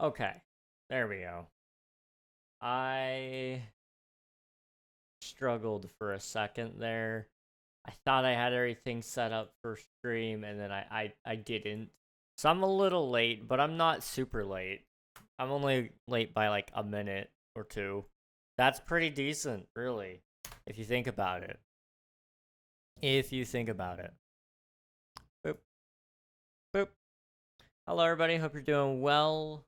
Okay, there we go. I struggled for a second there. I thought I had everything set up for stream, and then I didn't. So I'm a little late, but I'm not super late. I'm only late by like a minute or two. That's pretty decent, really, if you think about it. If you think about it. Boop. Boop. Hello, everybody. Hope you're doing well.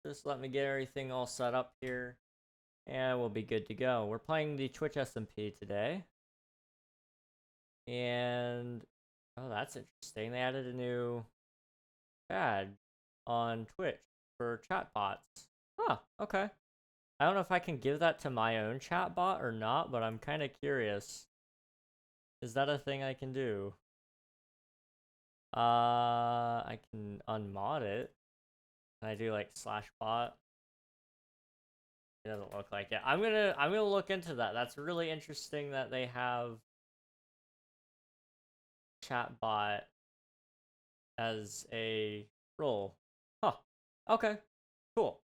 Just let me get everything all set up here, and we'll be good to go. We're playing the Twitch SMP today. And, oh, that's interesting. They added a new badge on Twitch for chatbots. Huh, okay. I don't know if I can give that to my own chatbot or not, but I'm kind of curious. Is that a thing I can do? I can unmod it. Can I do like /bot? It doesn't look like it. I'm gonna look into that. That's really interesting that they have chatbot as a role. Huh. Okay. Cool.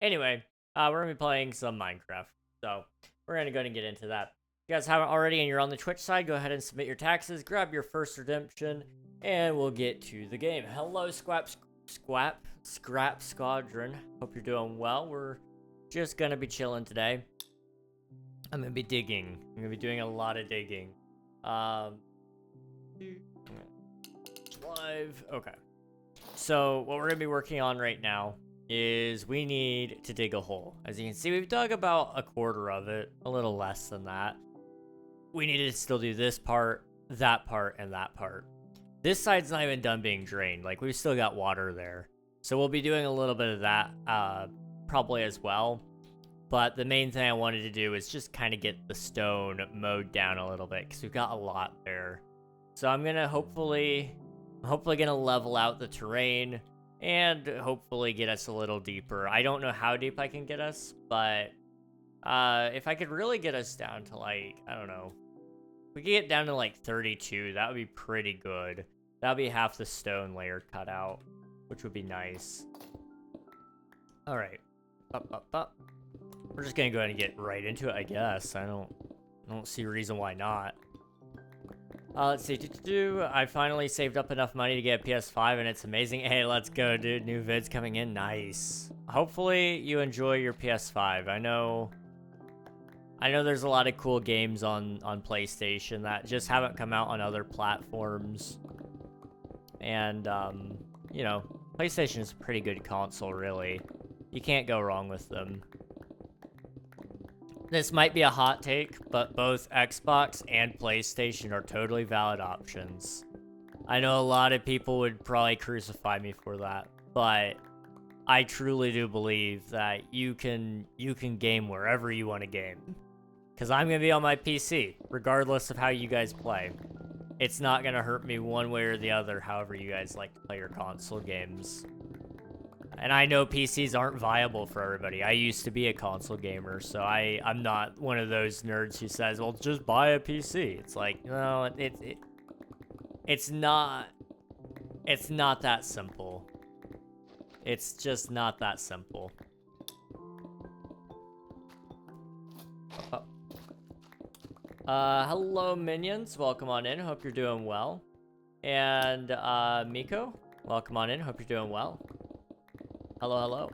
Anyway, we're gonna be playing some Minecraft. So we're gonna go and get into that. If you guys haven't already and you're on the Twitch side, go ahead and submit your taxes, grab your first redemption, and we'll get to the game. Hello, Scrap Squadron. Hope you're doing well. We're just gonna be chilling today. I'm gonna be digging. I'm gonna be doing a lot of digging. Live. Okay. So what we're gonna be working on right now is we need to dig a hole. As you can see, we've dug about a quarter of it, a little less than that. We need to still do this part, and that part. This side's not even done being drained. Like, we've still got water there. So we'll be doing a little bit of that probably as well. But the main thing I wanted to do is just kind of get the stone mowed down a little bit because we've got a lot there. So I'm gonna hopefully gonna level out the terrain and hopefully get us a little deeper. I don't know how deep I can get us, but if I could really get us down to like, I don't know, if we could get down to like 32, that would be pretty good. That would be half the stone layer cut out, which would be nice. All right, up. We're just gonna go ahead and get right into it, I guess. I don't see a reason why not. Let's see. I finally saved up enough money to get a PS5, and it's amazing. Hey, let's go, dude. New vids coming in. Nice. Hopefully, you enjoy your PS5. I know there's a lot of cool games on PlayStation that just haven't come out on other platforms. And, you know, PlayStation is a pretty good console, really. You can't go wrong with them. This might be a hot take, but both Xbox and PlayStation are totally valid options. I know a lot of people would probably crucify me for that, but I truly do believe that you can game wherever you want to game. Because I'm going to be on my PC, regardless of how you guys play. It's not going to hurt me one way or the other, however you guys like to play your console games. And I know PCs aren't viable for everybody. I used to be a console gamer, so I'm not one of those nerds who says, well, just buy a PC. It's like, no, it's not that simple. It's just not that simple. Hello, minions. Welcome on in. Hope you're doing well. And, Miko, welcome on in. Hope you're doing well. Hello.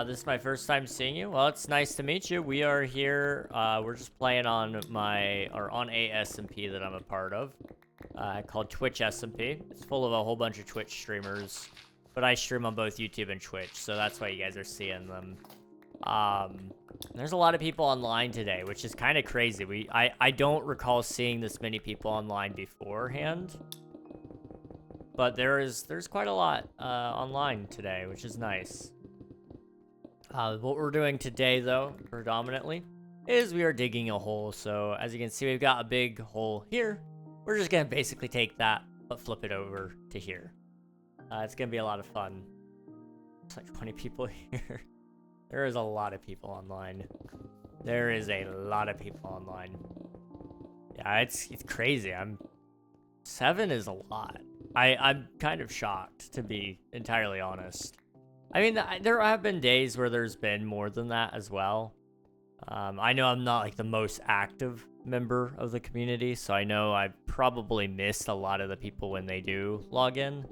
This is my first time seeing you. Well, it's nice to meet you. We are here. We're just playing on a SMP that I'm a part of, called Twitch SMP. It's full of a whole bunch of Twitch streamers, but I stream on both YouTube and Twitch, so that's why you guys are seeing them. There's a lot of people online today, which is kind of crazy. I don't recall seeing this many people online beforehand. But there's quite a lot online today, which is nice. What we're doing today, though, predominantly, is we are digging a hole. So as you can see, we've got a big hole here. We're just gonna basically take that, but flip it over to here. It's gonna be a lot of fun. It's like 20 people here. There is a lot of people online. There is a lot of people online. Yeah, it's crazy. 7 is a lot. I'm kind of shocked, to be entirely honest. I mean, there have been days where there's been more than that as well. I know I'm not like the most active member of the community, so I know I probably missed a lot of the people when they do log in.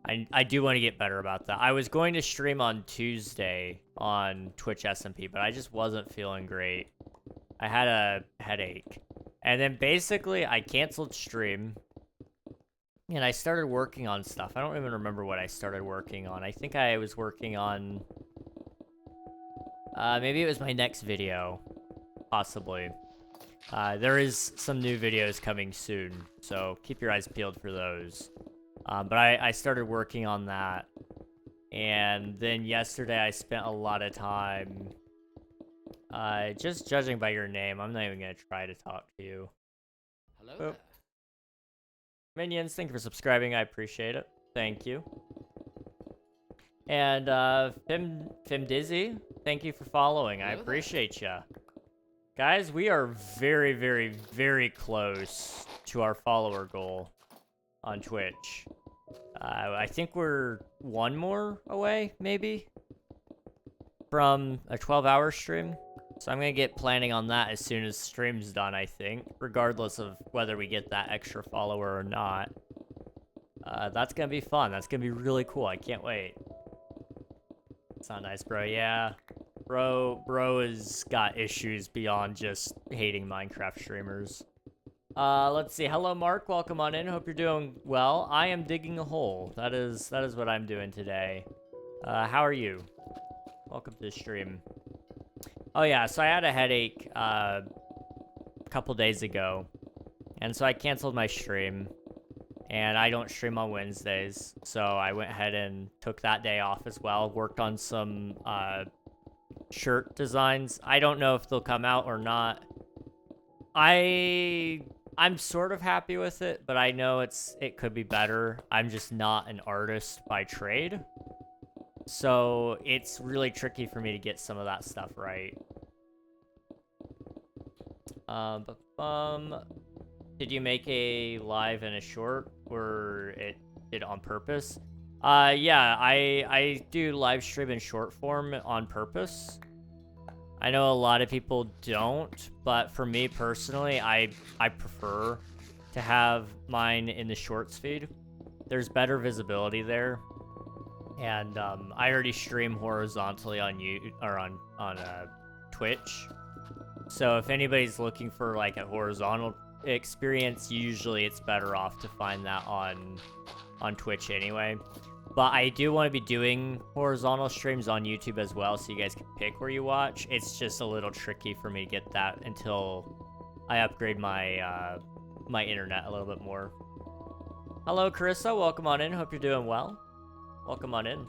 I do want to get better about that. I was going to stream on Tuesday on Twitch SMP, but I just wasn't feeling great. I had a headache. And then basically I canceled stream and I started working on stuff. I don't even remember what I started working on. I think I was working on maybe it was my next video, possibly. There is some new videos coming soon, so keep your eyes peeled for those. But I started working on that, and then yesterday I spent a lot of time, just judging by your name, I'm not even going to try to talk to you. Hello there. Minions, thank you for subscribing, I appreciate it. Thank you. And, Dizzy, thank you for following, I appreciate ya. Guys, we are very, very, very close to our follower goal on Twitch. I think we're one more away, maybe, from a 12-hour stream. So I'm going to get planning on that as soon as stream's done, I think, regardless of whether we get that extra follower or not. That's going to be fun. That's going to be really cool. I can't wait. It's not nice, bro. Yeah. Bro has got issues beyond just hating Minecraft streamers. Let's see. Hello, Mark. Welcome on in. Hope you're doing well. I am digging a hole. That is what I'm doing today. How are you? Welcome to the stream. Oh, yeah. So I had a headache, a couple days ago. And so I canceled my stream. And I don't stream on Wednesdays. So I went ahead and took that day off as well. Worked on some, shirt designs. I don't know if they'll come out or not. I'm sort of happy with it, but I know it could be better. I'm just not an artist by trade. So it's really tricky for me to get some of that stuff right. Did you make a live and a short, or it did on purpose? Yeah, I do live stream in short form on purpose. I know a lot of people don't, but for me personally, I prefer to have mine in the shorts feed. There's better visibility there, and I already stream horizontally on Twitch. So if anybody's looking for like a horizontal experience, usually it's better off to find that on Twitch anyway. But I do want to be doing horizontal streams on YouTube as well, so you guys can pick where you watch. It's just a little tricky for me to get that until I upgrade my my internet a little bit more. Hello, Carissa. Welcome on in. Hope you're doing well. Welcome on in.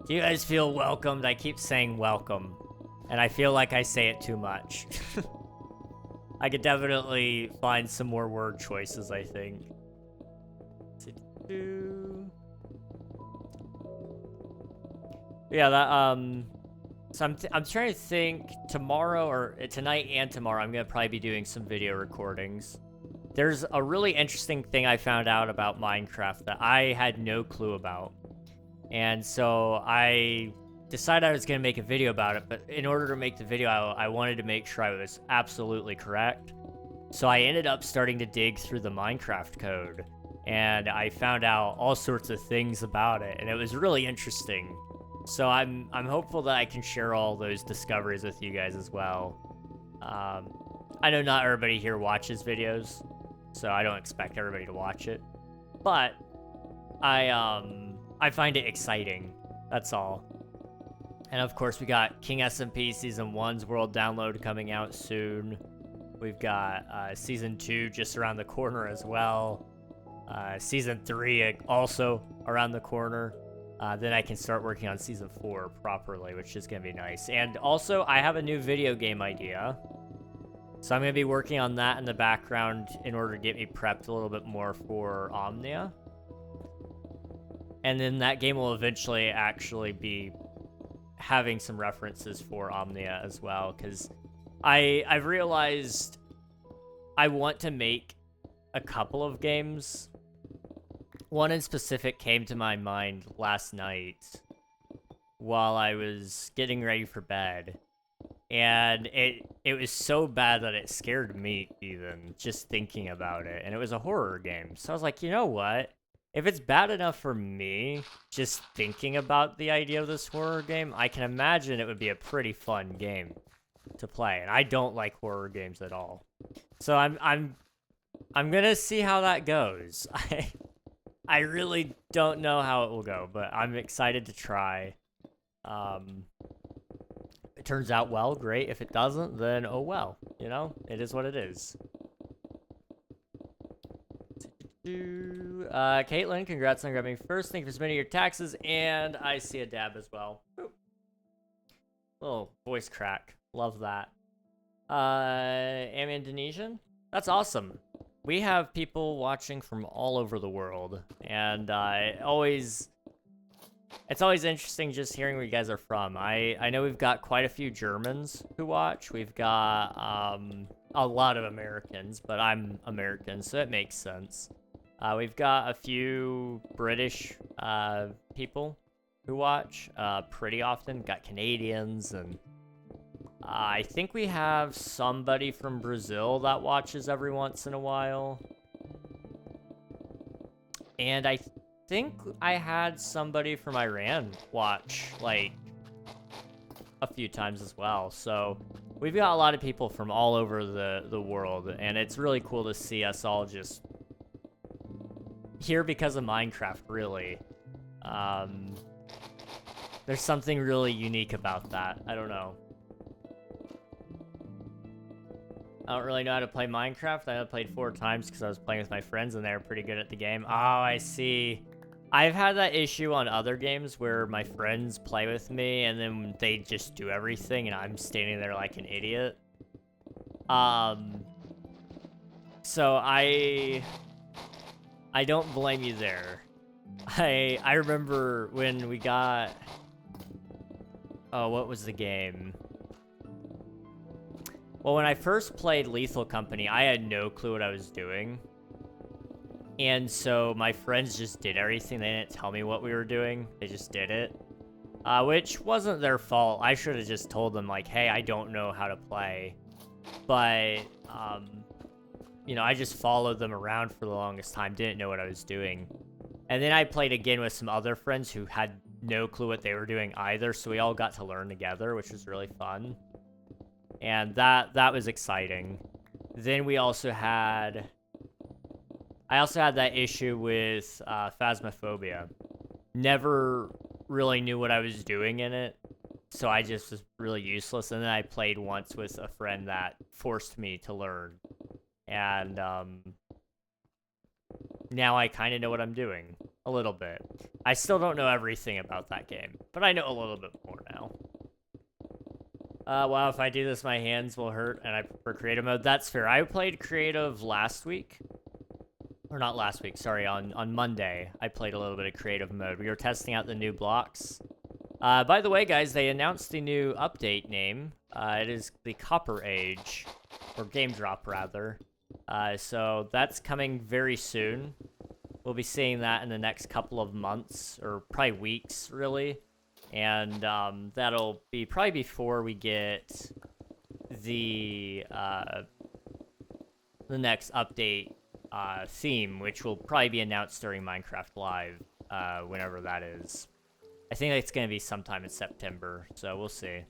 Do you guys feel welcomed? I keep saying welcome, and I feel like I say it too much. I could definitely find some more word choices, I think. Yeah, that, so I'm trying to think tomorrow, or tonight and tomorrow, I'm gonna probably be doing some video recordings. There's a really interesting thing I found out about Minecraft that I had no clue about. And so I decided I was gonna make a video about it, but in order to make the video, I wanted to make sure I was absolutely correct. So I ended up starting to dig through the Minecraft code, and I found out all sorts of things about it, and it was really interesting. So I'm hopeful that I can share all those discoveries with you guys as well. I know not everybody here watches videos, so I don't expect everybody to watch it, but I find it exciting. That's all. And of course, we got King SMP Season 1's world download coming out soon. We've got Season 2 just around the corner as well. Season 3 also around the corner. Then I can start working on Season 4 properly, which is going to be nice. And also, I have a new video game idea. So I'm going to be working on that in the background in order to get me prepped a little bit more for Omnia. And then that game will eventually actually be having some references for Omnia as well, because I've realized I want to make a couple of games. one in specific came to my mind last night while I was getting ready for bed. And it was so bad that it scared me even just thinking about it. And it was a horror game. So I was like, you know what? If it's bad enough for me just thinking about the idea of this horror game, I can imagine it would be a pretty fun game to play. And I don't like horror games at all. So I'm gonna see how that goes. I really don't know how it will go, but I'm excited to try. It turns out well, great. If it doesn't, then oh well. You know, it is what it is. Caitlin, congrats on grabbing first. Thank you for submitting your taxes, and I see a dab as well. Ooh. Little voice crack. Love that. Am Indonesian? That's awesome. We have people watching from all over the world, and it's always interesting just hearing where you guys are from. I know we've got quite a few Germans who watch. We've got a lot of Americans, but I'm American, so it makes sense. We've got a few British people who watch pretty often. Got Canadians, and I think we have somebody from Brazil that watches every once in a while. And I think I had somebody from Iran watch, like, a few times as well. So we've got a lot of people from all over the world, and it's really cool to see us all just here because of Minecraft, really. There's something really unique about that. I don't know. I don't really know how to play Minecraft. I played 4 times because I was playing with my friends and they were pretty good at the game. Oh, I see. I've had that issue on other games where my friends play with me and then they just do everything and I'm standing there like an idiot. So I don't blame you there. I remember when we got... Oh, what was the game? Well, when I first played Lethal Company, I had no clue what I was doing. And so my friends just did everything. They didn't tell me what we were doing. They just did it. Which wasn't their fault. I should have just told them, like, hey, I don't know how to play. But, you know, I just followed them around for the longest time. Didn't know what I was doing. And then I played again with some other friends who had no clue what they were doing either. So we all got to learn together, which was really fun. And that was exciting. Then we also had... I also had that issue with Phasmophobia. Never really knew what I was doing in it, so I just was really useless. And then I played once with a friend that forced me to learn. And now I kind of know what I'm doing, a little bit. I still don't know everything about that game, but I know a little bit more now. Wow, if I do this, my hands will hurt, and I prefer creative mode. That's fair. I played creative last week. Or not last week, sorry, on Monday, I played a little bit of creative mode. We were testing out the new blocks. By the way, guys, they announced the new update name. It is the Copper Age, or Game Drop, rather. So that's coming very soon. We'll be seeing that in the next couple of months, or probably weeks, really. And that'll be probably before we get the next update theme, which will probably be announced during Minecraft Live, whenever that is. I think it's going to be sometime in September, so we'll see.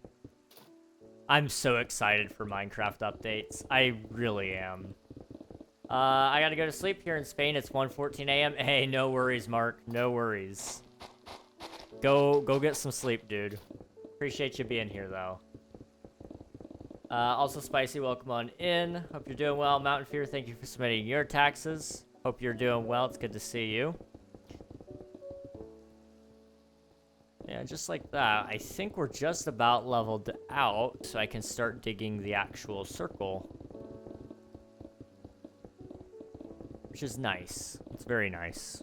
I'm so excited for Minecraft updates. I really am. I gotta go to sleep here in Spain. It's 1:14 a.m. Hey, no worries, Mark. No worries. Go get some sleep, dude. Appreciate you being here, though. Also, Spicy, welcome on in. Hope you're doing well. Mountain Fear, thank you for submitting your taxes. Hope you're doing well. It's good to see you. Yeah, just like that. I think we're just about leveled out, so I can start digging the actual circle. Which is nice. It's very nice.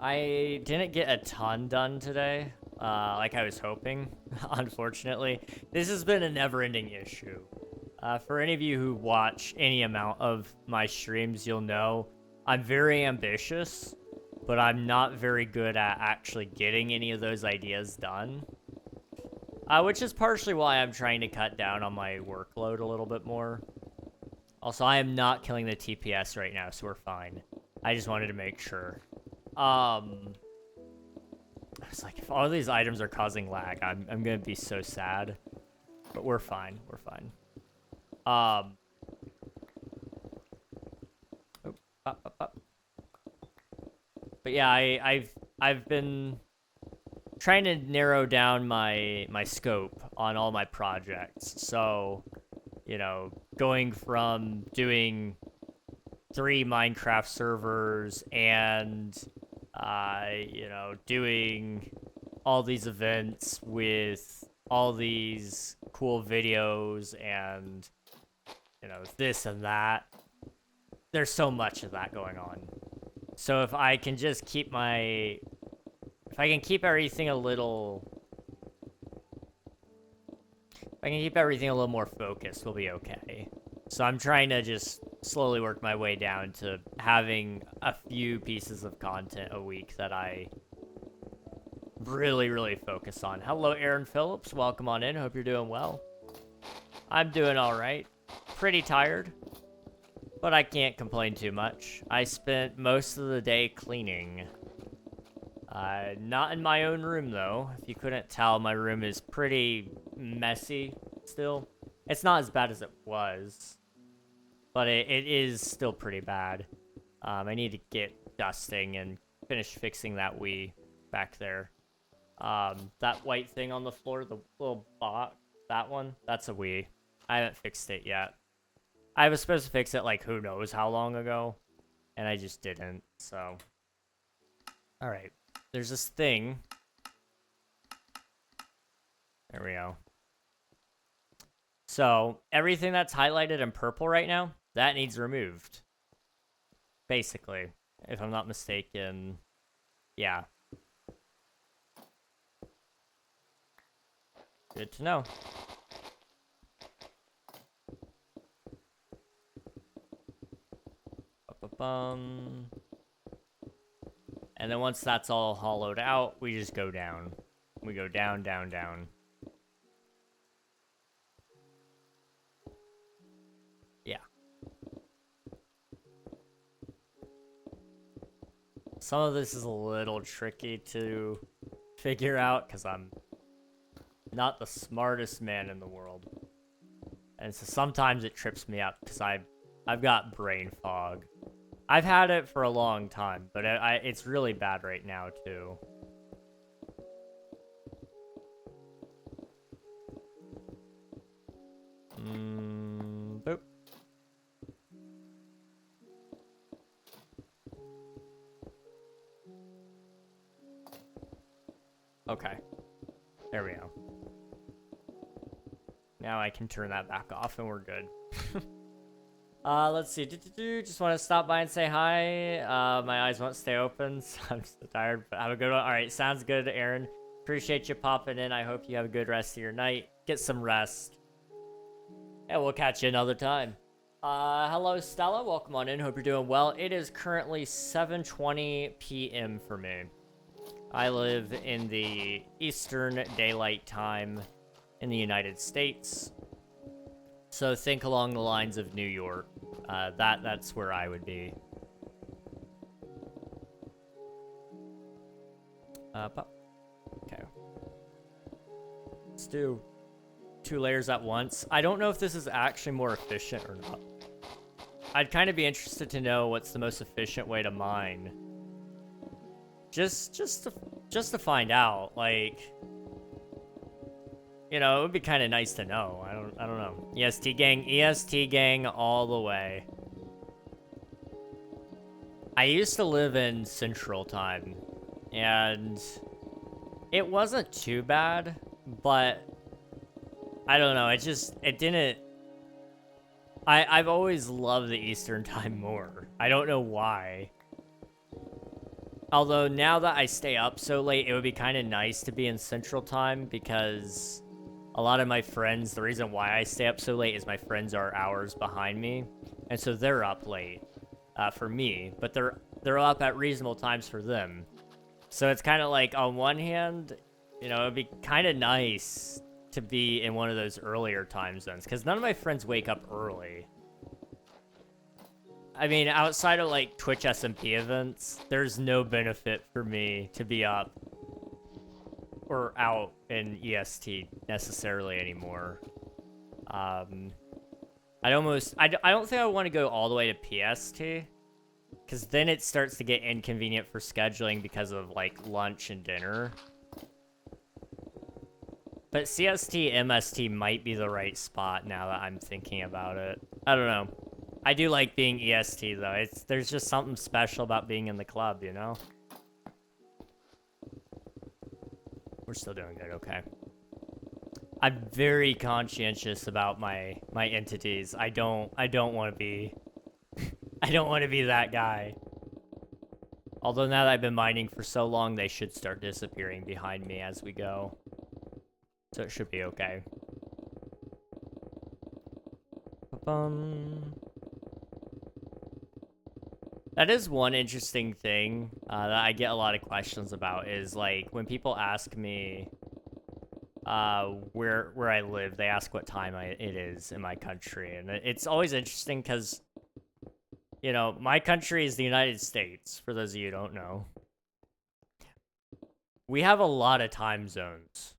I didn't get a ton done today. Like I was hoping, unfortunately. This has been a never-ending issue. For any of you who watch any amount of my streams, you'll know I'm very ambitious, but I'm not very good at actually getting any of those ideas done. Which is partially why I'm trying to cut down on my workload a little bit more. Also, I am not killing the TPS right now, so we're fine. I just wanted to make sure. It's like, if all these items are causing lag, I'm gonna be so sad. But we're fine, we're fine. But yeah, I've been trying to narrow down my scope on all my projects. So, you know, going from doing 3 Minecraft servers and you know, doing all these events with all these cool videos and, you know, this and that. There's so much of that going on. So if I can just keep if I can keep everything a little more focused, we'll be okay. So I'm trying to just slowly work my way down to having a few pieces of content a week that I really, really focus on. Hello, Aaron Phillips. Welcome on in. Hope you're doing well. I'm doing all right. Pretty tired, but I can't complain too much. I spent most of the day cleaning. Not in my own room, though. If you couldn't tell, my room is pretty messy still. It's not as bad as it was, but it is still pretty bad. I need to get dusting and finish fixing that Wii back there. That white thing on the floor, the little box, that one, that's a Wii. I haven't fixed it yet. I was supposed to fix it like who knows how long ago, and I just didn't, so. Alright, there's this thing. There we go. So, everything that's highlighted in purple right now, that needs removed. Basically, if I'm not mistaken. Yeah. Good to know. And then once that's all hollowed out, we just go down. We go down, down, down. Yeah. Some of this is a little tricky to figure out because I'm not the smartest man in the world. And so sometimes it trips me up because I've got brain fog. I've had it for a long time, but it's really bad right now, too. Boop. Okay. There we go. Now I can turn that back off and we're good. Let's see. Just want to stop by and say hi. My eyes won't stay open, so I'm so tired, but have a good one. All right, sounds good, Aaron. Appreciate you popping in. I hope you have a good rest of your night. Get some rest. And we'll catch you another time. Hello, Stella. Welcome on in. Hope you're doing well. It is currently 7:20 p.m. for me. I live in the Eastern Daylight Time in the United States. So think along the lines of New York. That's where I would be. Okay. Let's do 2 layers at once. I don't know if this is actually more efficient or not. I'd kind of be interested to know what's the most efficient way to mine. Just to find out, like, you know, it would be kind of nice to know. I don't know. EST gang all the way. I used to live in Central Time, and it wasn't too bad, but I don't know. It didn't. I've always loved the Eastern Time more. I don't know why. Although now that I stay up so late, it would be kind of nice to be in Central Time because a lot of my friends, the reason why I stay up so late is my friends are hours behind me. And so they're up late for me, but they're up at reasonable times for them. So it's kind of like, on one hand, you know, it'd be kind of nice to be in one of those earlier time zones, because none of my friends wake up early. I mean, outside of, like, Twitch SMP events, there's no benefit for me to be up or out in EST necessarily anymore. I don't think I want to go all the way to PST, because then it starts to get inconvenient for scheduling because of, like, lunch and dinner. But CST, MST might be the right spot now that I'm thinking about it. I don't know. I do like being EST, though. There's just something special about being in the club, you know? We're still doing good, okay. I'm very conscientious about my entities. I don't want to be... I don't want to be that guy. Although now that I've been mining for so long, they should start disappearing behind me as we go. So it should be okay. That is one interesting thing that I get a lot of questions about, is like when people ask me where I live, they ask what time it is in my country. And it's always interesting because, you know, my country is the United States, for those of you who don't know. We have a lot of time zones.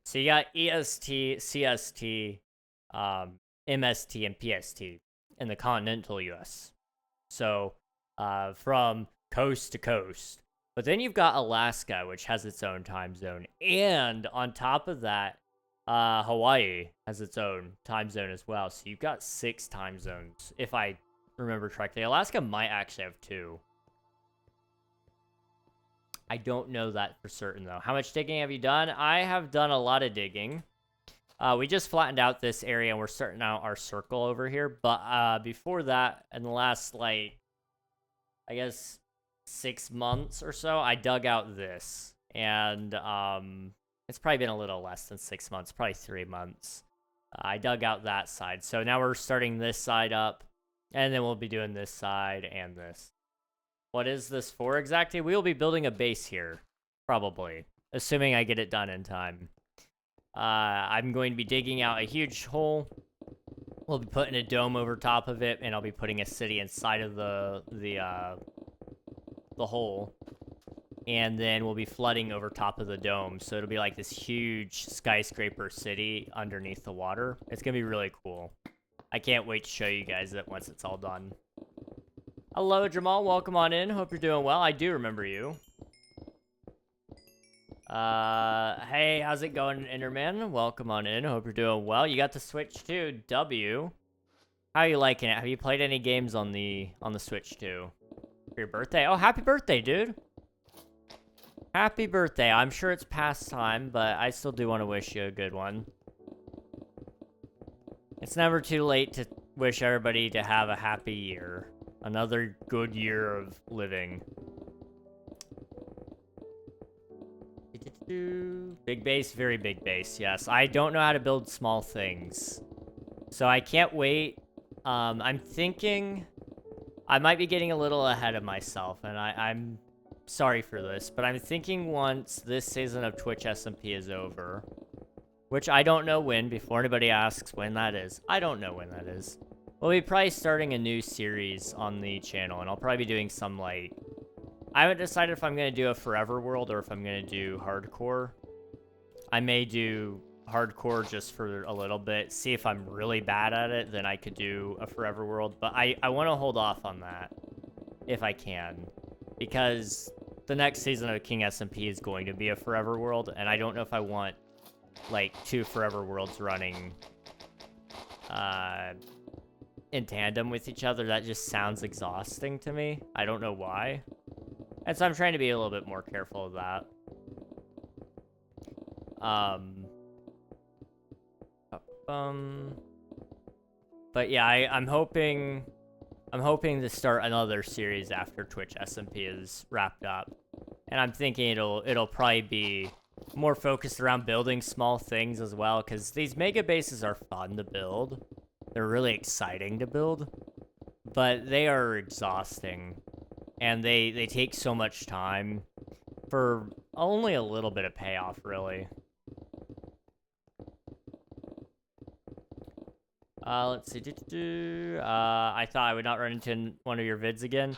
So you got EST, CST, MST, and PST in the continental US. So from coast to coast. But then you've got Alaska, which has its own time zone. And on top of that, Hawaii has its own time zone as well. So you've got 6 time zones, if I remember correctly. Alaska might actually have 2. I don't know that for certain, though. How much digging have you done? I have done a lot of digging. We just flattened out this area, and we're starting out our circle over here. But before that, in the last, like, I guess 6 months or so, I dug out this. And it's probably been a little less than 6 months, probably 3 months. I dug out that side. So now we're starting this side up, and then we'll be doing this side and this. What is this for exactly? We will be building a base here, probably, assuming I get it done in time. I'm going to be digging out a huge hole. We'll be putting a dome over top of it, and I'll be putting a city inside of the hole. And then we'll be flooding over top of the dome, so it'll be like this huge skyscraper city underneath the water. It's gonna be really cool. I can't wait to show you guys it once it's all done. Hello, Jamal. Welcome on in. Hope you're doing well. I do remember you. Hey, how's it going, Enderman? Welcome on in. Hope you're doing well. You got the Switch too. W. How are you liking it? Have you played any games on the Switch too? For your birthday? Oh, happy birthday, dude. Happy birthday. I'm sure it's past time, but I still do want to wish you a good one. It's never too late to wish everybody to have a happy year. Another good year of living. Big base, very big base, yes. I don't know how to build small things. So I can't wait. I'm thinking I might be getting a little ahead of myself, and I'm sorry for this, but I'm thinking once this season of Twitch SMP is over, which I don't know when, before anybody asks when that is. I don't know when that is. We'll be probably starting a new series on the channel, and I'll probably be doing some, like... I haven't decided if I'm going to do a Forever World or if I'm going to do Hardcore. I may do Hardcore just for a little bit, see if I'm really bad at it, then I could do a Forever World. But I want to hold off on that, if I can. Because the next season of King SMP is going to be a Forever World, and I don't know if I want, like, 2 Forever Worlds running... in tandem with each other. That just sounds exhausting to me. I don't know why. And so I'm trying to be a little bit more careful of that. But yeah, I'm hoping to start another series after Twitch SMP is wrapped up. And I'm thinking it'll probably be more focused around building small things as well, because these mega bases are fun to build. They're really exciting to build, but they are exhausting, and they take so much time for only a little bit of payoff, really. Let's see. I thought I would not run into one of your vids again.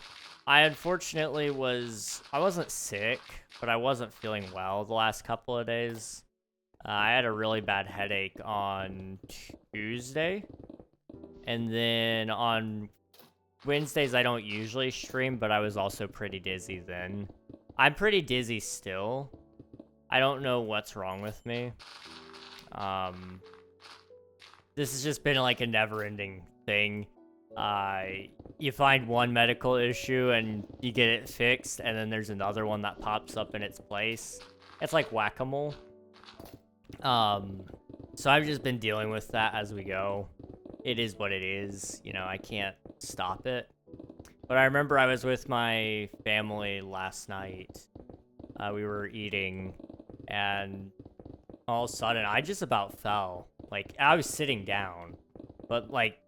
I unfortunately I wasn't sick, but I wasn't feeling well the last couple of days. I had a really bad headache on Tuesday. And then on Wednesdays, I don't usually stream, but I was also pretty dizzy then. I'm pretty dizzy still. I don't know what's wrong with me. This has just been like a never-ending thing. You find one medical issue and you get it fixed, and then there's another one that pops up in its place. It's like whack-a-mole. So I've just been dealing with that as we go. It is what it is. You know, I can't stop it. But I remember I was with my family last night. We were eating, and all of a sudden, I just about fell. Like, I was sitting down, but, like,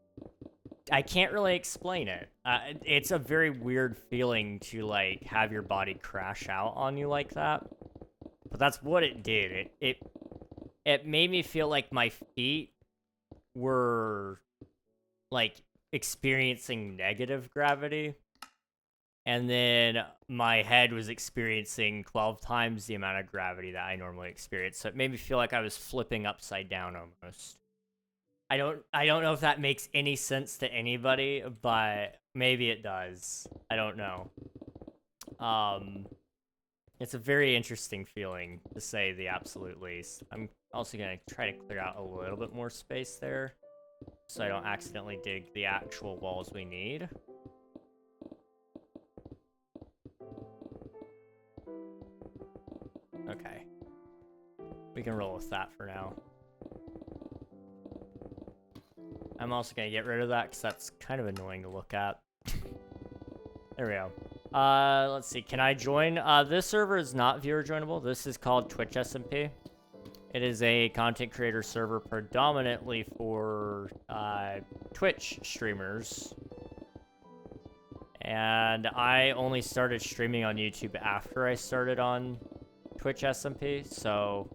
I can't really explain it. It's a very weird feeling to, like, have your body crash out on you like that. But that's what it did. It made me feel like my feet were, like, experiencing negative gravity. And then my head was experiencing 12 times the amount of gravity that I normally experience. So it made me feel like I was flipping upside down almost. I don't know if that makes any sense to anybody, but maybe it does. I don't know. It's a very interesting feeling, to say the absolute least. I'm also going to try to clear out a little bit more space there, so I don't accidentally dig the actual walls we need. Okay. We can roll with that for now. I'm also going to get rid of that because that's kind of annoying to look at. There we go. Let's see. Can I join? This server is not viewer joinable. This is called Twitch SMP. It is a content creator server predominantly for Twitch streamers. And I only started streaming on YouTube after I started on Twitch SMP, so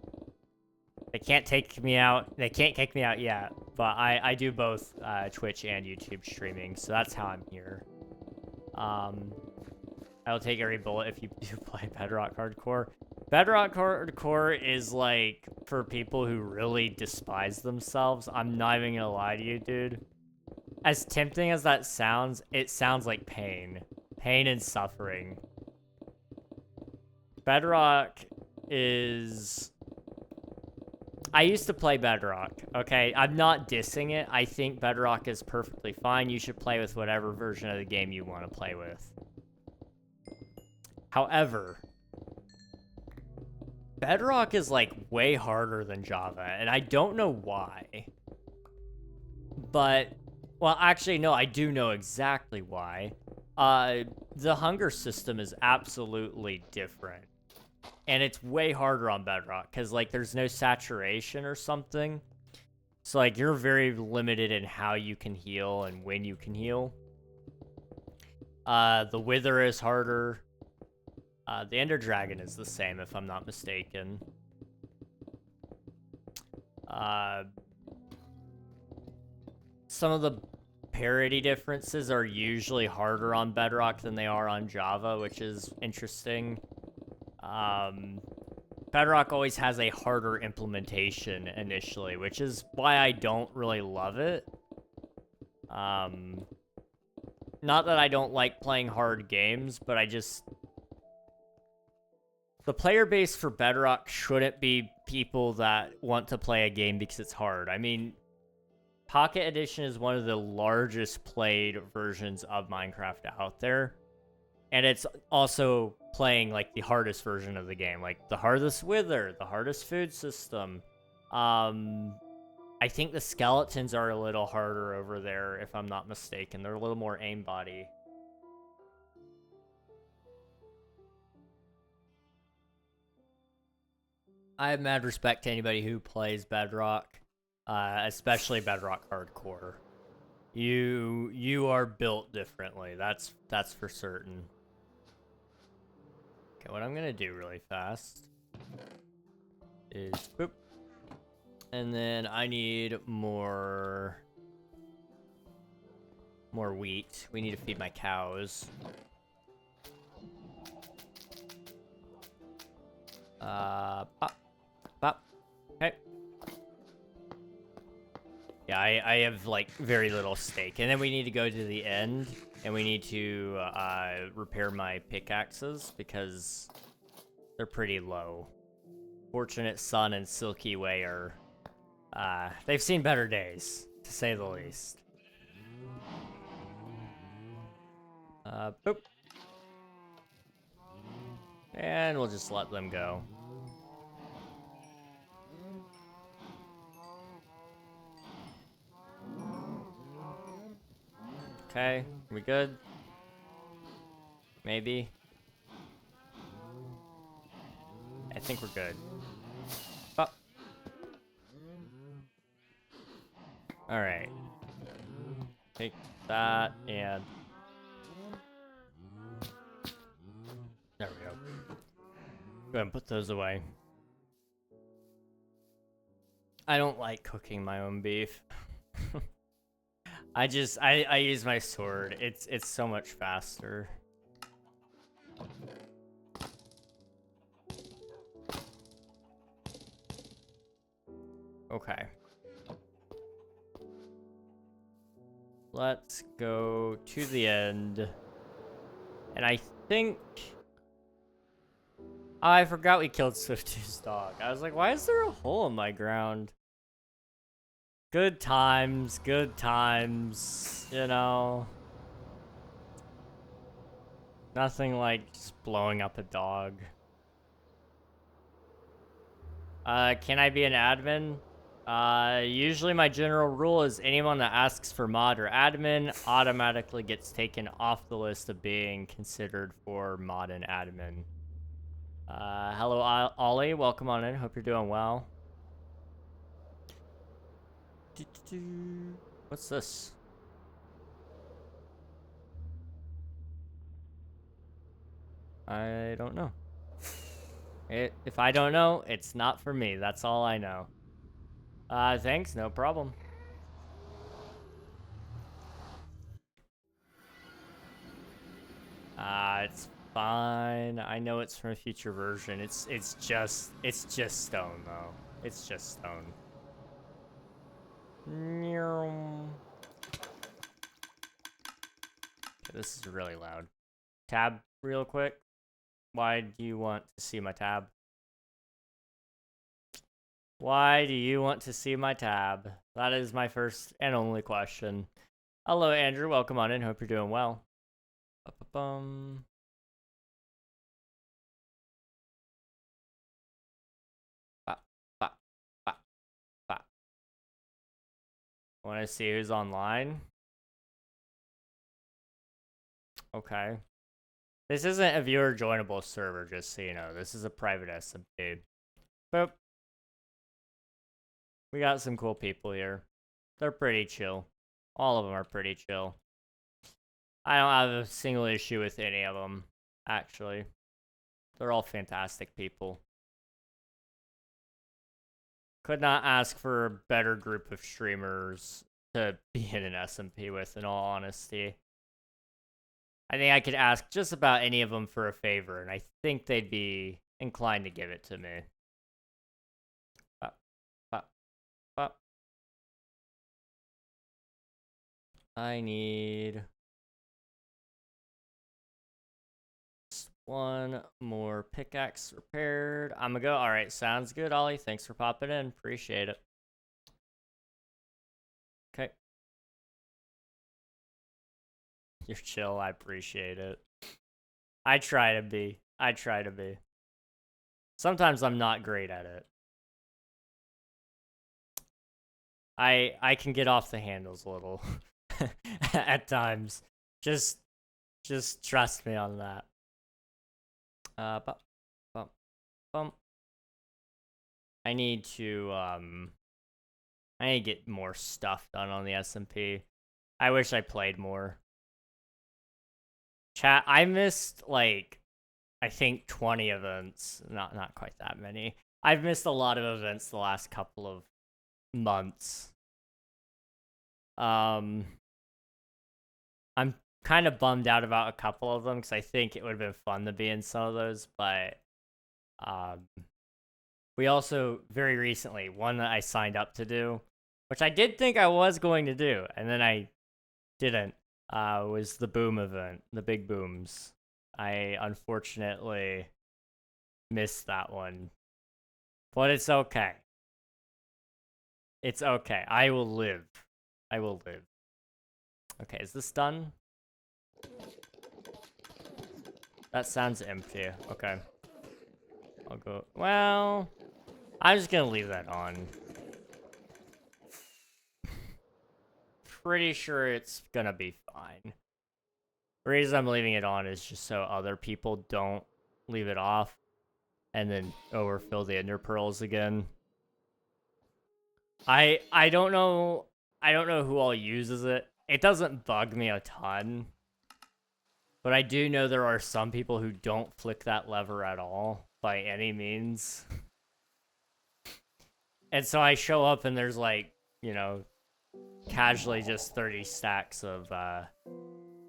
they can't take me out. They can't kick me out yet, but I do both Twitch and YouTube streaming, so that's how I'm here. I'll take every bullet if you do play Bedrock Hardcore. Bedrock Hardcore is like for people who really despise themselves. I'm not even gonna lie to you, dude. As tempting as that sounds, it sounds like pain. Pain and suffering. Bedrock is... I used to play Bedrock, okay? I'm not dissing it. I think Bedrock is perfectly fine. You should play with whatever version of the game you want to play with. However, Bedrock is like way harder than Java, and I don't know why. But, well, actually, no, I do know exactly why. The hunger system is absolutely different. And it's way harder on Bedrock, because, like, there's no saturation or something. So, like, you're very limited in how you can heal and when you can heal. The Wither is harder. The Ender Dragon is the same, if I'm not mistaken. Some of the parity differences are usually harder on Bedrock than they are on Java, which is interesting. Bedrock always has a harder implementation initially, which is why I don't really love it. Not that I don't like playing hard games, but I just... The player base for Bedrock shouldn't be people that want to play a game because it's hard. I mean, Pocket Edition is one of the largest played versions of Minecraft out there. And it's also playing, like, the hardest version of the game. Like, the hardest Wither, the hardest food system. I think the skeletons are a little harder over there, if I'm not mistaken. They're a little more aimbody. I have mad respect to anybody who plays Bedrock, especially Bedrock Hardcore. You are built differently. That's for certain. Okay, what I'm gonna do really fast is boop, and then I need more wheat. We need to feed my cows. Pop, pop. Okay. Yeah, I have like very little steak, and then we need to go to the end, and we need to repair my pickaxes because they're pretty low. Fortunate Son and Silky Way are they've seen better days, to say the least. Boop. And we'll just let them go. Okay, we good? Maybe. I think we're good. Oh. Alright. Take that and... There we go. Go ahead and put those away. I don't like cooking my own beef. I use my sword. It's so much faster. Okay. Let's go to the end. And I think... Oh, I forgot we killed Swift2's dog. I was like, why is there a hole in my ground? Good times, you know. Nothing like just blowing up a dog. Can I be an admin? Usually my general rule is anyone that asks for mod or admin automatically gets taken off the list of being considered for mod and admin. Hello, Ollie. Welcome on in. Hope you're doing well. What's this? I don't know. If I don't know, it's not for me. That's all I know. Thanks. No problem. It's fine. I know it's from a future version. It's just stone though. It's just stone. Okay, this is really loud. Tab real quick. Why do you want to see my tab? Why do you want to see my tab? That is my first and only question. Hello, Andrew. Welcome on in. Hope you're doing well. Ba-ba-bum. Want to see who's online? Okay. This isn't a viewer joinable server, just so you know. This is a private SMP. Boop. We got some cool people here. They're pretty chill. All of them are pretty chill. I don't have a single issue with any of them, actually. They're all fantastic people. Could not ask for a better group of streamers to be in an SMP with, in all honesty. I think I could ask just about any of them for a favor, and I think they'd be inclined to give it to me. I need just one more pickaxe repaired. I'm gonna go. All right, sounds good, Ollie. Thanks for popping in. Appreciate it. Okay. You're chill. I appreciate it. I try to be. Sometimes I'm not great at it. I can get off the handles a little at times. Just trust me on that. Bump. I need to get more stuff done on the SMP. I wish I played more. Chat, I missed, like, I think 20 events. Not quite that many. I've missed a lot of events the last couple of months. I'm kind of bummed out about a couple of them because I think it would have been fun to be in some of those, but we also very recently, one that I signed up to do, which I did think I was going to do, and then I didn't, was the boom event, the big booms. I unfortunately missed that one, but it's okay. It's okay. I will live. I will live. Okay, is this done? That sounds empty. Okay. I'll go. Well, I'm just gonna leave that on. Pretty sure it's gonna be fine. The reason I'm leaving it on is just so other people don't leave it off and then overfill the ender pearls again. I don't know who all uses it. It doesn't bug me a ton. But I do know there are some people who don't flick that lever at all by any means. And so I show up and there's like, you know, casually just 30 stacks of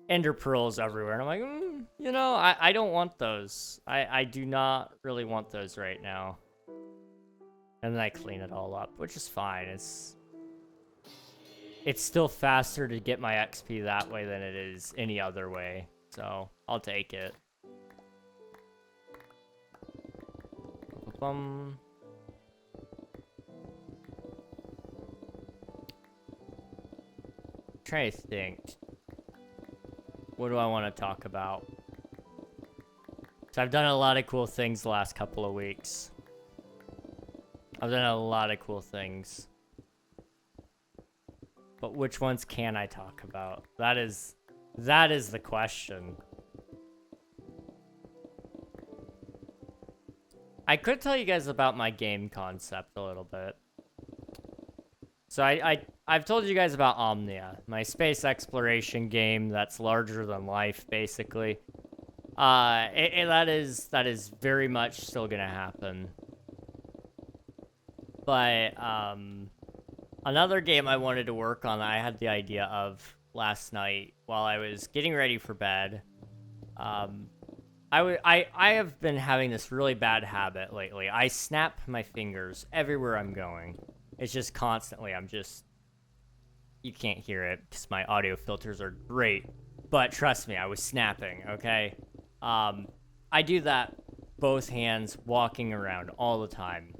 ender pearls everywhere. And I'm like, you know, I don't want those. I do not really want those right now. And then I clean it all up, which is fine. It's still faster to get my XP that way than it is any other way. So I'll take it. Trying to think. What do I want to talk about? So I've done a lot of cool things the last couple of weeks. I've done a lot of cool things. But which ones can I talk about? That is the question. I could tell you guys about my game concept a little bit. So I've told you guys about Omnia, my space exploration game that's larger than life, basically. That is very much still gonna happen. But another game I wanted to work on that I had the idea of last night while I was getting ready for bed. I have been having this really bad habit lately. I snap my fingers everywhere I'm going. It's just constantly, you can't hear it because my audio filters are great, but trust me, I was snapping, okay? I do that both hands walking around all the time.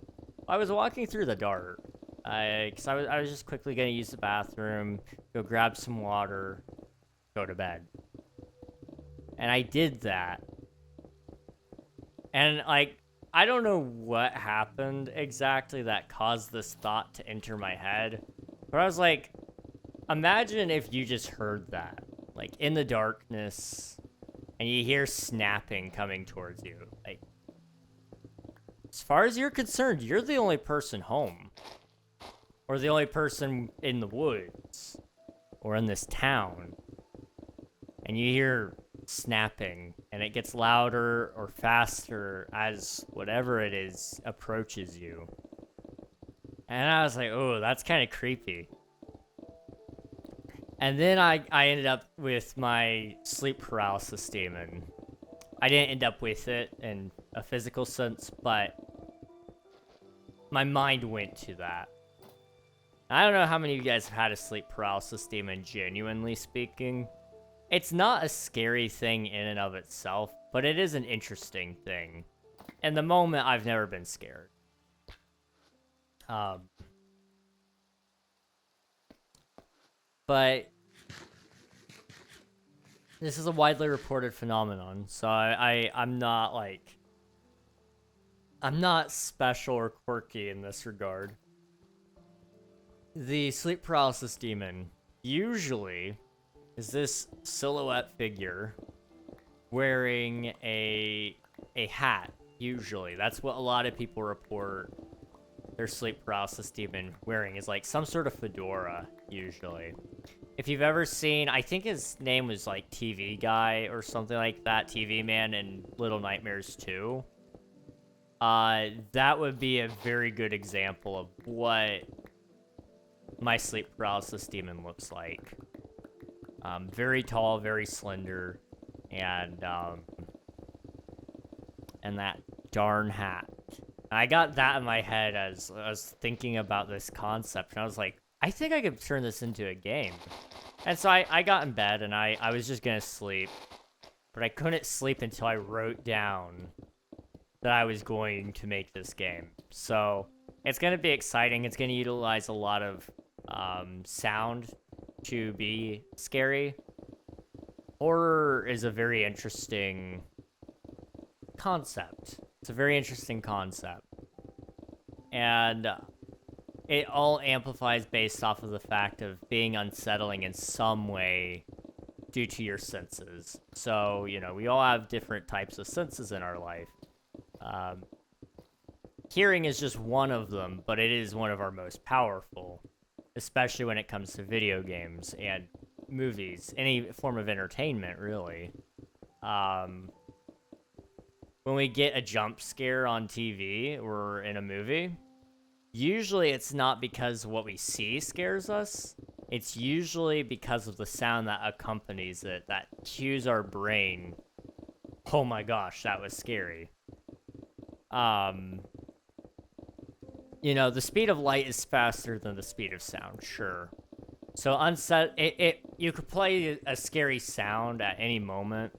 I was walking through the dark, because I was just quickly gonna use the bathroom, go grab some water, go to bed. And I did that. And, like, I don't know what happened exactly that caused this thought to enter my head, but I was like, imagine if you just heard that, like, in the darkness, and you hear snapping coming towards you. Like, as far as you're concerned, you're the only person home. Or the only person in the woods. Or in this town. And you hear snapping, and it gets louder or faster as whatever it is approaches you. And I was like, oh, that's kind of creepy. And then I ended up with my sleep paralysis demon. I didn't end up with it in a physical sense, but my mind went to that. I don't know how many of you guys have had a sleep paralysis demon, genuinely speaking. It's not a scary thing in and of itself, but it is an interesting thing. In the moment, I've never been scared. But this is a widely reported phenomenon, so I'm not, like... I'm not special or quirky in this regard. The sleep paralysis demon usually is this silhouette figure wearing a hat, usually. That's what a lot of people report their sleep paralysis demon wearing is like some sort of fedora, usually. If you've ever seen, I think his name was like TV Guy or something like that, TV Man in Little Nightmares 2. That would be a very good example of what my sleep paralysis demon looks like. Very tall, very slender, and that darn hat. I got that in my head as I was thinking about this concept, and I was like, I think I could turn this into a game. And so I got in bed, and I was just gonna sleep, but I couldn't sleep until I wrote down that I was going to make this game. So it's gonna be exciting. It's gonna utilize a lot of sound to be scary. Horror is a very interesting concept. It's a very interesting concept. And it all amplifies based off of the fact of being unsettling in some way due to your senses. So, you know, we all have different types of senses in our life. Hearing is just one of them, but it is one of our most powerful, especially when it comes to video games and movies, any form of entertainment, really. When we get a jump scare on TV or in a movie, usually it's not because what we see scares us. It's usually because of the sound that accompanies it, that cues our brain, oh my gosh, that was scary. You know, the speed of light is faster than the speed of sound, sure. So you could play a scary sound at any moment,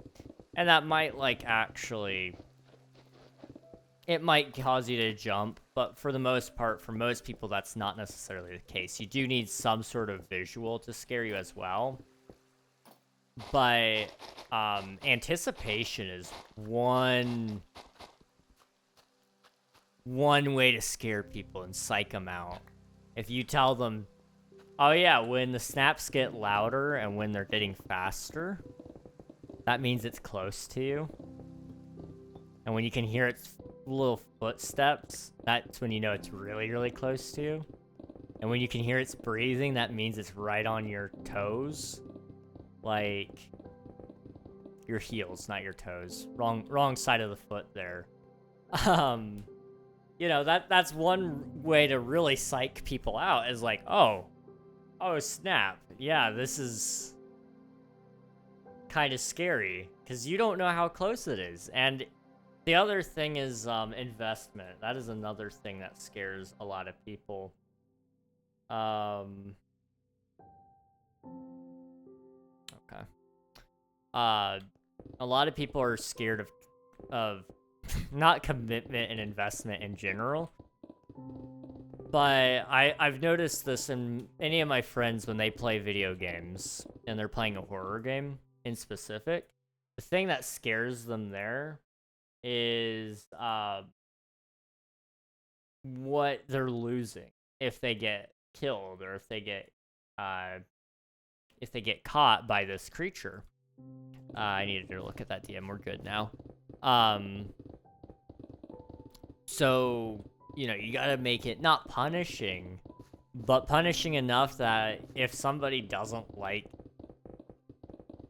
and that might, like, actually, it might cause you to jump, but for the most part, for most people, that's not necessarily the case. You do need some sort of visual to scare you as well. But anticipation is one way to scare people and psych them out. If you tell them, oh yeah, when the snaps get louder and when they're getting faster, that means it's close to you. And when you can hear its little footsteps, that's when you know it's really, really close to you. And when you can hear its breathing, that means it's right on your toes. Like, your heels, not your toes. Wrong side of the foot there. You know, that's one way to really psych people out, is like, oh snap, yeah, this is kind of scary, because you don't know how close it is. And the other thing is investment. That is another thing that scares a lot of people. Okay. A lot of people are scared of not commitment and investment in general. But I've noticed this in any of my friends when they play video games and they're playing a horror game in specific. The thing that scares them there is what they're losing if they get killed or if they get caught by this creature. I needed to look at that DM. We're good now. So, you know, you gotta make it not punishing, but punishing enough that if somebody doesn't like,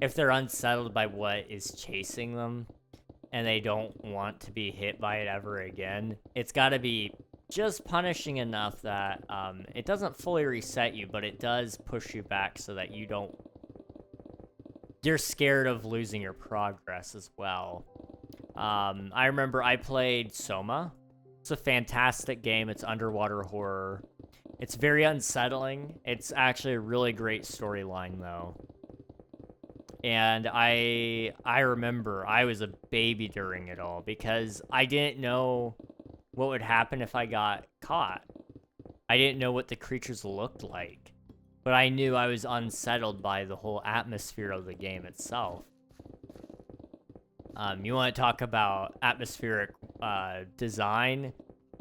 if they're unsettled by what is chasing them and they don't want to be hit by it ever again, it's gotta be just punishing enough that it doesn't fully reset you, but it does push you back so that you're scared of losing your progress as well. I remember I played Soma. It's a fantastic game. It's underwater horror. It's very unsettling. It's actually a really great storyline, though. And I remember I was a baby during it all because I didn't know what would happen if I got caught. I didn't know what the creatures looked like. But I knew I was unsettled by the whole atmosphere of the game itself. You want to talk about atmospheric design?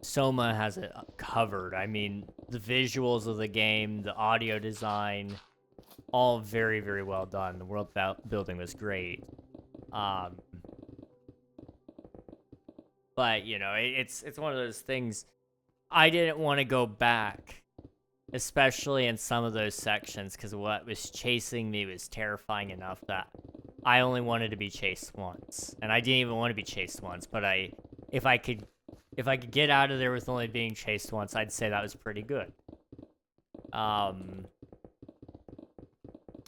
Soma has it covered. I mean, the visuals of the game, the audio design, all very, very well done. The world building was great. But, you know, it's one of those things. I didn't want to go back, especially in some of those sections, because what was chasing me was terrifying enough that I only wanted to be chased once. And I didn't even want to be chased once, but if I could get out of there with only being chased once, I'd say that was pretty good.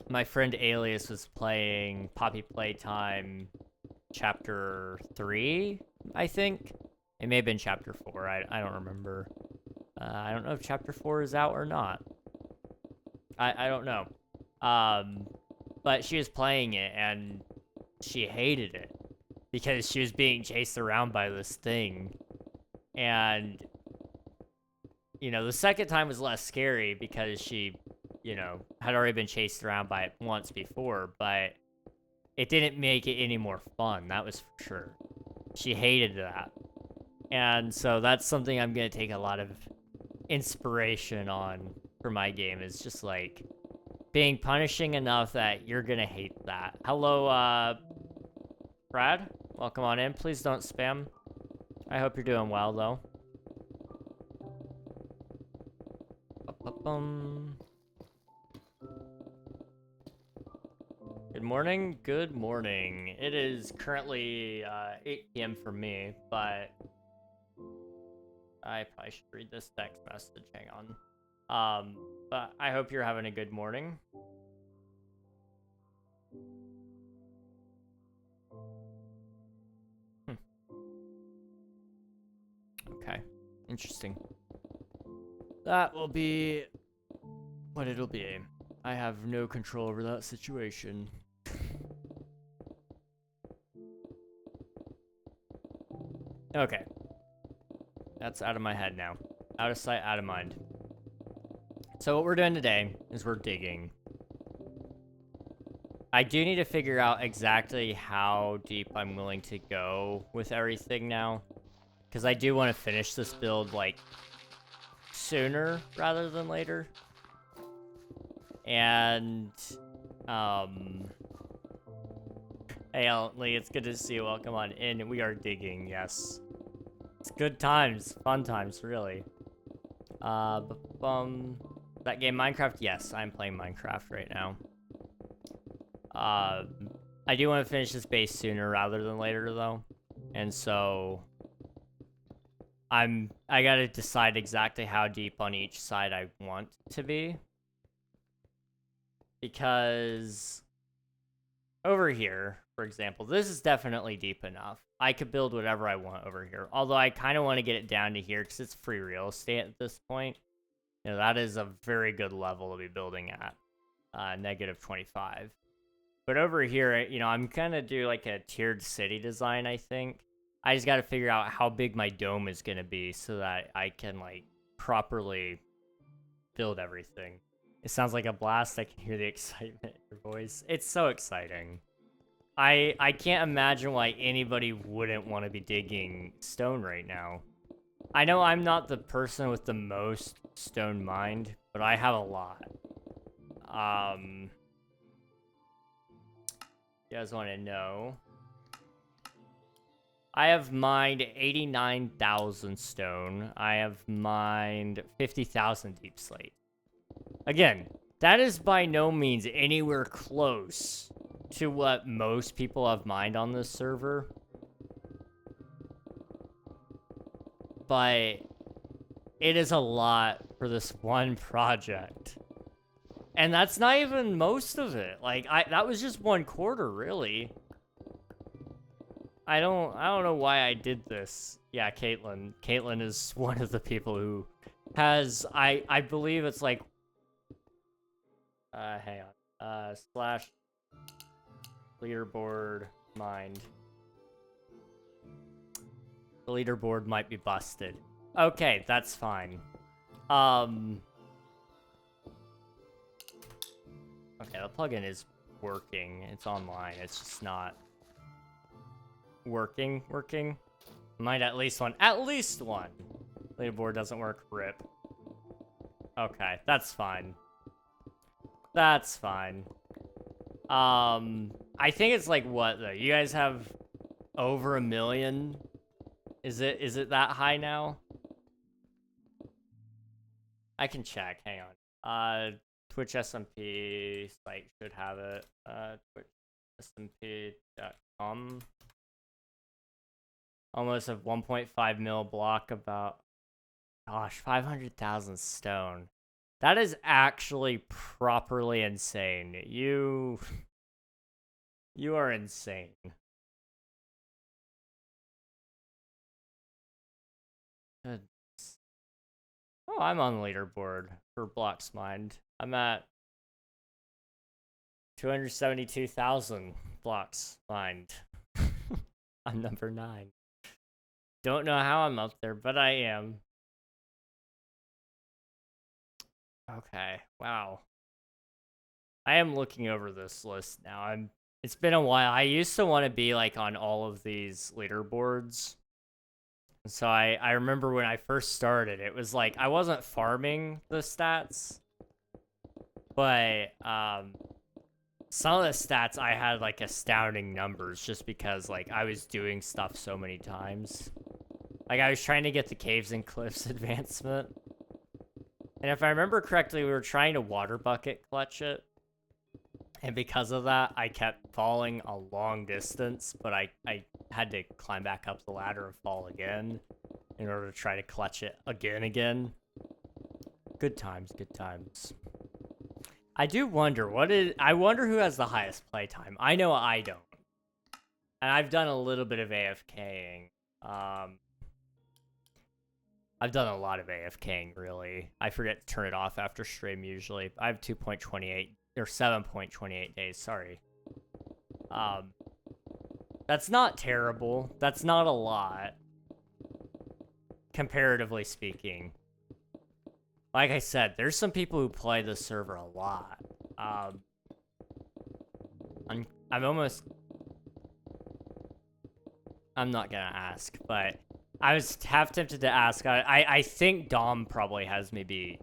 My friend Alias was playing Poppy Playtime Chapter 3, I think. It may have been Chapter 4, I don't remember. I don't know if Chapter 4 is out or not. I don't know. But she was playing it, and she hated it. Because she was being chased around by this thing. And, you know, the second time was less scary because she, you know, had already been chased around by it once before, but it didn't make it any more fun, that was for sure. She hated that. And so that's something I'm going to take a lot of inspiration on for my game, is just like being punishing enough that you're going to hate that. Hello, Brad? Welcome on in. Please don't spam. I hope you're doing well, though. Good morning. Good morning. It is currently 8 p.m. for me, but I probably should read this text message. Hang on. But I hope you're having a good morning. Okay. Interesting. That will be what it'll be. I have no control over that situation. Okay. That's out of my head now. Out of sight, out of mind. So what we're doing today is we're digging. I do need to figure out exactly how deep I'm willing to go with everything now. Because I do want to finish this build, like, sooner rather than later. And, hey, Lee, it's good to see you. Welcome on in. We are digging, yes. It's good times. Fun times, really. That game, Minecraft? Yes, I'm playing Minecraft right now. I do want to finish this base sooner rather than later, though. And so I gotta decide exactly how deep on each side I want to be. Because over here, for example, this is definitely deep enough. I could build whatever I want over here. Although I kind of want to get it down to here because it's free real estate at this point. You know, that is a very good level to be building at. -25. But over here, you know, I'm gonna do like a tiered city design, I think. I just gotta figure out how big my dome is gonna be so that I can, like, properly build everything. It sounds like a blast. I can hear the excitement in your voice. It's so exciting. I can't imagine why anybody wouldn't want to be digging stone right now. I know I'm not the person with the most stone mined, but I have a lot. You guys want to know? I have mined 89,000 stone. I have mined 50,000 deep slate. Again, that is by no means anywhere close to what most people have mined on this server. But it is a lot for this one project. And that's not even most of it. Like, that was just 1/4, really. I don't know why I did this. Yeah, Caitlin. Caitlin is one of the people who has, I believe it's like, hang on. Slash leaderboard mined. The leaderboard might be busted. Okay, that's fine. Okay, the plugin is working. It's online. It's just not working. Might at least one. At least one. Leaderboard doesn't work. RIP. Okay, that's fine. That's fine. I think it's like what though? You guys have over 1 million? Is it that high now? I can check. Hang on. Twitch SMP site should have it. twitchsmp.com. Almost a 1.5 mil block about, gosh, 500,000 stone. That is actually properly insane. You are insane. Good. Oh, I'm on the leaderboard for blocks mined. I'm at 272,000 blocks mined. I'm number 9. Don't know how I'm up there, but I am. Okay, wow. I am looking over this list now. It's been a while. I used to want to be like on all of these leaderboards. So I remember when I first started, it was like I wasn't farming the stats, but some of the stats I had like astounding numbers just because like I was doing stuff so many times. Like I was trying to get the Caves and Cliffs advancement. And if I remember correctly, we were trying to water bucket clutch it. And because of that, I kept falling a long distance, but I had to climb back up the ladder and fall again in order to try to clutch it again. Good times, good times. I do wonder, I wonder who has the highest playtime. I know I don't. And I've done a little bit of AFKing. I've done a lot of AFKing, really. I forget to turn it off after stream, usually. I have 2.28, or 7.28 days, sorry. That's not terrible. That's not a lot. Comparatively speaking. Like I said, there's some people who play this server a lot. I'm almost... I'm not gonna ask, but I was half tempted to ask. I think Dom probably has me beat.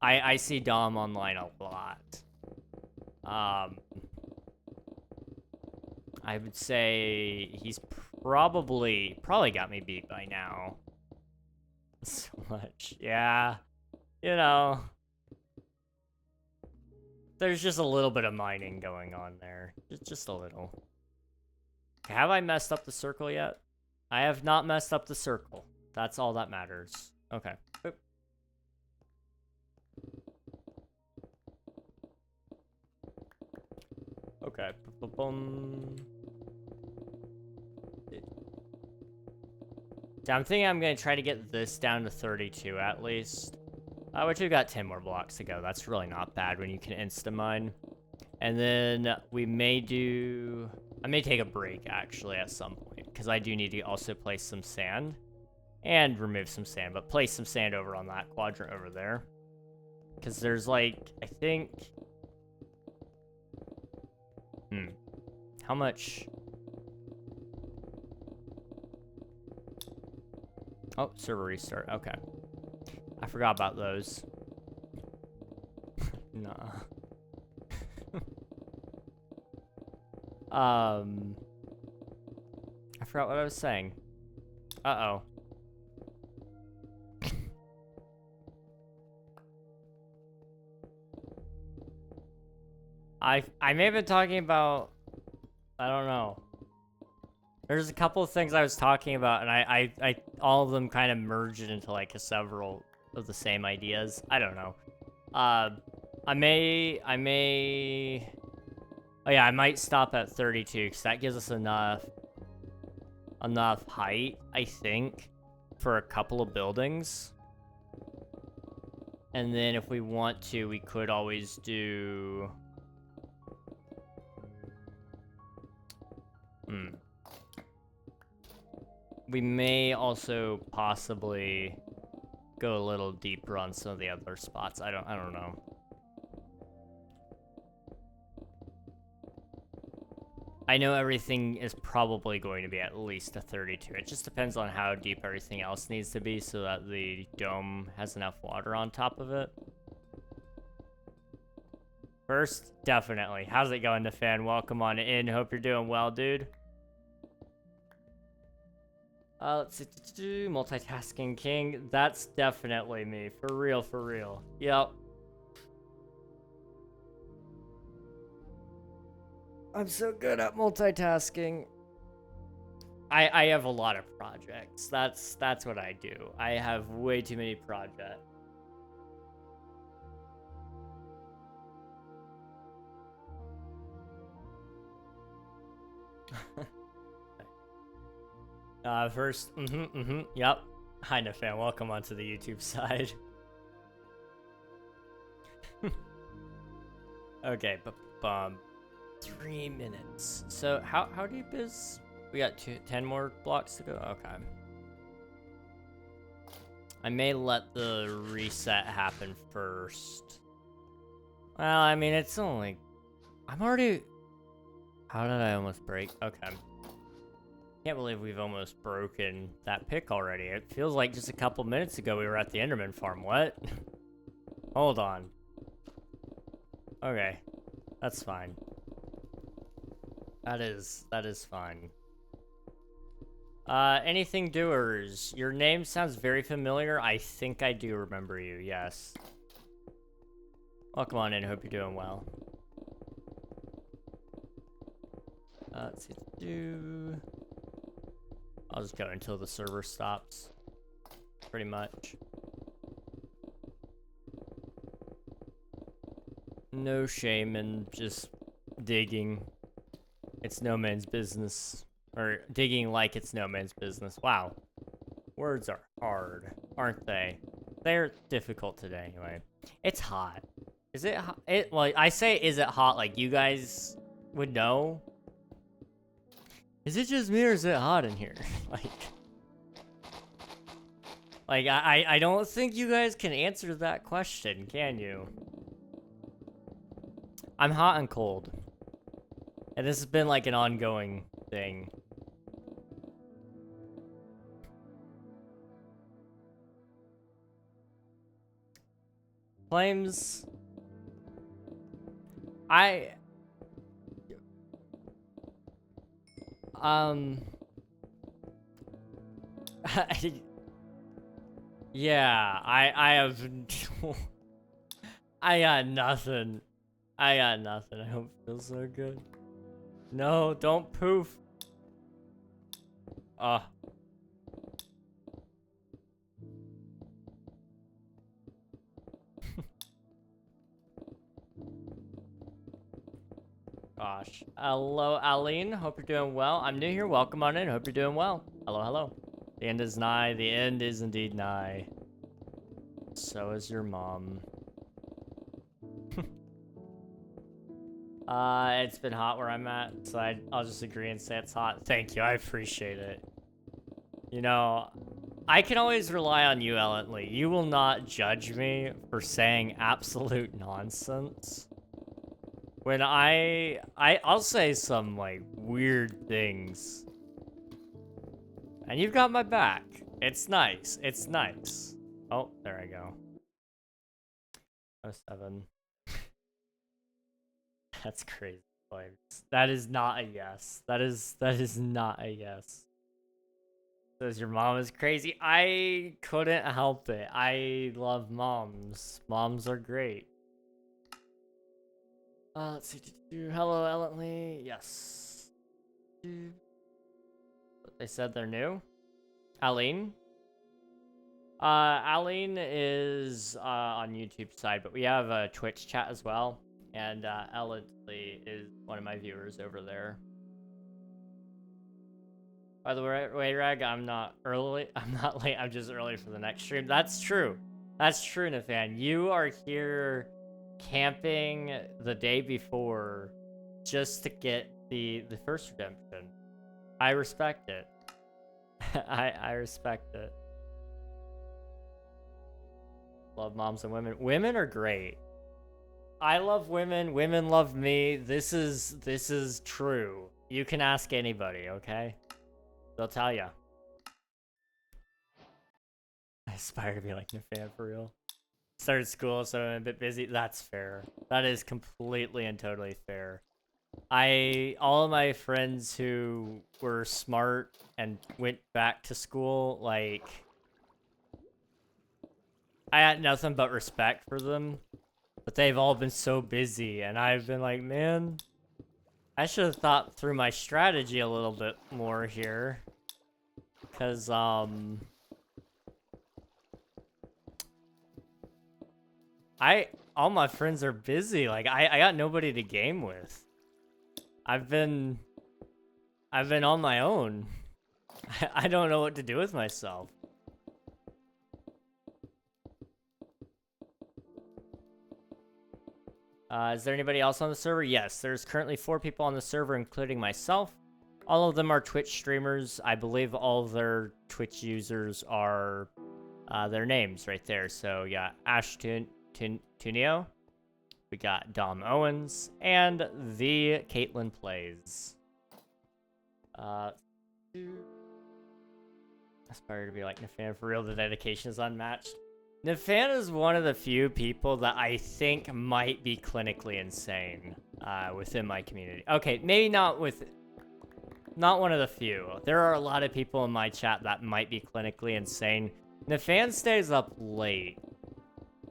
I see Dom online a lot. I would say he's probably got me beat by now. So much. Yeah. You know. There's just a little bit of mining going on there. Just a little. Have I messed up the circle yet? I have not messed up the circle. That's all that matters. Okay. Oop. Okay. Boom. So I'm thinking I'm going to try to get this down to 32 at least. Which we've got 10 more blocks to go. That's really not bad when you can insta-mine. And then we may do... I may take a break, actually, at some point. Because I do need to also place some sand. And remove some sand. But place some sand over on that quadrant over there. Because there's, like, I think... How much... Oh, server restart. Okay. I forgot about those. Nah. I forgot what I was saying. Uh-oh. I may have been talking about... I don't know. There's a couple of things I was talking about, and I all of them kind of merged into like several of the same ideas. I don't know. I may. Oh yeah, I might stop at 32 because that gives us enough height, I think, for a couple of buildings. And then if we want to, we could always do. We may also possibly go a little deeper on some of the other spots. I don't know. I know everything is probably going to be at least a 32. It just depends on how deep everything else needs to be so that the dome has enough water on top of it. First, definitely. How's it going, Fan? Welcome on in. Hope you're doing well, dude. Let's see. Multitasking king. That's definitely me. For real, for real. Yep. I'm so good at multitasking. I have a lot of projects. That's what I do. I have way too many projects. First, yep. Hi, Nafan. Welcome onto the YouTube side. Okay, but 3 minutes. So how deep is? We got 10 more blocks to go. Okay. I may let the reset happen first. Well, I mean, it's only. I'm already. How did I almost break? Okay. Can't believe we've almost broken that pick already. It feels like just a couple minutes ago we were at the Enderman farm. What? Hold on. Okay. That's fine. That is fine. Anything doers? Your name sounds very familiar. I think I do remember you, yes. Welcome on in, hope you're doing well. Let's see what to do. I'll just go until the server stops. Pretty much. No shame in just digging. It's no man's business. Or digging like it's no man's business. Wow. Words are hard, aren't they? They're difficult today anyway. It's hot. Is it hot? Well, I say is it hot like you guys would know? Is it just me or is it hot in here? like I don't think you guys can answer that question, can you? I'm hot and cold. And this has been like an ongoing thing. Flames. Yeah, I have I got nothing. I got nothing. I don't feel so good. No, don't poof. Gosh. Hello, Aline. Hope you're doing well. I'm new here. Welcome on in. Hope you're doing well. Hello, hello. The end is nigh. The end is indeed nigh. So is your mom. It's been hot where I'm at, so I'll just agree and say it's hot. Thank you. I appreciate it. You know, I can always rely on you, Ellen Lee. You will not judge me for saying absolute nonsense. When I'll say some, like, weird things. And you've got my back. It's nice. It's nice. Oh, there I go. 07. That's crazy. That is not a yes. That is not a yes. Says your mom is crazy. I couldn't help it. I love moms. Moms are great. Let's see. Hello, Ellen Lee. Yes. They said they're new. Aline. Aline is on YouTube side, but we have a Twitch chat as well. And Ellen Lee is one of my viewers over there. By the way, Rag, I'm not early. I'm not late. I'm just early for the next stream. That's true. That's true, Nathan. You are here camping the day before just to get the first redemption. I respect it. I respect it. Love moms and women. Women are great. I love women. Women love me. This is true. You can ask anybody, okay? They'll tell ya. I aspire to be like Nafan for real. Started school, so I'm a bit busy. That's fair. That is completely and totally fair. All of my friends who were smart and went back to school, like, I had nothing but respect for them, but they've all been so busy, and I've been like, man, I should have thought through my strategy a little bit more here, because, all my friends are busy, like, I got nobody to game with. I've been on my own. I don't know what to do with myself. Is there anybody else on the server? Yes, there's currently 4 people on the server, including myself. All of them are Twitch streamers. I believe all of their Twitch users are their names right there. So yeah, Ash Tunio. We got Dom Owens and the Caitlin Plays. Aspire to be like Nafan for real. The dedication is unmatched. Nafan is one of the few people that I think might be clinically insane within my community. Okay, maybe not one of the few. There are a lot of people in my chat that might be clinically insane. Nafan stays up late.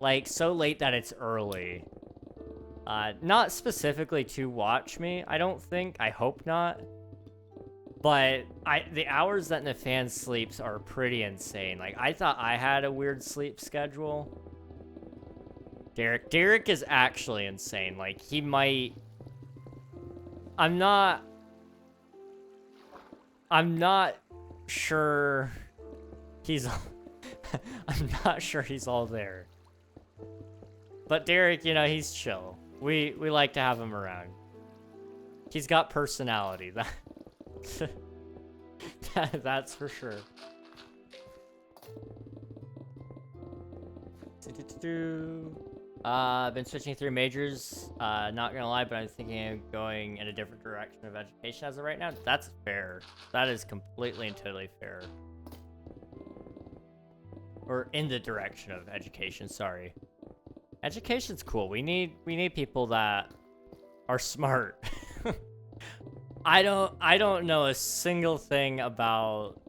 Like, so late that it's early. Not specifically to watch me, I don't think. I hope not. But the hours that Nafan sleeps are pretty insane. Like, I thought I had a weird sleep schedule. Derek is actually insane. Like, he might... I'm not sure he's... I'm not sure he's all there. But Derek, you know, he's chill. We like to have him around. He's got personality. That's for sure. I've been switching through majors. Not gonna lie, but I'm thinking of going in a different direction of education as of right now. That's fair. That is completely and totally fair. Or in the direction of education, sorry. Education's cool. We need people that are smart. I don't know a single thing about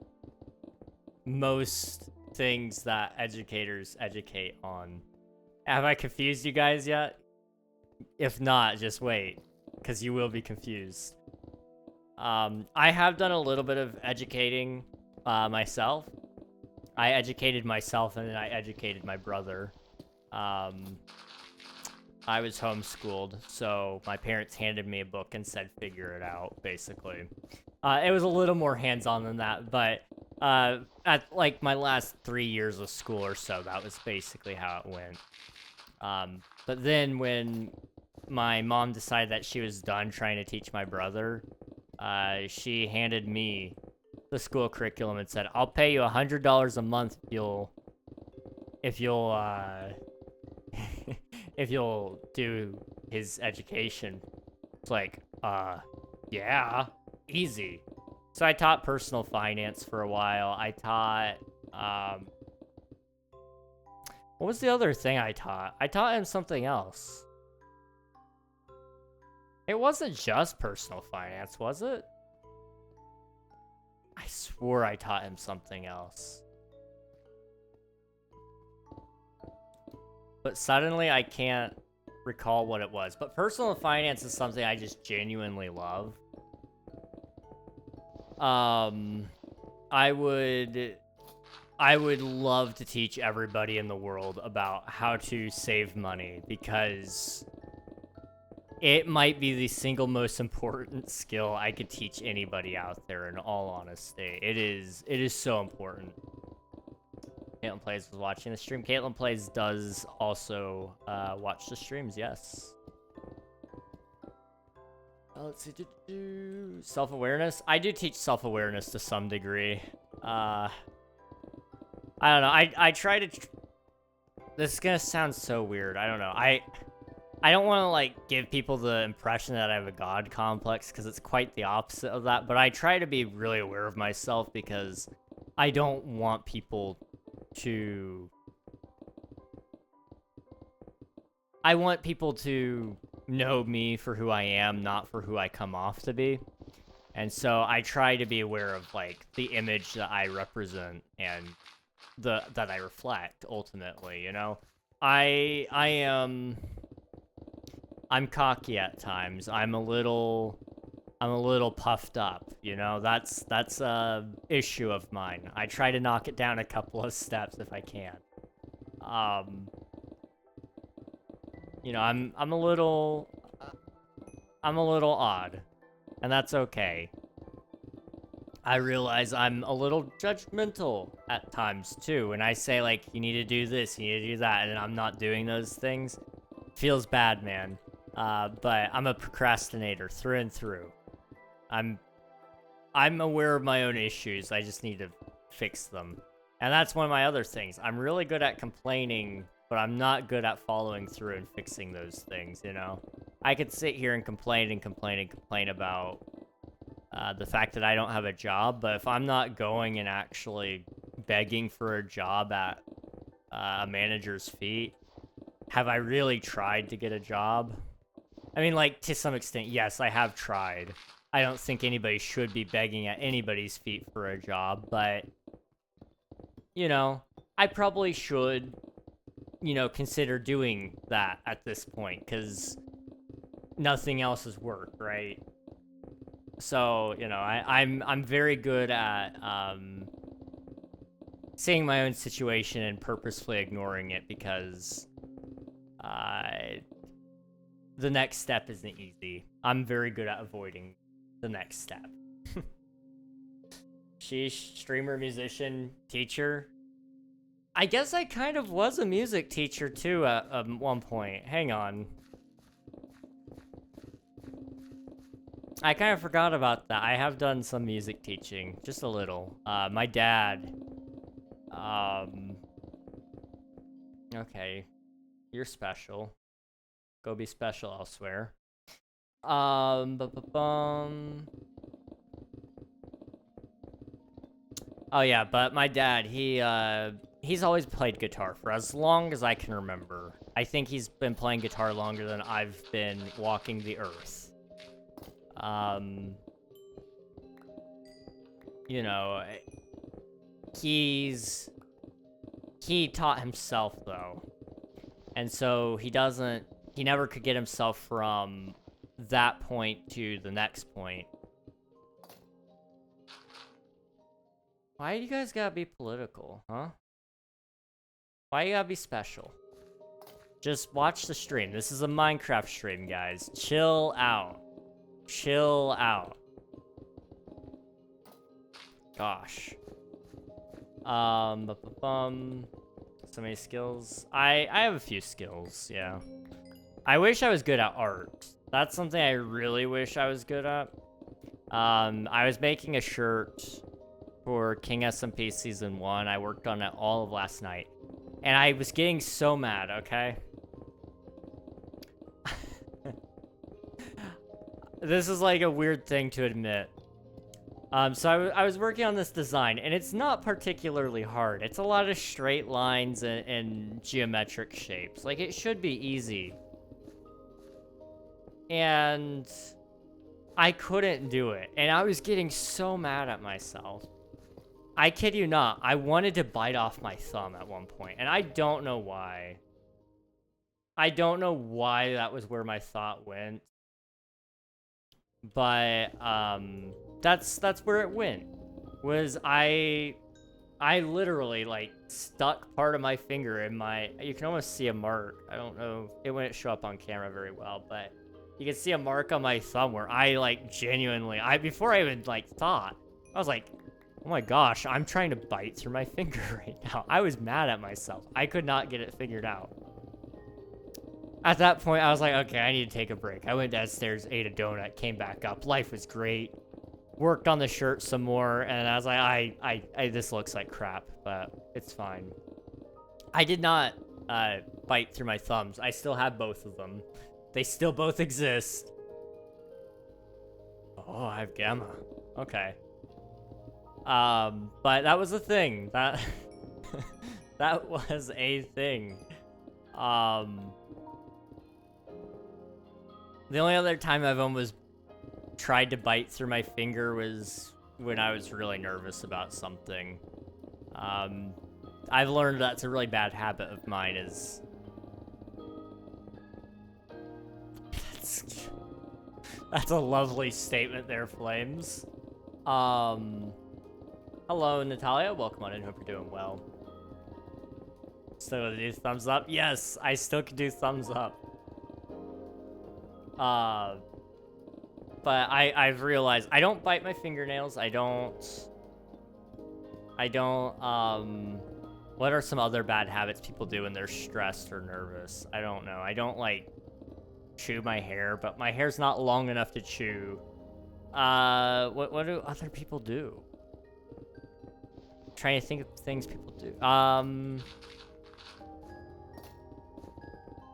most things that educators educate on. Have I confused you guys yet? If not, just wait, because you will be confused. I have done a little bit of educating myself. I educated myself and then I educated my brother. I was homeschooled, so my parents handed me a book and said, figure it out, basically. It was a little more hands-on than that, but at like my last 3 years of school or so, that was basically how it went. But then when my mom decided that she was done trying to teach my brother, she handed me the school curriculum and said, I'll pay you $100 a month if you'll do his education. It's like, yeah, easy. So I taught personal finance for a while. I taught, what was the other thing I taught? I taught him something else. It wasn't just personal finance, was it? I swore I taught him something else. But suddenly I can't recall what it was. But personal finance is something I just genuinely love. I would love to teach everybody in the world about how to save money, because it might be the single most important skill I could teach anybody out there, in all honesty. It is so important. Caitlin Plays was watching the stream. Caitlin Plays does also watch the streams, yes. Let's see. Self-awareness. I do teach self-awareness to some degree. I don't know. I try to... This is gonna sound so weird. I don't know. I don't want to, like, give people the impression that I have a god complex, because it's quite the opposite of that. But I try to be really aware of myself, because I don't want people to... I want people to know me for who I am, not for who I come off to be. And so I try to be aware of like the image that I represent and that I reflect ultimately, you know. I'm cocky at times. I'm a little puffed up, you know. That's a issue of mine. I try to knock it down a couple of steps if I can. You know, I'm a little odd, and that's okay. I realize I'm a little judgmental at times too, and I say like, you need to do this, you need to do that, and I'm not doing those things. Feels bad, man. But I'm a procrastinator through and through. I'm aware of my own issues. I just need to fix them. And that's one of my other things. I'm really good at complaining, but I'm not good at following through and fixing those things, you know? I could sit here and complain about the fact that I don't have a job, but if I'm not going and actually begging for a job at a manager's feet, have I really tried to get a job? I mean, like, to some extent, yes, I have tried. I don't think anybody should be begging at anybody's feet for a job, but, you know, I probably should, you know, consider doing that at this point, because nothing else has worked, right? So, you know, I'm very good at seeing my own situation and purposefully ignoring it because the next step isn't easy. I'm very good at avoiding the next step. Sheesh, streamer, musician, teacher. I guess I kind of was a music teacher too at one point. Hang on. I kind of forgot about that. I have done some music teaching, just a little. My dad. Okay, you're special. Go be special elsewhere. Oh yeah, but my dad, he's always played guitar for as long as I can remember. I think he's been playing guitar longer than I've been walking the earth. You know, he taught himself though. And so he never could get himself from that point to the next point. Why do you guys gotta be political, huh? Why you gotta be special? Just watch the stream. This is a Minecraft stream, guys. Chill out. Chill out. Gosh. So many skills. I have a few skills, yeah. I wish I was good at art. That's something I really wish I was good at. I was making a shirt for King SMP Season 1. I worked on it all of last night. And I was getting so mad, okay? This is like a weird thing to admit. So I was working on this design, and it's not particularly hard. It's a lot of straight lines and geometric shapes. Like, it should be easy. And I couldn't do it, and I was getting so mad at myself. I kid you not, I wanted to bite off my thumb at one point, and I don't know why. I don't know why that was where my thought went. But, that's where it went. Was I literally, like, stuck part of my finger in my... You can almost see a mark. I don't know. It wouldn't show up on camera very well, but... You can see a mark on my thumb where I, like, genuinely... Before I even, like, thought, I was like, oh my gosh, I'm trying to bite through my finger right now. I was mad at myself. I could not get it figured out. At that point, I was like, okay, I need to take a break. I went downstairs, ate a donut, came back up. Life was great. Worked on the shirt some more, and I was like, this looks like crap, but it's fine. I did not bite through my thumbs. I still have both of them. They still both exist. Oh, I have gamma. Okay. But that was a thing. That that was a thing. The only other time I've almost tried to bite through my finger was when I was really nervous about something. I've learned that's a really bad habit of mine is... That's a lovely statement there, Flames. Hello, Natalia. Welcome on in. Hope you're doing well. Still gonna do thumbs up? Yes, I still can do thumbs up. But I've realized I don't bite my fingernails. I don't, what are some other bad habits people do when they're stressed or nervous? I don't know. I don't, like, chew my hair, but my hair's not long enough to chew. What do other people do? I'm trying to think of things people do.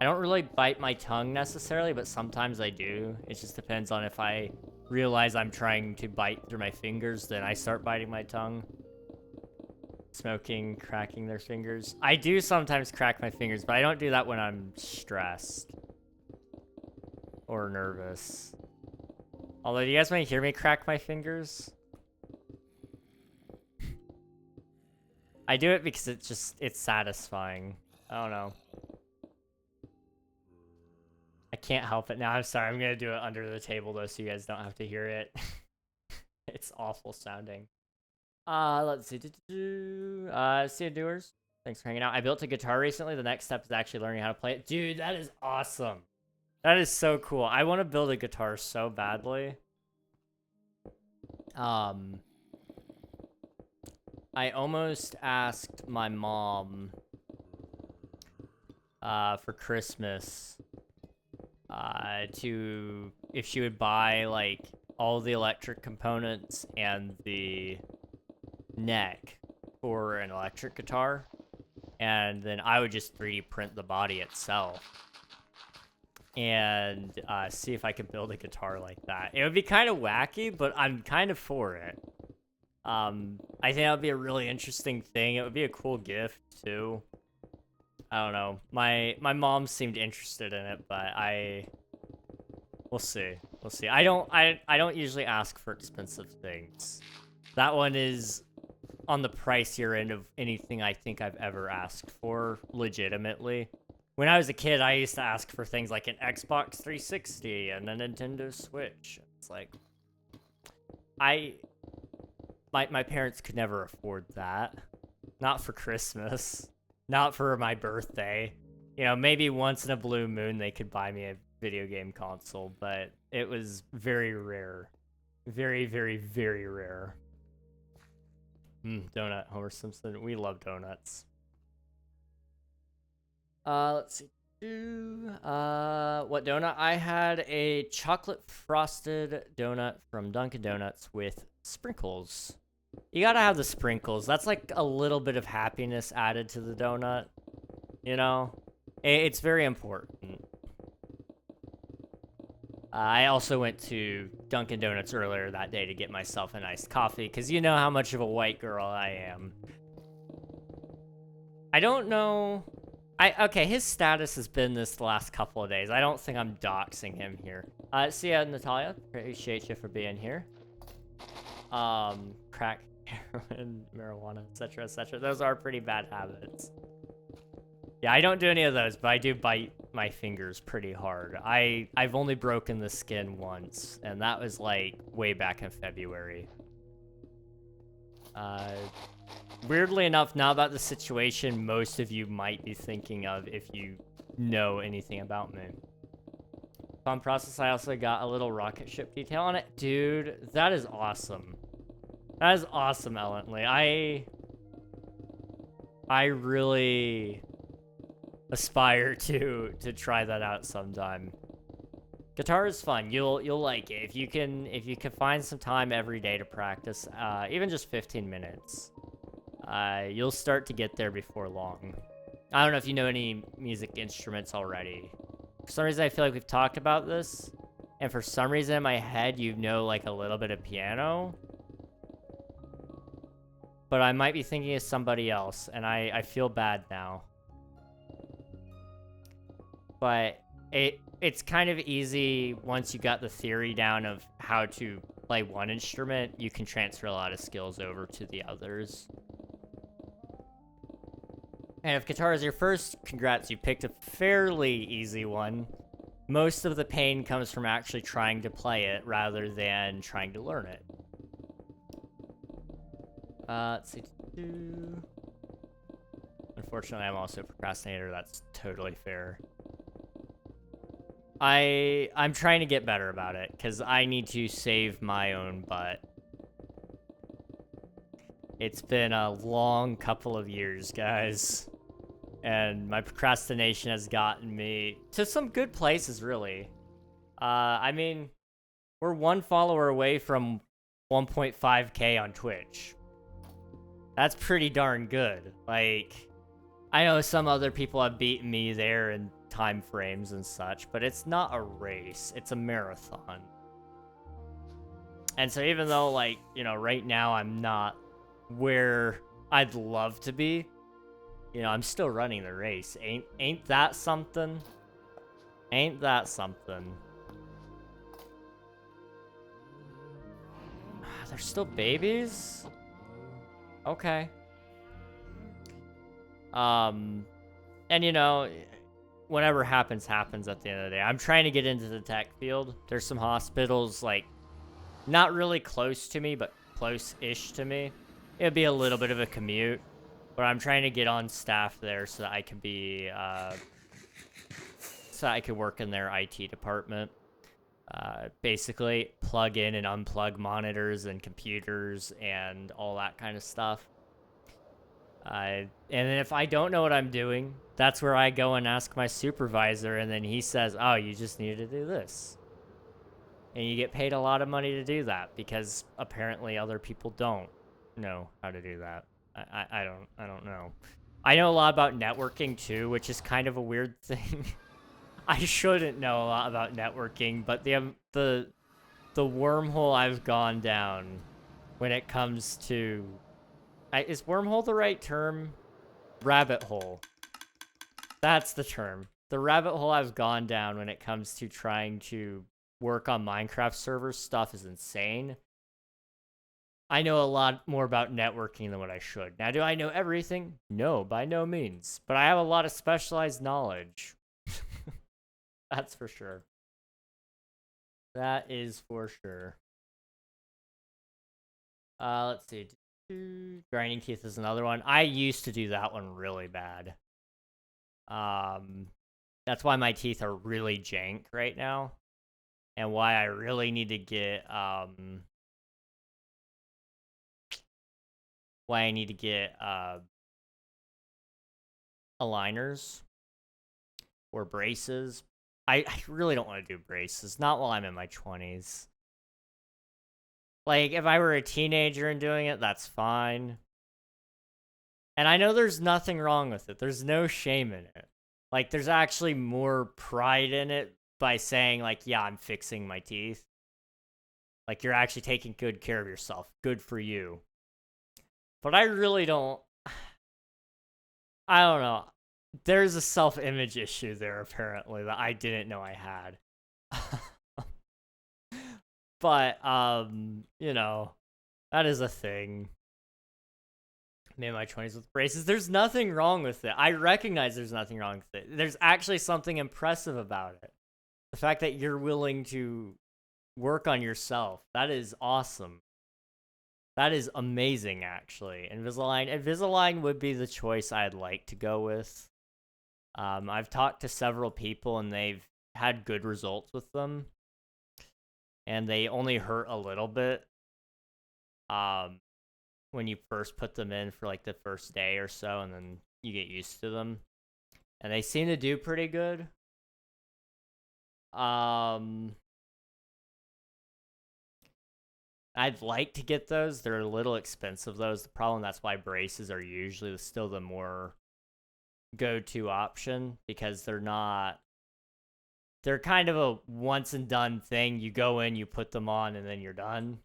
I don't really bite my tongue necessarily, but sometimes I do. It just depends on if I realize I'm trying to bite through my fingers, then I start biting my tongue. Smoking, cracking their fingers. I do sometimes crack my fingers, but I don't do that when I'm stressed or nervous. Although, do you guys want to hear me crack my fingers? I do it because it's satisfying. I don't know. I can't help it now. I'm sorry. I'm going to do it under the table, though, so you guys don't have to hear it. It's awful sounding. Let's see. See you, doers. Thanks for hanging out. I built a guitar recently. The next step is actually learning how to play it. Dude, that is awesome. That is so cool. I want to build a guitar so badly. I almost asked my mom for Christmas if she would buy like all the electric components and the neck for an electric guitar, and then I would just 3D print the body itself and see if I could build a guitar like that. It would be kind of wacky, but I'm kind of for it. I think that would be a really interesting thing. It would be a cool gift too. I don't know. My mom seemed interested in it, but we'll see. We'll see. I don't usually ask for expensive things. That one is on the pricier end of anything I think I've ever asked for legitimately. When I was a kid, I used to ask for things like an Xbox 360 and a Nintendo Switch. It's like my parents could never afford that. Not for Christmas. Not for my birthday. You know, maybe once in a blue moon they could buy me a video game console, but it was very rare. Very, very, very rare. Donut, Homer Simpson. We love donuts. Let's see. What donut? I had a chocolate frosted donut from Dunkin' Donuts with sprinkles. You gotta have the sprinkles. That's like a little bit of happiness added to the donut. You know? It's very important. I also went to Dunkin' Donuts earlier that day to get myself an iced coffee, because you know how much of a white girl I am. I don't know... Okay, his status has been this the last couple of days. I don't think I'm doxing him here. See ya, Natalia. Appreciate you for being here. Crack, heroin, marijuana, etc., etc. Those are pretty bad habits. Yeah, I don't do any of those, but I do bite my fingers pretty hard. I've only broken the skin once, and that was like way back in February. Weirdly enough, now about the situation most of you might be thinking of if you know anything about me. Fun process, I also got a little rocket ship detail on it. Dude, that is awesome. That is awesome, Ellently. I really aspire to try that out sometime. Guitar is fun. You'll like it if you can find some time every day to practice, even just 15 minutes. You'll start to get there before long. I don't know if you know any music instruments already. For some reason, I feel like we've talked about this, and for some reason in my head, you know like a little bit of piano. But I might be thinking of somebody else, and I feel bad now. But it's kind of easy once you got the theory down of how to play one instrument, you can transfer a lot of skills over to the others. And if guitar is your first, congrats, you picked a fairly easy one. Most of the pain comes from actually trying to play it rather than trying to learn it. Let's see. Unfortunately, I'm also a procrastinator. That's totally fair. I'm trying to get better about it, because I need to save my own butt. It's been a long couple of years, guys. And my procrastination has gotten me to some good places, really. I mean, we're 1 follower away from 1.5K on Twitch. That's pretty darn good. Like, I know some other people have beaten me there in time frames and such, but it's not a race. It's a marathon. And so even though, like, you know, right now I'm not where I'd love to be, you know, I'm still running the race. Ain't that something? Ain't that something? They're still babies? Okay. And you know, whatever happens, happens at the end of the day. I'm trying to get into the tech field. There's some hospitals, like, not really close to me, but close-ish to me. It'd be a little bit of a commute, but I'm trying to get on staff there so that I can be, so I can work in their IT department. Basically, plug in and unplug monitors and computers and all that kind of stuff. And if I don't know what I'm doing, that's where I go and ask my supervisor, and then he says, oh, you just need to do this. And you get paid a lot of money to do that, because apparently other people don't know how to do that. I don't know. I know a lot about networking too, which is kind of a weird thing. I shouldn't know a lot about networking, but the wormhole I've gone down when it comes to... is wormhole the right term? Rabbit hole. That's the term. The rabbit hole I've gone down when it comes to trying to work on Minecraft server stuff is insane. I know a lot more about networking than what I should. Now, do I know everything? No, by no means. But I have a lot of specialized knowledge. That's for sure. That is for sure. Let's see. Grinding teeth is another one. I used to do that one really bad. That's why my teeth are really jank right now. And why I really need to get, aligners or braces. I really don't want to do braces, not while I'm in my 20s. Like, if I were a teenager and doing it, that's fine. And I know there's nothing wrong with it. There's no shame in it. Like, there's actually more pride in it by saying, like, yeah, I'm fixing my teeth. Like, you're actually taking good care of yourself. Good for you. But I really don't... I don't know. There's a self-image issue there, apparently, that I didn't know I had. But, you know, that is a thing. I'm in my 20s with braces. There's nothing wrong with it. I recognize there's nothing wrong with it. There's actually something impressive about it. The fact that you're willing to work on yourself. That is awesome. That is amazing, actually. Invisalign would be the choice I'd like to go with. I've talked to several people, and they've had good results with them. And they only hurt a little bit when you first put them in for like the first day or so, and then you get used to them. And they seem to do pretty good. I'd like to get those. They're a little expensive, those. The problem, that's why braces are usually still the more go-to option, because they're kind of a once and done thing. You go in, you put them on, and then you're done.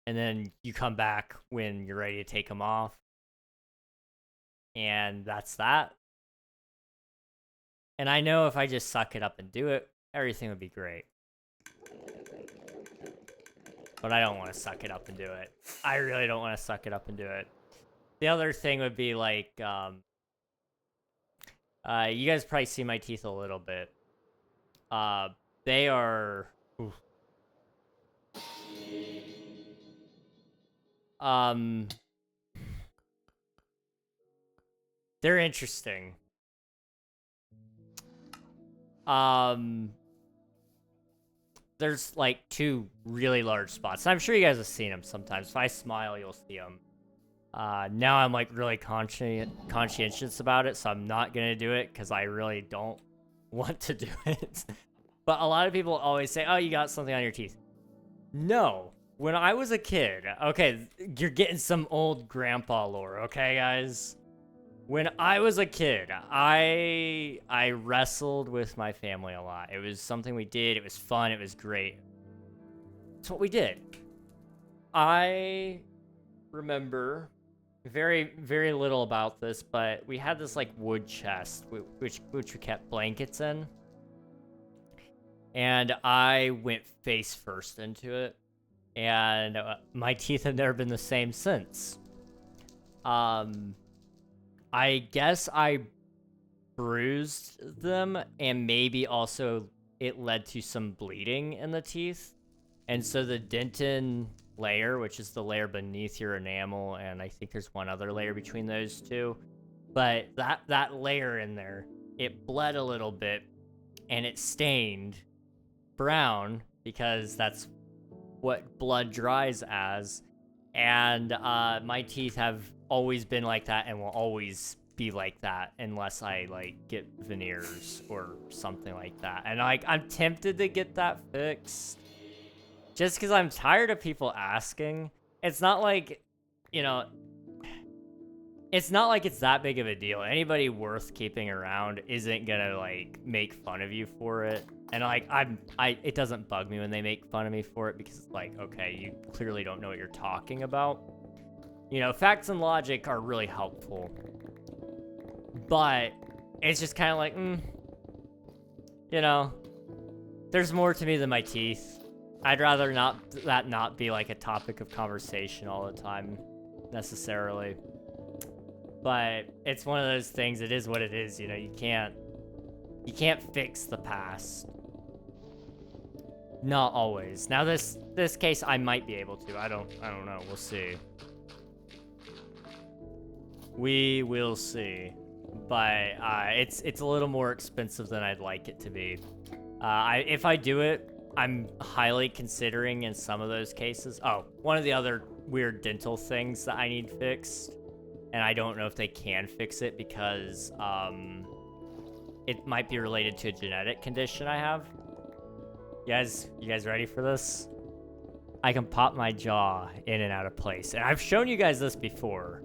And then you come back when you're ready to take them off. And that's that. And I know if I just suck it up and do it, everything would be great. But I don't want to suck it up and do it. I really don't want to suck it up and do it. The other thing would be like, you guys probably see my teeth a little bit. They are... Oof. They're interesting. There's like 2 really large spots. I'm sure you guys have seen them sometimes. If I smile, you'll see them. Now I'm like really conscientious about it, so I'm not gonna do it because I really don't want to do it. But a lot of people always say, oh, you got something on your teeth. No. When I was a kid, okay, you're getting some old grandpa lore, okay, guys? When I was a kid, I wrestled with my family a lot. It was something we did. It was fun. It was great. It's what we did. I remember very, very little about this, but we had this like wood chest, which we kept blankets in. And I went face first into it. And my teeth have never been the same since. I guess I bruised them, and maybe also it led to some bleeding in the teeth. And so the dentin layer, which is the layer beneath your enamel, and I think there's one other layer between those two, but that layer in there, it bled a little bit, and it stained brown, because that's what blood dries as. And my teeth have always been like that and will always be like that unless I like get veneers or something like that. And like I'm tempted to get that fixed just because I'm tired of people asking. It's not like, you know, it's not like it's that big of a deal. Anybody worth keeping around isn't gonna like make fun of you for it. And like it doesn't bug me when they make fun of me for it, because it's like, okay, you clearly don't know what you're talking about. You know, facts and logic are really helpful, but it's just kind of like, you know, there's more to me than my teeth. I'd rather not be like a topic of conversation all the time, necessarily. But it's one of those things. It is what it is. You know, you can't fix the past. Not always. Now this case I might be able to. I don't know. We'll see. We will see. But it's a little more expensive than I'd like it to be. If I do it, I'm highly considering in some of those cases. Oh, one of the other weird dental things that I need fixed, and I don't know if they can fix it because it might be related to a genetic condition I have. You guys ready for this? I can pop my jaw in and out of place. And I've shown you guys this before.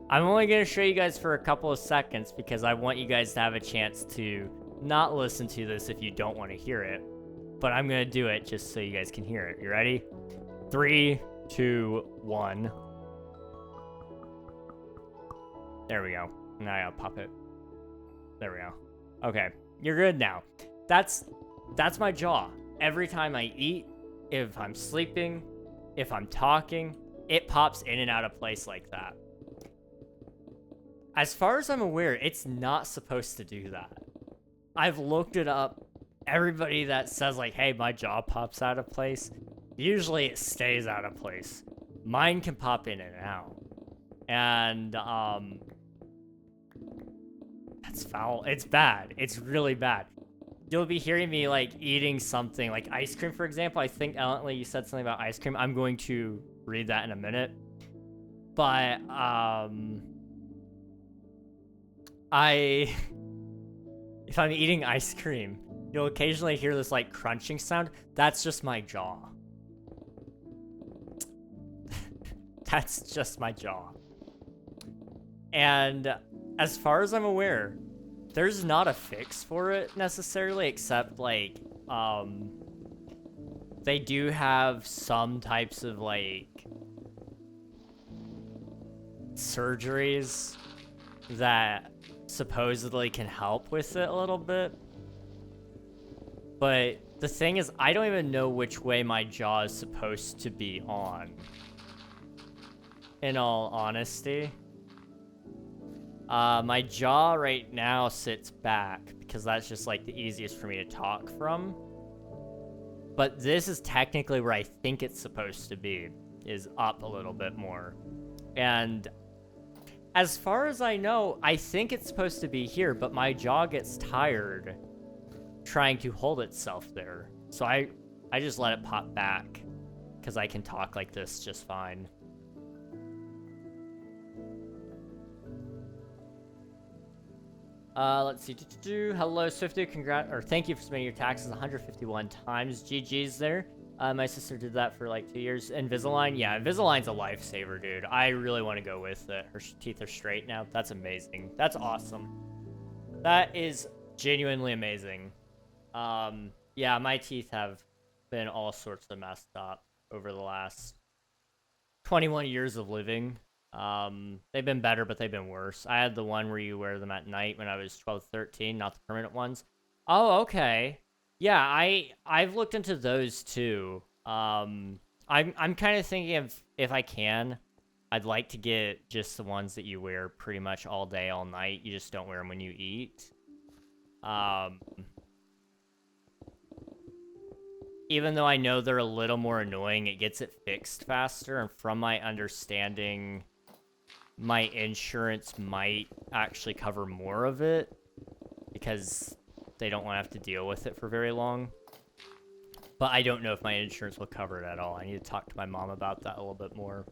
I'm only going to show you guys for a couple of seconds because I want you guys to have a chance to not listen to this if you don't want to hear it. But I'm going to do it just so you guys can hear it. You ready? 3, 2, 1. There we go. Now I gotta pop it. There we go. Okay, you're good now. That's my jaw. Every time I eat, if I'm sleeping, if I'm talking, it pops in and out of place like that. As far as I'm aware, it's not supposed to do that. I've looked it up. Everybody that says like, hey, my jaw pops out of place, usually it stays out of place. Mine can pop in and out. And, that's foul. It's bad. It's really bad. You'll be hearing me like eating something like ice cream, for example. I think, Ellen, you said something about ice cream. I'm going to read that in a minute. But, if I'm eating ice cream, you'll occasionally hear this like crunching sound. That's just my jaw. That's just my jaw. And as far as I'm aware, there's not a fix for it necessarily, except like, they do have some types of like surgeries that supposedly can help with it a little bit. But the thing is, I don't even know which way my jaw is supposed to be on. In all honesty. My jaw right now sits back because that's just like the easiest for me to talk from. But this is technically where I think it's supposed to be, is up a little bit more. And as far as I know, I think it's supposed to be here, but my jaw gets tired trying to hold itself there. So I just let it pop back because I can talk like this just fine. Let's see. Hello, Swifty. Thank you for submitting your taxes 151 times. GG's there. My sister did that for like 2 years. Invisalign, yeah, Invisalign's a lifesaver, dude. I really want to go with it. Her teeth are straight now. That's amazing. That's awesome. That is genuinely amazing. Yeah, my teeth have been all sorts of messed up over the last 21 years of living. They've been better, but they've been worse. I had the one where you wear them at night when I was 12, 13, not the permanent ones. Oh, okay. Yeah, I've looked into those too. I'm kind of thinking of, if I can, I'd like to get just the ones that you wear pretty much all day, all night. You just don't wear them when you eat. Even though I know they're a little more annoying, it gets it fixed faster, and from my understanding, my insurance might actually cover more of it because they don't want to have to deal with it for very long. But I don't know if my insurance will cover it at all. I need to talk to my mom about that a little bit more.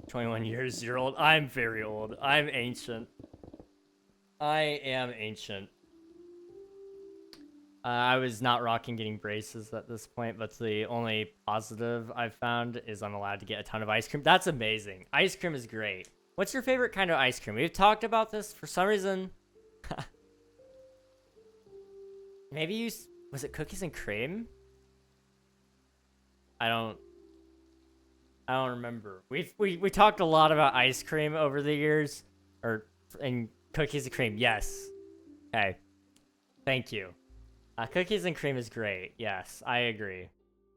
21 years, you're old. I'm very old. I'm ancient. I am ancient. I was not rocking getting braces at this point, but the only positive I've found is I'm allowed to get a ton of ice cream. That's amazing. Ice cream is great. What's your favorite kind of ice cream? We've talked about this for some reason. Maybe you... Was it cookies and cream? I don't remember. We talked a lot about ice cream over the years. And cookies and cream, yes. Okay. Thank you. Cookies and cream is great. Yes, I agree.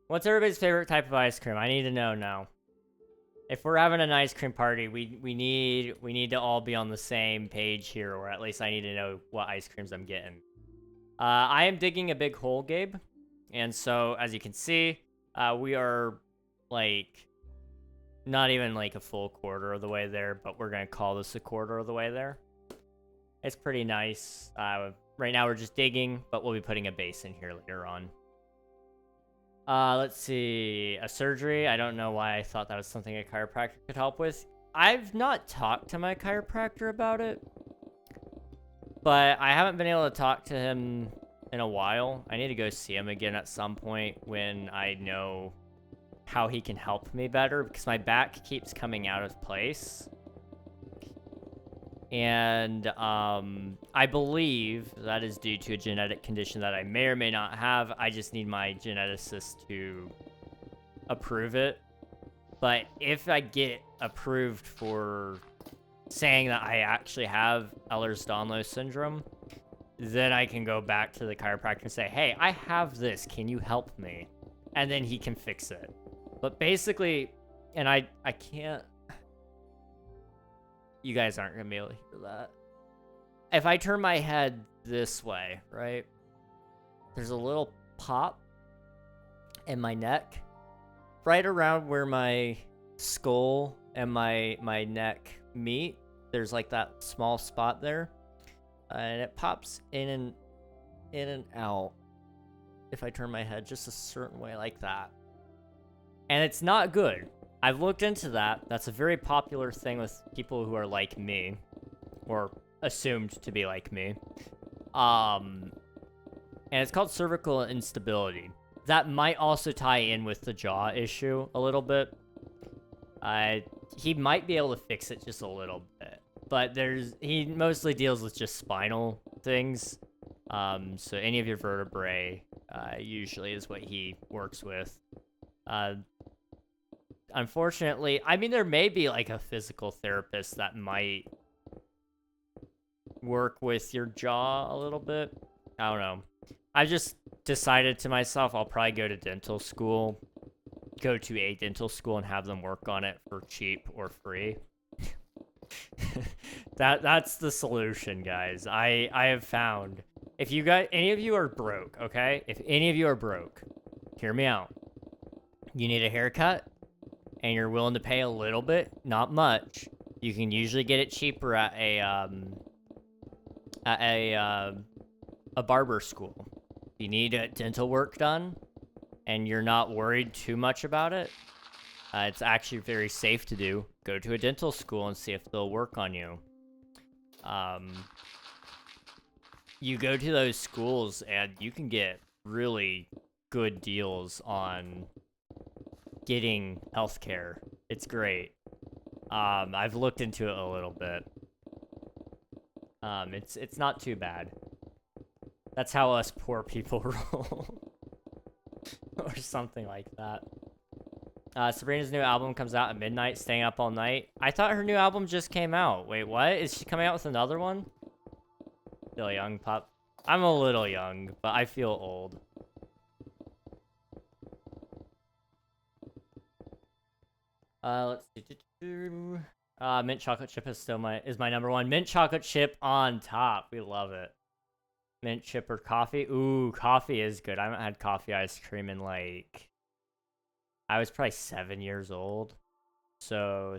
What's everybody's favorite type of ice cream? I need to know now. If we're having an ice cream party, we need to all be on the same page here, or at least I need to know what ice creams I'm getting. I am digging a big hole, Gabe. And so, as you can see, we are, like, not even, like, a full quarter of the way there, but we're going to call this a quarter of the way there. It's pretty nice. Right now we're just digging, but we'll be putting a base in here later on. Let's see. A surgery. I don't know why I thought that was something a chiropractor could help with. I've not talked to my chiropractor about it, but I haven't been able to talk to him in a while. I need to go see him again at some point when I know how he can help me better, because my back keeps coming out of place. And I believe that is due to a genetic condition that I may or may not have. I just need my geneticist to approve it. But if I get approved for saying that I actually have Ehlers-Danlos syndrome, then I can go back to the chiropractor and say, hey, I have this. Can you help me? And then he can fix it. But basically, and I can't... You guys aren't going to be able to hear that. If I turn my head this way, right? There's a little pop in my neck. Right around where my skull and my neck meet. There's like that small spot there. And it pops in and out. If I turn my head just a certain way like that. And it's not good. I've looked into that. That's a very popular thing with people who are like me, or assumed to be like me. And it's called cervical instability. That might also tie in with the jaw issue a little bit. He might be able to fix it just a little bit, but he mostly deals with just spinal things. So any of your vertebrae usually is what he works with. Unfortunately, I mean, there may be like a physical therapist that might work with your jaw a little bit. I don't know. I just decided to myself I'll probably go to dental school. Go to a dental school and have them work on it for cheap or free. That's the solution, guys. I have found, if you guys, any of you are broke, okay? If any of you are broke, hear me out. You need a haircut and you're willing to pay a little bit, not much. You can usually get it cheaper at a barber school. You need dental work done and you're not worried too much about it. It's actually very safe to do. Go to a dental school and see if they'll work on you. You go to those schools and you can get really good deals on getting healthcare. It's great. I've looked into it a little bit. It's not too bad. That's how us poor people roll. Or something like that. Sabrina's new album comes out at midnight, staying up all night. I thought her new album just came out. Wait, what? Is she coming out with another one? Still young, pup. I'm a little young, but I feel old. Let's see. Mint chocolate chip is still my number one. Mint chocolate chip on top. We love it. Mint chip or coffee? Ooh, coffee is good. I haven't had coffee ice cream in like... I was probably 7 years old. So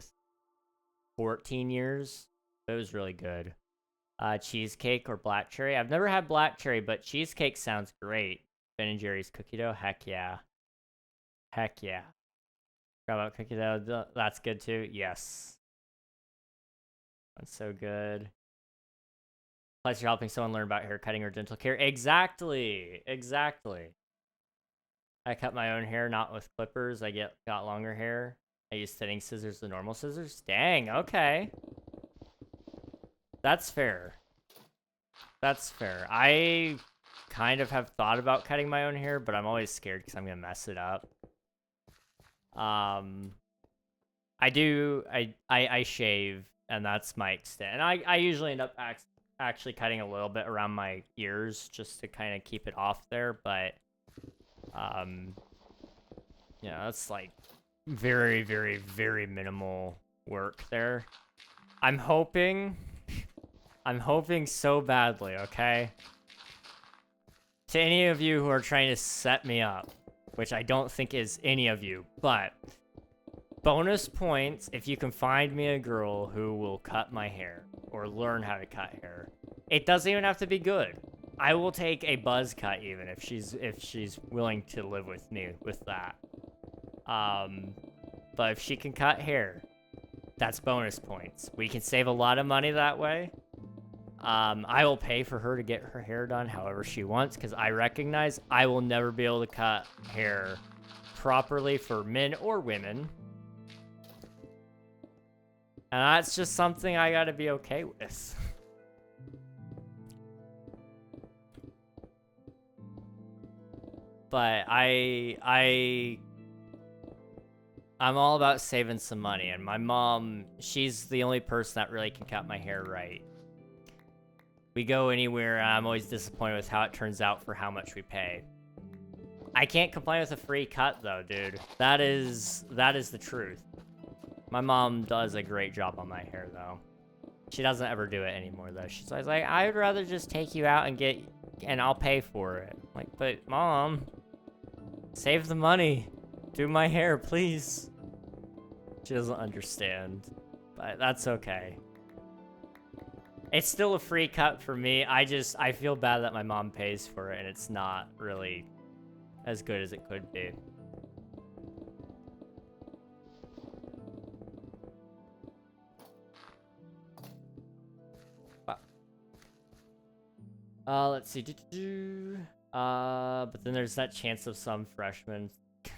14 years. It was really good. Cheesecake or black cherry? I've never had black cherry, but cheesecake sounds great. Ben & Jerry's cookie dough? Heck yeah. Heck yeah. Forgot about cookie dough. That's good too. Yes. That's so good. Plus you're helping someone learn about hair cutting or dental care. Exactly. Exactly. I cut my own hair, not with clippers. I got longer hair. I use thinning scissors, the normal scissors. Dang, okay. That's fair. That's fair. I kind of have thought about cutting my own hair, but I'm always scared because I'm going to mess it up. I shave, and that's my extent. And I usually end up actually cutting a little bit around my ears just to kind of keep it off there, but... yeah, that's like very, very, very minimal work there. I'm hoping so badly, okay? To any of you who are trying to set me up, which I don't think is any of you, but bonus points if you can find me a girl who will cut my hair or learn how to cut hair. It doesn't even have to be good. I will take a buzz cut even if she's willing to live with me with that. But if she can cut hair, that's bonus points. We can save a lot of money that way. I will pay for her to get her hair done however she wants because I recognize I will never be able to cut hair properly for men or women. And that's just something I gotta be okay with. But I'm all about saving some money, and my mom, she's the only person that really can cut my hair right. We go anywhere, and I'm always disappointed with how it turns out for how much we pay. I can't complain with a free cut, though, dude. That is the truth. My mom does a great job on my hair, though. She doesn't ever do it anymore, though. She's always like, I would rather just take you out and I'll pay for it. I'm like, but Mom, save the money. Do my hair, please. She doesn't understand, but that's okay. It's still a free cut for me. I feel bad that my mom pays for it and it's not really as good as it could be. Let's see. But then there's that chance of some freshman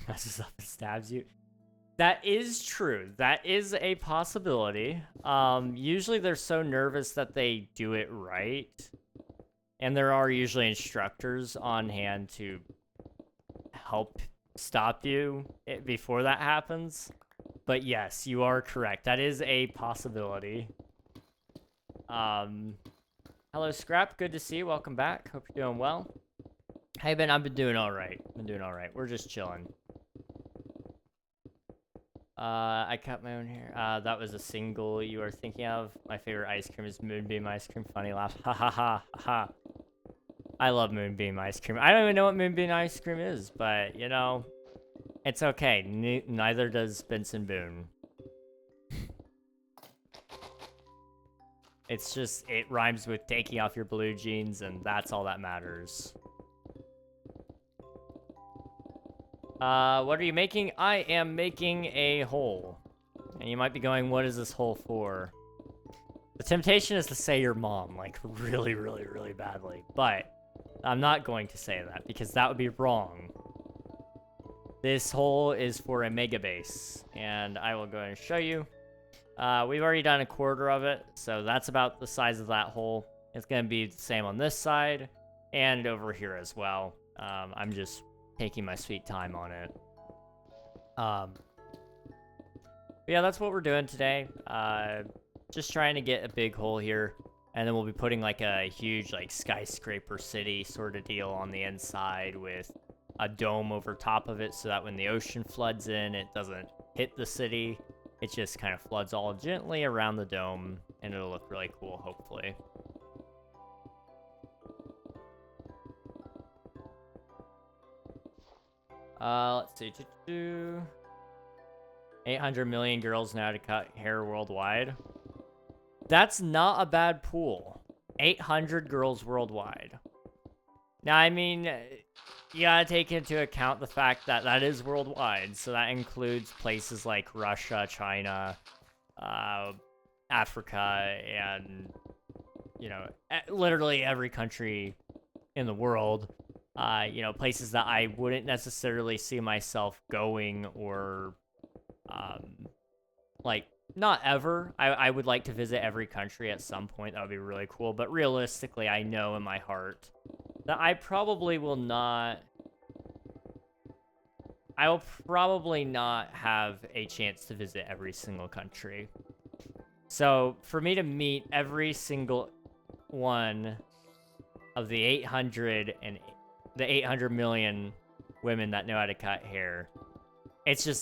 messes up and stabs you. That is true. That is a possibility. Usually they're so nervous that they do it right. And there are usually instructors on hand to help stop you before that happens. But yes, you are correct. That is a possibility. Hello, Scrap. Good to see you. Welcome back. Hope you're doing well. Hey, Ben. I've been doing all right. We're just chilling. I cut my own hair. That was a single you were thinking of. My favorite ice cream is Moonbeam ice cream. Funny laugh. Ha ha ha ha. I love Moonbeam ice cream. I don't even know what Moonbeam ice cream is, but, you know, it's okay. Neither does Benson Boone. It's just, it rhymes with taking off your blue jeans, and that's all that matters. What are you making? I am making a hole. And you might be going, what is this hole for? The temptation is to say your mom, like, really, really, really badly. But I'm not going to say that, because that would be wrong. This hole is for a mega base, and I will go ahead and show you. We've already done a quarter of it, so that's about the size of that hole. It's going to be the same on this side, and over here as well. I'm just taking my sweet time on it. Yeah, that's what we're doing today. Just trying to get a big hole here, and then we'll be putting like a huge like skyscraper city sort of deal on the inside with a dome over top of it, so that when the ocean floods in, it doesn't hit the city. It just kind of floods all gently around the dome, and it'll look really cool, hopefully. Let's see. 800 million girls know how to cut hair worldwide. That's not a bad pool. 800 girls worldwide. Now, I mean, you gotta take into account the fact that that is worldwide. So that includes places like Russia, China, Africa, and, you know, literally every country in the world. You know, places that I wouldn't necessarily see myself going, or, like, not ever. I would like to visit every country at some point. That would be really cool. But realistically, I know in my heart that I will probably not have a chance to visit every single country. So for me to meet every single one of the 800 million women that know how to cut hair, it's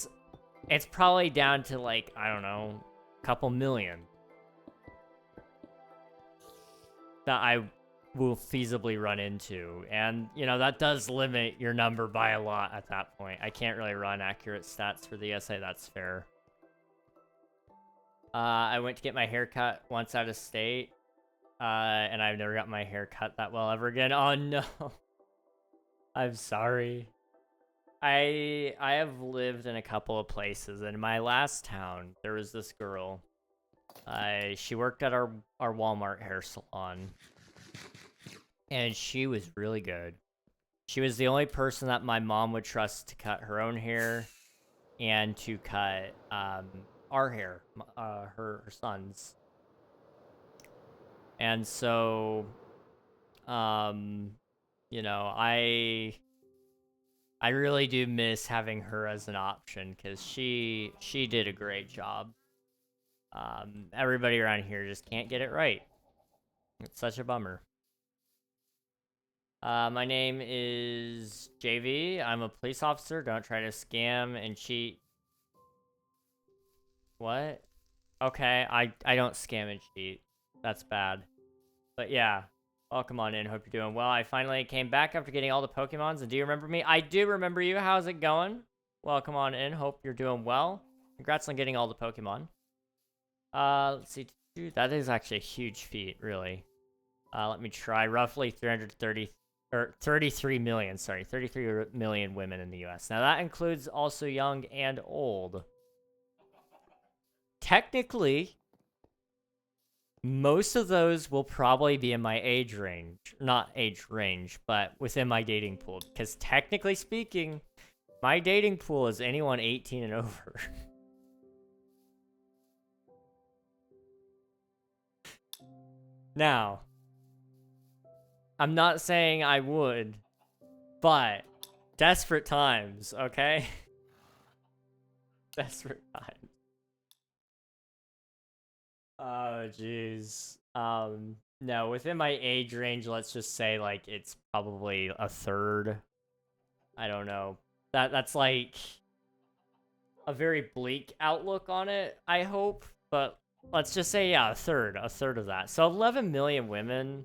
probably down to, like, I don't know, a couple million that I will feasibly run into. And, you know, that does limit your number by a lot at that point. I can't really run accurate stats for the essay, that's fair. I went to get my hair cut once out of state, and I've never got my hair cut that well ever again. Oh, no. I'm sorry. I have lived in a couple of places, and in my last town, there was this girl. She worked at our Walmart hair salon, and she was really good. She was the only person that my mom would trust to cut her own hair and to cut our hair, her son's. And so, you know, I really do miss having her as an option, because she did a great job. Everybody around here just can't get it right. It's such a bummer. My name is JV. I'm a police officer. Don't try to scam and cheat. What? Okay, I don't scam and cheat. That's bad. But yeah, welcome on in. Hope you're doing well. I finally came back after getting all the Pokemons. And do you remember me? I do remember you. How's it going? Welcome on in. Hope you're doing well. Congrats on getting all the Pokemon. Let's see. Dude, that is actually a huge feat, really. Let me try. Roughly 33 million, sorry, 33 million women in the US. Now that includes also young and old. Technically, most of those will probably be in my age range. Not age range, but within my dating pool. Because technically speaking, my dating pool is anyone 18 and over. Now, I'm not saying I would, but desperate times, okay? Desperate times. Oh, jeez. No, within my age range, let's just say, like, it's probably a third. I don't know. That's, like, a very bleak outlook on it, I hope. But let's just say, yeah, a third of that. So 11 million women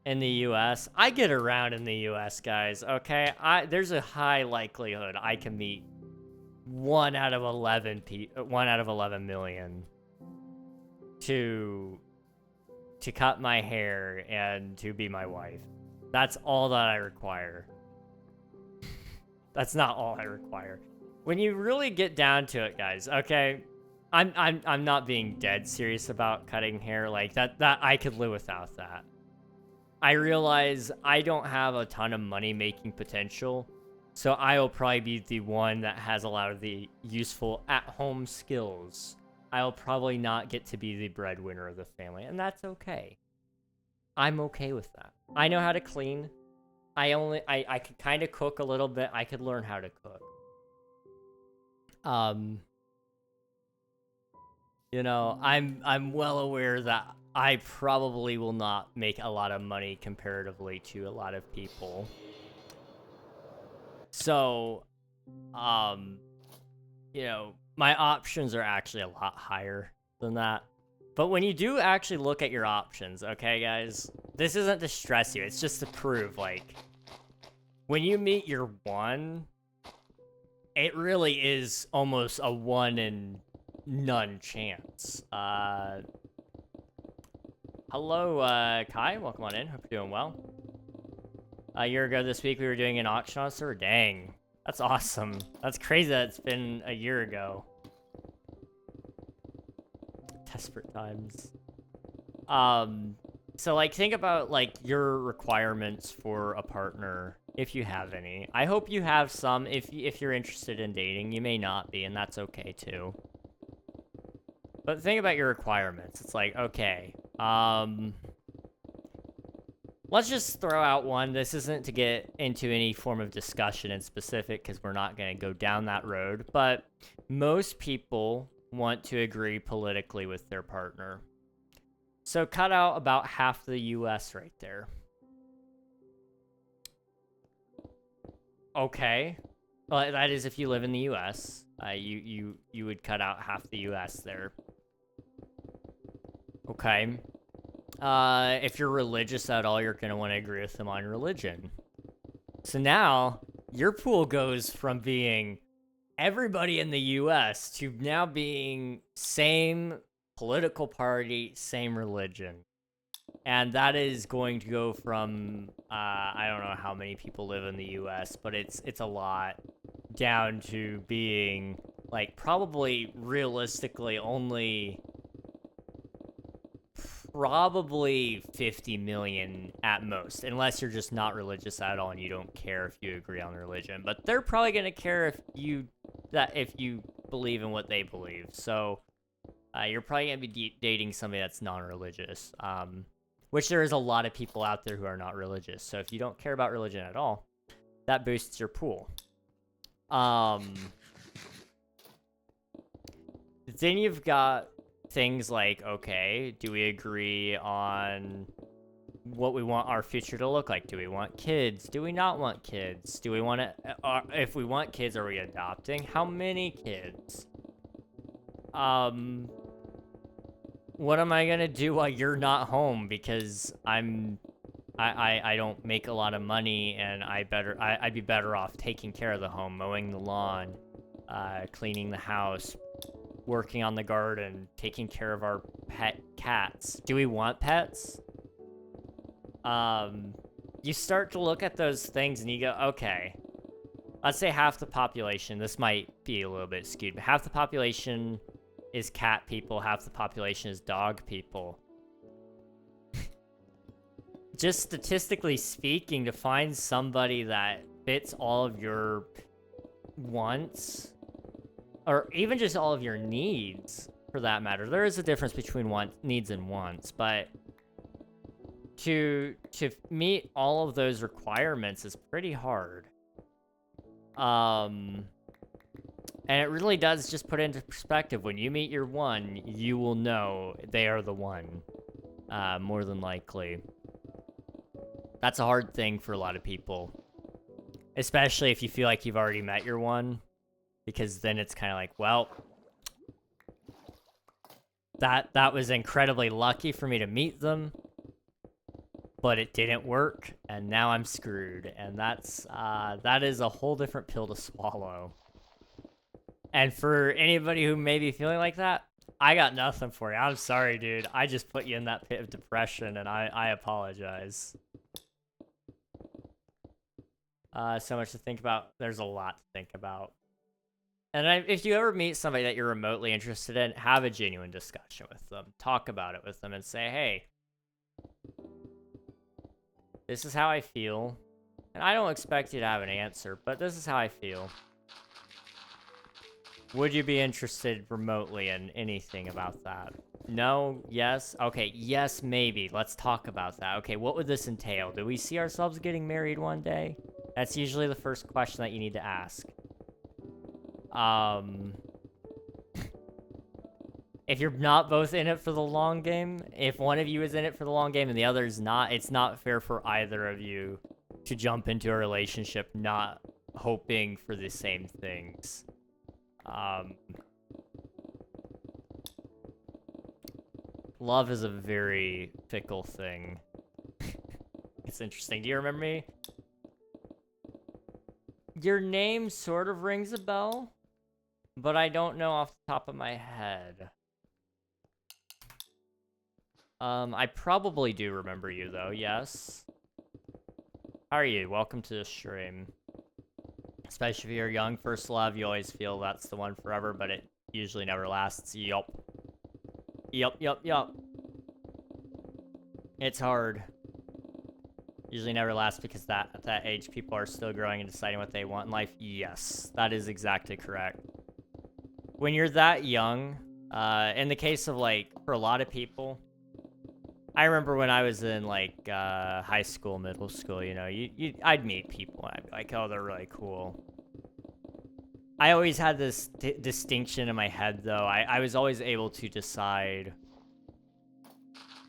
in the U.S. I get around in the U.S., guys, okay? There's a high likelihood I can meet 1 out of 11 million to cut my hair and to be my wife. That's all that I require. That's not all I require. When you really get down to it, guys, okay? I'm not being dead serious about cutting hair. Like, that I could live without that. I realize I don't have a ton of money-making potential, so I will probably be the one that has a lot of the useful at-home skills. I'll probably not get to be the breadwinner of the family, and that's okay. I'm okay with that. I know how to clean. I could kind of cook a little bit. I could learn how to cook. You know, I'm well aware that I probably will not make a lot of money comparatively to a lot of people. So, you know, my options are actually a lot higher than that. But when you do actually look at your options, okay, guys, this isn't to stress you. It's just to prove, like, when you meet your one, it really is almost a 1 in none chance. Hello, Kai. Welcome on in. Hope you're doing well. A year ago this week, we were doing an auction on a server. Dang. That's awesome. That's crazy that it's been a year ago. Desperate times. So, like, think about, like, your requirements for a partner, if you have any. I hope you have some. If you're interested in dating, you may not be, and that's okay, too. But think about your requirements. It's like, okay, let's just throw out one. This isn't to get into any form of discussion in specific, because we're not going to go down that road, but most people want to agree politically with their partner. So cut out about half the US right there. Okay. Well, that is if you live in the US. You would cut out half the US there. Okay. If you're religious at all, you're going to want to agree with them on religion. So now, your pool goes from being everybody in the US to now being same political party, same religion. And that is going to go from, I don't know how many people live in the US, but it's a lot, down to being, like, probably realistically only probably 50 million at most, unless you're just not religious at all and you don't care if you agree on religion. But they're probably going to care if you believe in what they believe. So you're probably going to be dating somebody that's non-religious, which there is a lot of people out there who are not religious. So if you don't care about religion at all, that boosts your pool. Then you've got things like, okay, do we agree on what we want our future to look like? Do we want kids? Do we not want kids? Do we want to, if we want kids, are we adopting? How many kids? What am I gonna do while you're not home? Because I don't make a lot of money, and I'd be better off taking care of the home, mowing the lawn, cleaning the house, working on the garden, taking care of our pet cats. Do we want pets? You start to look at those things and you go, okay, let's say half the population, this might be a little bit skewed, but half the population is cat people, half the population is dog people. Just statistically speaking, to find somebody that fits all of your wants, or even just all of your needs, for that matter. There is a difference between needs and wants, but to meet all of those requirements is pretty hard. And it really does just put into perspective. When you meet your one, you will know they are the one. more than likely. That's a hard thing for a lot of people. Especially if you feel like you've already met your one. Because then it's kind of like, well, that was incredibly lucky for me to meet them, but it didn't work, and now I'm screwed. And that is a whole different pill to swallow. And for anybody who may be feeling like that, I got nothing for you. I'm sorry, dude. I just put you in that pit of depression, and I apologize. So much to think about. There's a lot to think about. And if you ever meet somebody that you're remotely interested in, have a genuine discussion with them. Talk about it with them and say, hey, this is how I feel. And I don't expect you to have an answer, but this is how I feel. Would you be interested remotely in anything about that? No? Yes? Okay, yes, maybe. Let's talk about that. Okay, what would this entail? Do we see ourselves getting married one day? That's usually the first question that you need to ask. If you're not both in it for the long game, if one of you is in it for the long game and the other is not, it's not fair for either of you to jump into a relationship not hoping for the same things. Love is a very fickle thing. It's interesting. Do you remember me? Your name sort of rings a bell, but I don't know off the top of my head. I probably do remember you, though, yes. How are you? Welcome to the stream. Especially if you're young, first love, you always feel that's the one forever, but it usually never lasts. Yup. Yup, yup, yup. It's hard. Usually never lasts because at that age, people are still growing and deciding what they want in life. Yes, that is exactly correct. When you're that young, in the case of, like, for a lot of people, I remember when I was in, like, high school, middle school, you know, I'd meet people and I'd be like, oh, they're really cool. I always had this distinction in my head, though. I was always able to decide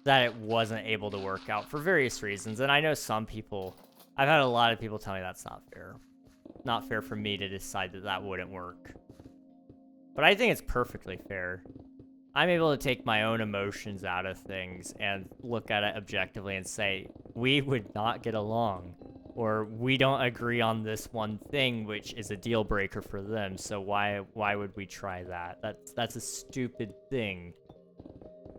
that it wasn't able to work out for various reasons. And I know some people, I've had a lot of people tell me that's not fair. Not fair for me to decide that that wouldn't work. But I think it's perfectly fair. I'm able to take my own emotions out of things and look at it objectively and say, we would not get along. Or we don't agree on this one thing, which is a deal breaker for them. So why would we try that? That's a stupid thing.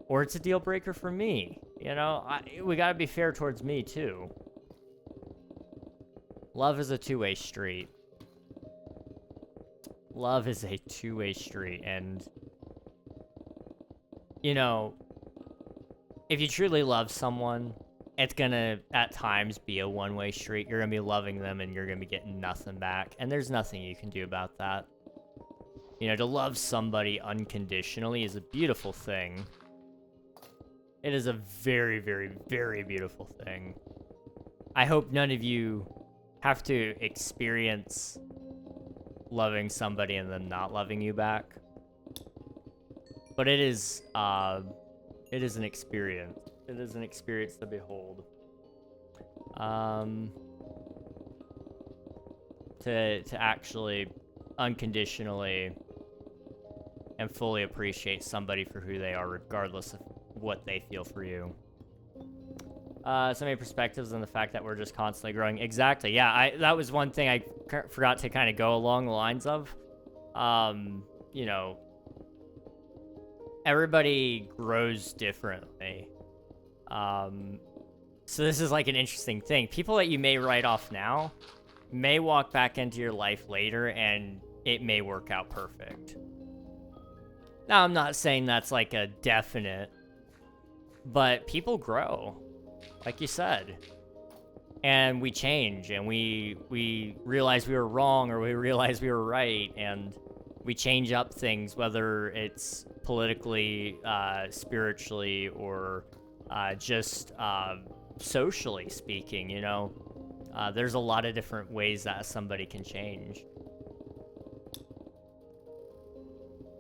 Or it's a deal breaker for me. You know, we gotta be fair towards me too. Love is a two-way street. Love is a two-way street, and you know, if you truly love someone, it's gonna, at times, be a one-way street. You're gonna be loving them, and you're gonna be getting nothing back, and there's nothing you can do about that. You know, to love somebody unconditionally is a beautiful thing. It is a very, very, very beautiful thing. I hope none of you have to experience loving somebody and them not loving you back. But it is an experience. It is an experience to behold. To actually unconditionally and fully appreciate somebody for who they are, regardless of what they feel for you. So many perspectives on the fact that we're just constantly growing. Exactly. Yeah, that was one thing I forgot to kind of go along the lines of. You know, everybody grows differently. So this is like an interesting thing. People that you may write off now may walk back into your life later and it may work out perfect. Now, I'm not saying that's like a definite, but people grow, like you said. And we change, and we realize we were wrong, or we realize we were right, and we change up things, whether it's politically, spiritually, or just socially speaking, you know? There's a lot of different ways that somebody can change.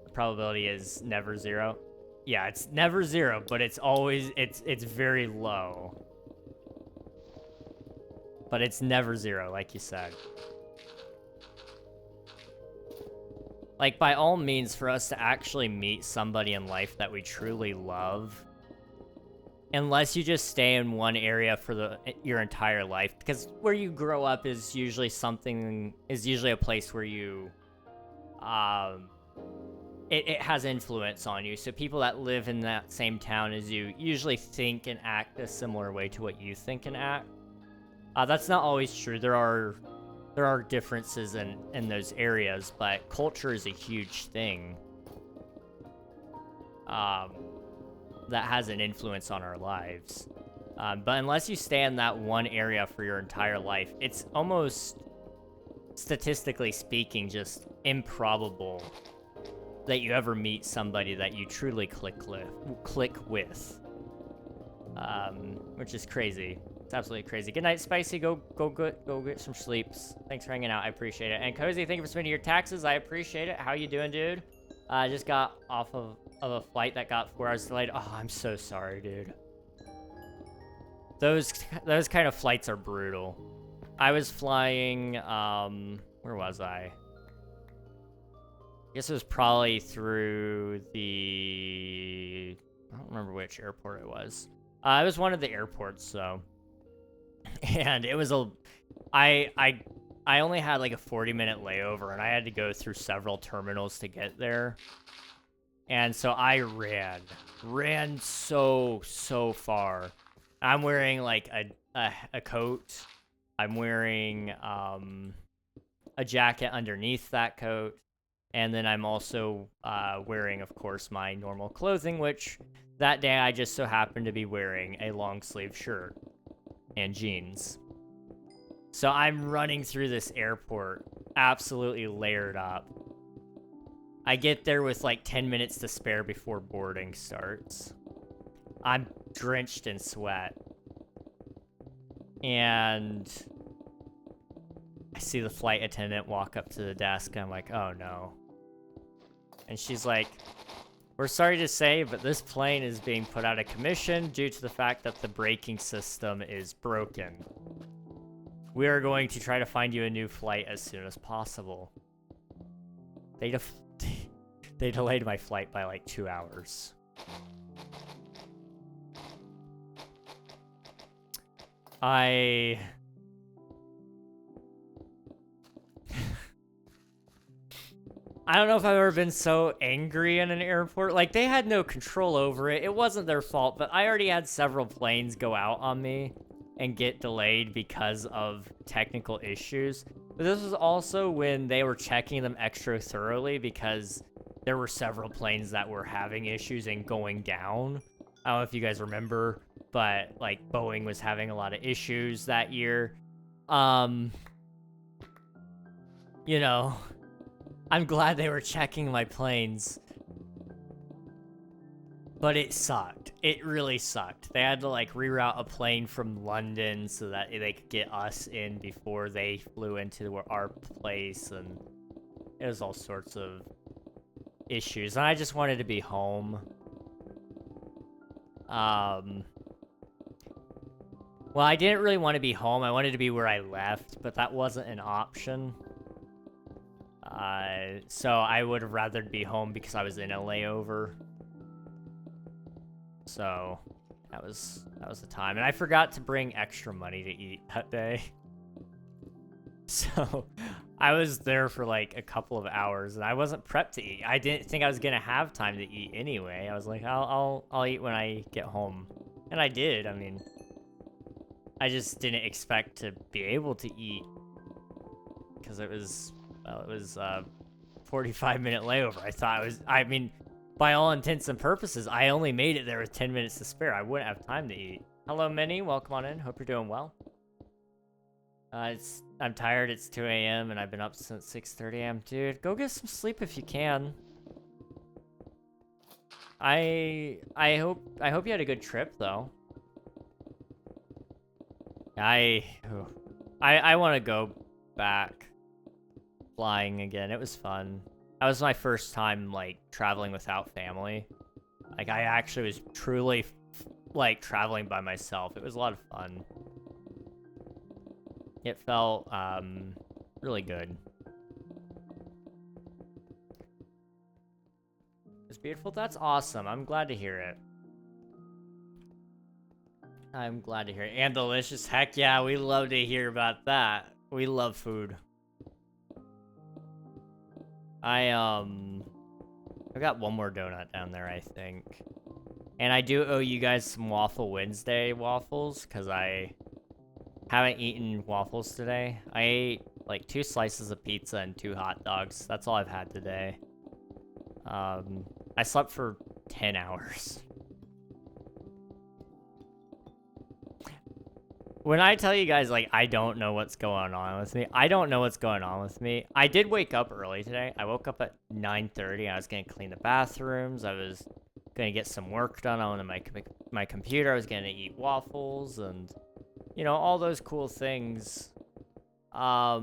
The probability is never zero. Yeah, it's never 0, but it's always, it's very low. But it's never 0, like you said. Like, by all means, for us to actually meet somebody in life that we truly love, unless you just stay in one area for your entire life, because where you grow up is usually a place where you, it has influence on you. So people that live in that same town as you usually think and act a similar way to what you think and act. That's not always true. There are differences in those areas, but culture is a huge thing that has an influence on our lives. But unless you stay in that one area for your entire life, it's almost, statistically speaking, just improbable that you ever meet somebody that you truly click with. Which is crazy. It's absolutely crazy. Good night, Spicy. Go get some sleeps. Thanks for hanging out. I appreciate it. And Cozy, thank you for submitting your taxes. I appreciate it. How you doing, dude? I just got off of a flight that got 4 hours delayed. Oh, I'm so sorry, dude. Those kind of flights are brutal. I was flying, where was I? I guess it was probably through the, I don't remember which airport it was. It was one of the airports, so. And it was I only had like a 40-minute layover, and I had to go through several terminals to get there. And so I ran so far. I'm wearing like a coat. I'm wearing a jacket underneath that coat. And then I'm also wearing, of course, my normal clothing, which that day I just so happened to be wearing a long sleeve shirt and jeans. So I'm running through this airport, absolutely layered up. I get there with like 10 minutes to spare before boarding starts. I'm drenched in sweat. And I see the flight attendant walk up to the desk, and I'm like, oh no. And she's like, we're sorry to say, but this plane is being put out of commission due to the fact that the braking system is broken. We are going to try to find you a new flight as soon as possible. They delayed my flight by like 2 hours. I don't know if I've ever been so angry in an airport. Like, they had no control over it. It wasn't their fault, but I already had several planes go out on me and get delayed because of technical issues. But this was also when they were checking them extra thoroughly because there were several planes that were having issues and going down. I don't know if you guys remember, but, like, Boeing was having a lot of issues that year. You know, I'm glad they were checking my planes. But it sucked. It really sucked. They had to, like, reroute a plane from London so that they could get us in before they flew into our place, and it was all sorts of issues. And I just wanted to be home. Well, I didn't really want to be home. I wanted to be where I left, but that wasn't an option. So I would have rather be home because I was in a layover. So that was the time. And I forgot to bring extra money to eat that day. So I was there for like a couple of hours and I wasn't prepped to eat. I didn't think I was gonna have time to eat anyway. I was like, I'll eat when I get home. And I did. I mean, I just didn't expect to be able to eat because it was a 45-minute layover. I mean, by all intents and purposes, I only made it there with 10 minutes to spare. I wouldn't have time to eat. Hello, Minnie. Welcome on in. Hope you're doing well. I'm tired. It's 2 a.m. and I've been up since 6:30 a.m. Dude, go get some sleep if you can. I hope you had a good trip though. I want to go back flying again. It was fun. That was my first time like traveling without family. Like, I actually was truly, like, traveling by myself. It was a lot of fun. It felt, really good. It's beautiful. That's awesome. I'm glad to hear it. I'm glad to hear it. And delicious. Heck yeah, we love to hear about that. We love food. I've got one more donut down there, I think. And I do owe you guys some Waffle Wednesday waffles, because I haven't eaten waffles today. I ate, like, 2 slices of pizza and 2 hot dogs. That's all I've had today. I slept for 10 hours. When I tell you guys, like, I don't know what's going on with me, I don't know what's going on with me. I did wake up early today. I woke up at 9:30. I was going to clean the bathrooms. I was going to get some work done on my computer. I was going to eat waffles and, you know, all those cool things. I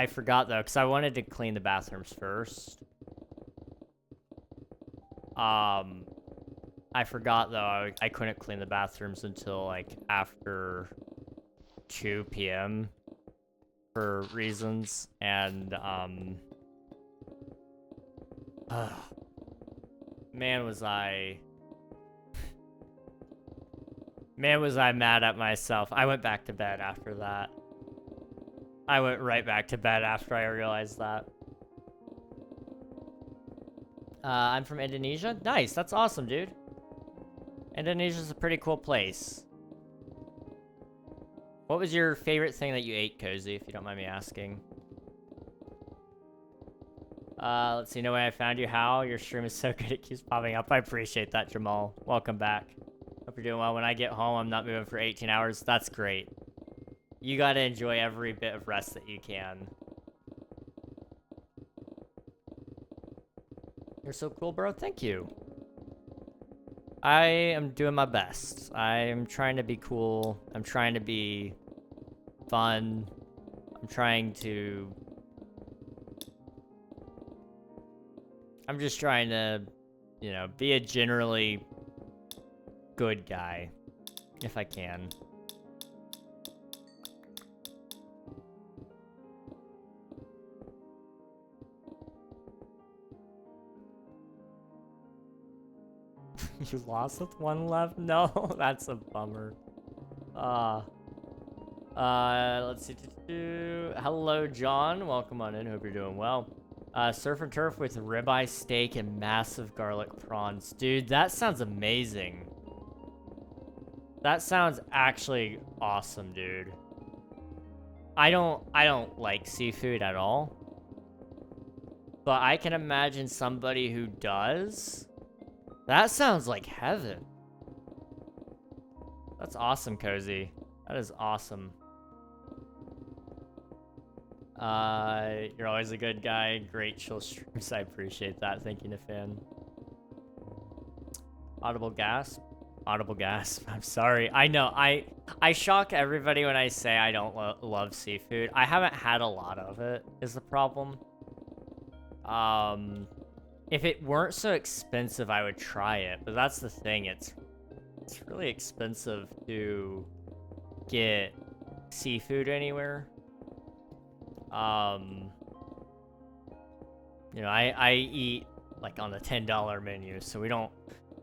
forgot, though, because I wanted to clean the bathrooms first. I forgot, though, I couldn't clean the bathrooms until, like, after 2 p.m. for reasons, and, man, was I mad at myself. I went back to bed after that. I went right back to bed after I realized that. I'm from Indonesia. Nice, that's awesome, dude. Indonesia's a pretty cool place. What was your favorite thing that you ate, Cozy, if you don't mind me asking? Let's see, no way I found you. How? Your stream is so good, it keeps popping up. I appreciate that, Jamal. Welcome back. Hope you're doing well. When I get home, I'm not moving for 18 hours. That's great. You gotta enjoy every bit of rest that you can. You're so cool, bro. Thank you. I am doing my best. I'm trying to be cool. I'm trying to be fun. I'm just trying to, you know, be a generally good guy, if I can. You lost with 1 left? No, that's a bummer. Let's see. Hello, John. Welcome on in. Hope you're doing well. Surf and turf with ribeye steak and massive garlic prawns. Dude, that sounds amazing. That sounds actually awesome, dude. I don't like seafood at all. But I can imagine somebody who does. That sounds like heaven. That's awesome, Cozy. That is awesome. You're always a good guy. Great chill streams. I appreciate that. Thank you, Nafan. Audible gasp. Audible gasp. I'm sorry. I know. I shock everybody when I say I don't love seafood. I haven't had a lot of it, is the problem. If it weren't so expensive, I would try it. But that's the thing. It's really expensive to get seafood anywhere. You know, I eat like on the $10 menu, so we don't,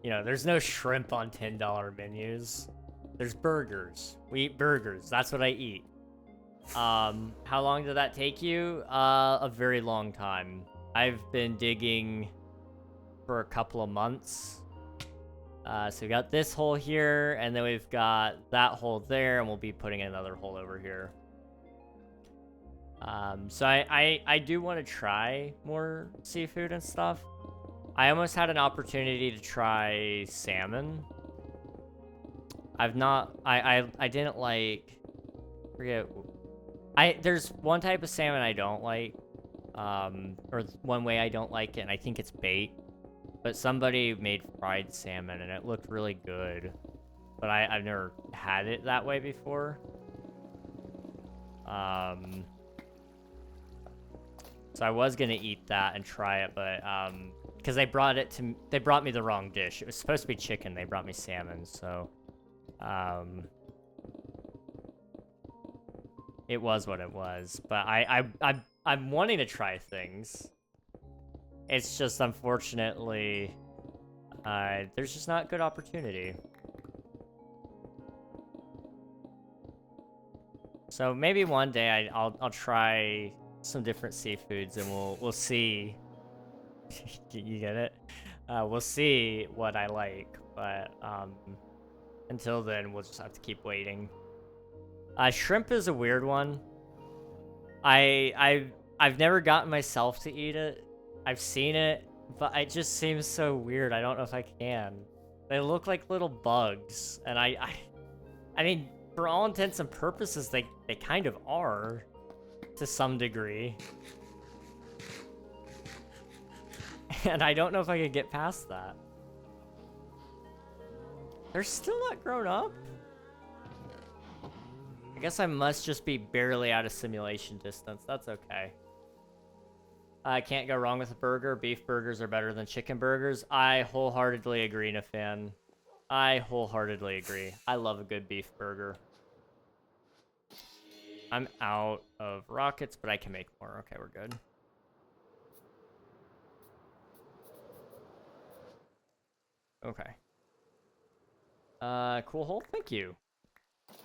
you know, there's no shrimp on $10 menus. There's burgers. We eat burgers. That's what I eat. How long did that take you? A very long time. I've been digging for a couple of months. So we got this hole here, and then we've got that hole there, and we'll be putting another hole over here. So I do want to try more seafood and stuff. I almost had an opportunity to try salmon. I've not, I didn't like, forget, there's one type of salmon I don't like, or one way I don't like it, and I think it's bait. But somebody made fried salmon, and it looked really good. But I've never had it that way before. So I was gonna eat that and try it, but because they brought me the wrong dish. It was supposed to be chicken. They brought me salmon, so it was what it was. But I'm wanting to try things. It's just unfortunately there's just not good opportunity. So maybe one day I'll try some different seafoods and we'll see. You get it? We'll see what I like, but until then we'll just have to keep waiting. Shrimp is a weird one. I've never gotten myself to eat it. I've seen it, but it just seems so weird. I don't know if I can. They look like little bugs, and I mean, for all intents and purposes, they kind of are, to some degree. And I don't know if I could get past that. They're still not grown up? I guess I must just be barely out of simulation distance. That's okay. I can't go wrong with a burger. Beef burgers are better than chicken burgers. I wholeheartedly agree, Nafan. I wholeheartedly agree. I love a good beef burger. I'm out of rockets, but I can make more. Okay, we're good. Okay. Cool hole. Thank you.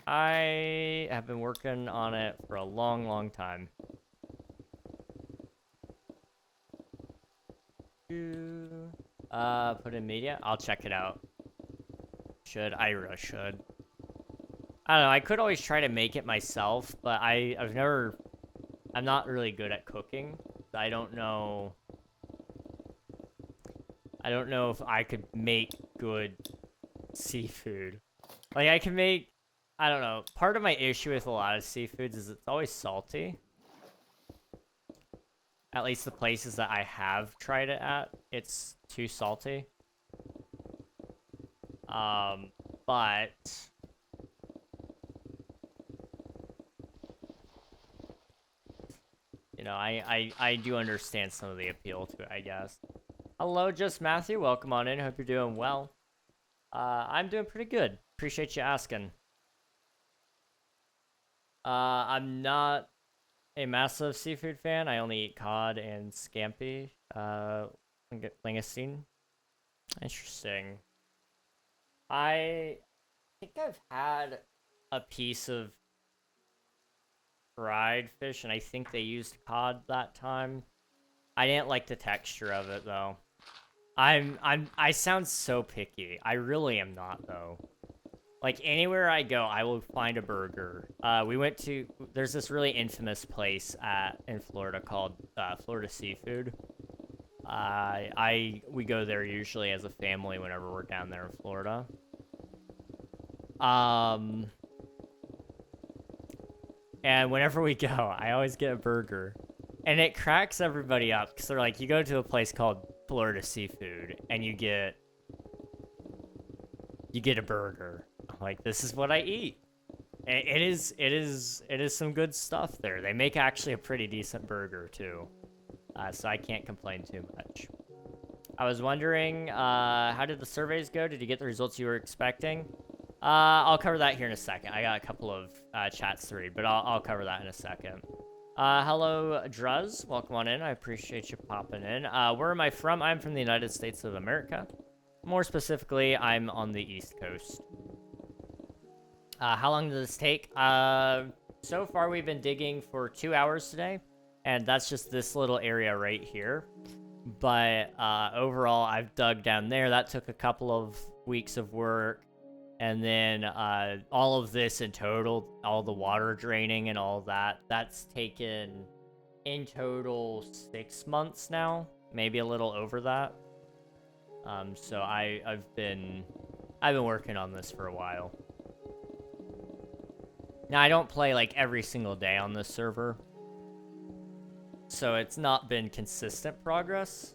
I have been working on it for a long, long time. Put in media. I'll check it out. I really should. I don't know. I could always try to make it myself, but I'm not really good at cooking. I don't know if I could make good seafood. Like, I can make, I don't know. Part of my issue with a lot of seafoods is it's always salty. At least the places that I have tried it at, it's too salty. But you know, I do understand some of the appeal to it, I guess. Hello, Just Matthew. Welcome on in. Hope you're doing well. I'm doing pretty good. Appreciate you asking. I'm not a massive seafood fan. I only eat cod and scampi. Langoustine. Interesting. I think I've had a piece of fried fish, and I think they used cod that time. I didn't like the texture of it though. I sound so picky. I really am not though. Like, anywhere I go, I will find a burger. There's this really infamous place in Florida called Florida Seafood. We go there usually as a family whenever we're down there in Florida. And whenever we go, I always get a burger. And it cracks everybody up, because they're like, you go to a place called Florida Seafood, and you get a burger. I'm like, this is what I eat. It is some good stuff there. They make actually a pretty decent burger too. So I can't complain too much. I was wondering, how did the surveys go? Did you get the results you were expecting? I'll cover that here in a second. I got a couple of chats to read, but I'll cover that in a second. Hello, Druz. Welcome on in. I appreciate you popping in. Where am I from? I'm from the United States of America. More specifically, I'm on the East Coast. How long does this take? So far, we've been digging for 2 hours today, and that's just this little area right here. But overall, I've dug down there. That took a couple of weeks of work. And then all of this in total, all the water draining and all that, that's taken in total 6 months now, maybe a little over that. So I've been working on this for a while. Now, I don't play like every single day on this server, so it's not been consistent progress,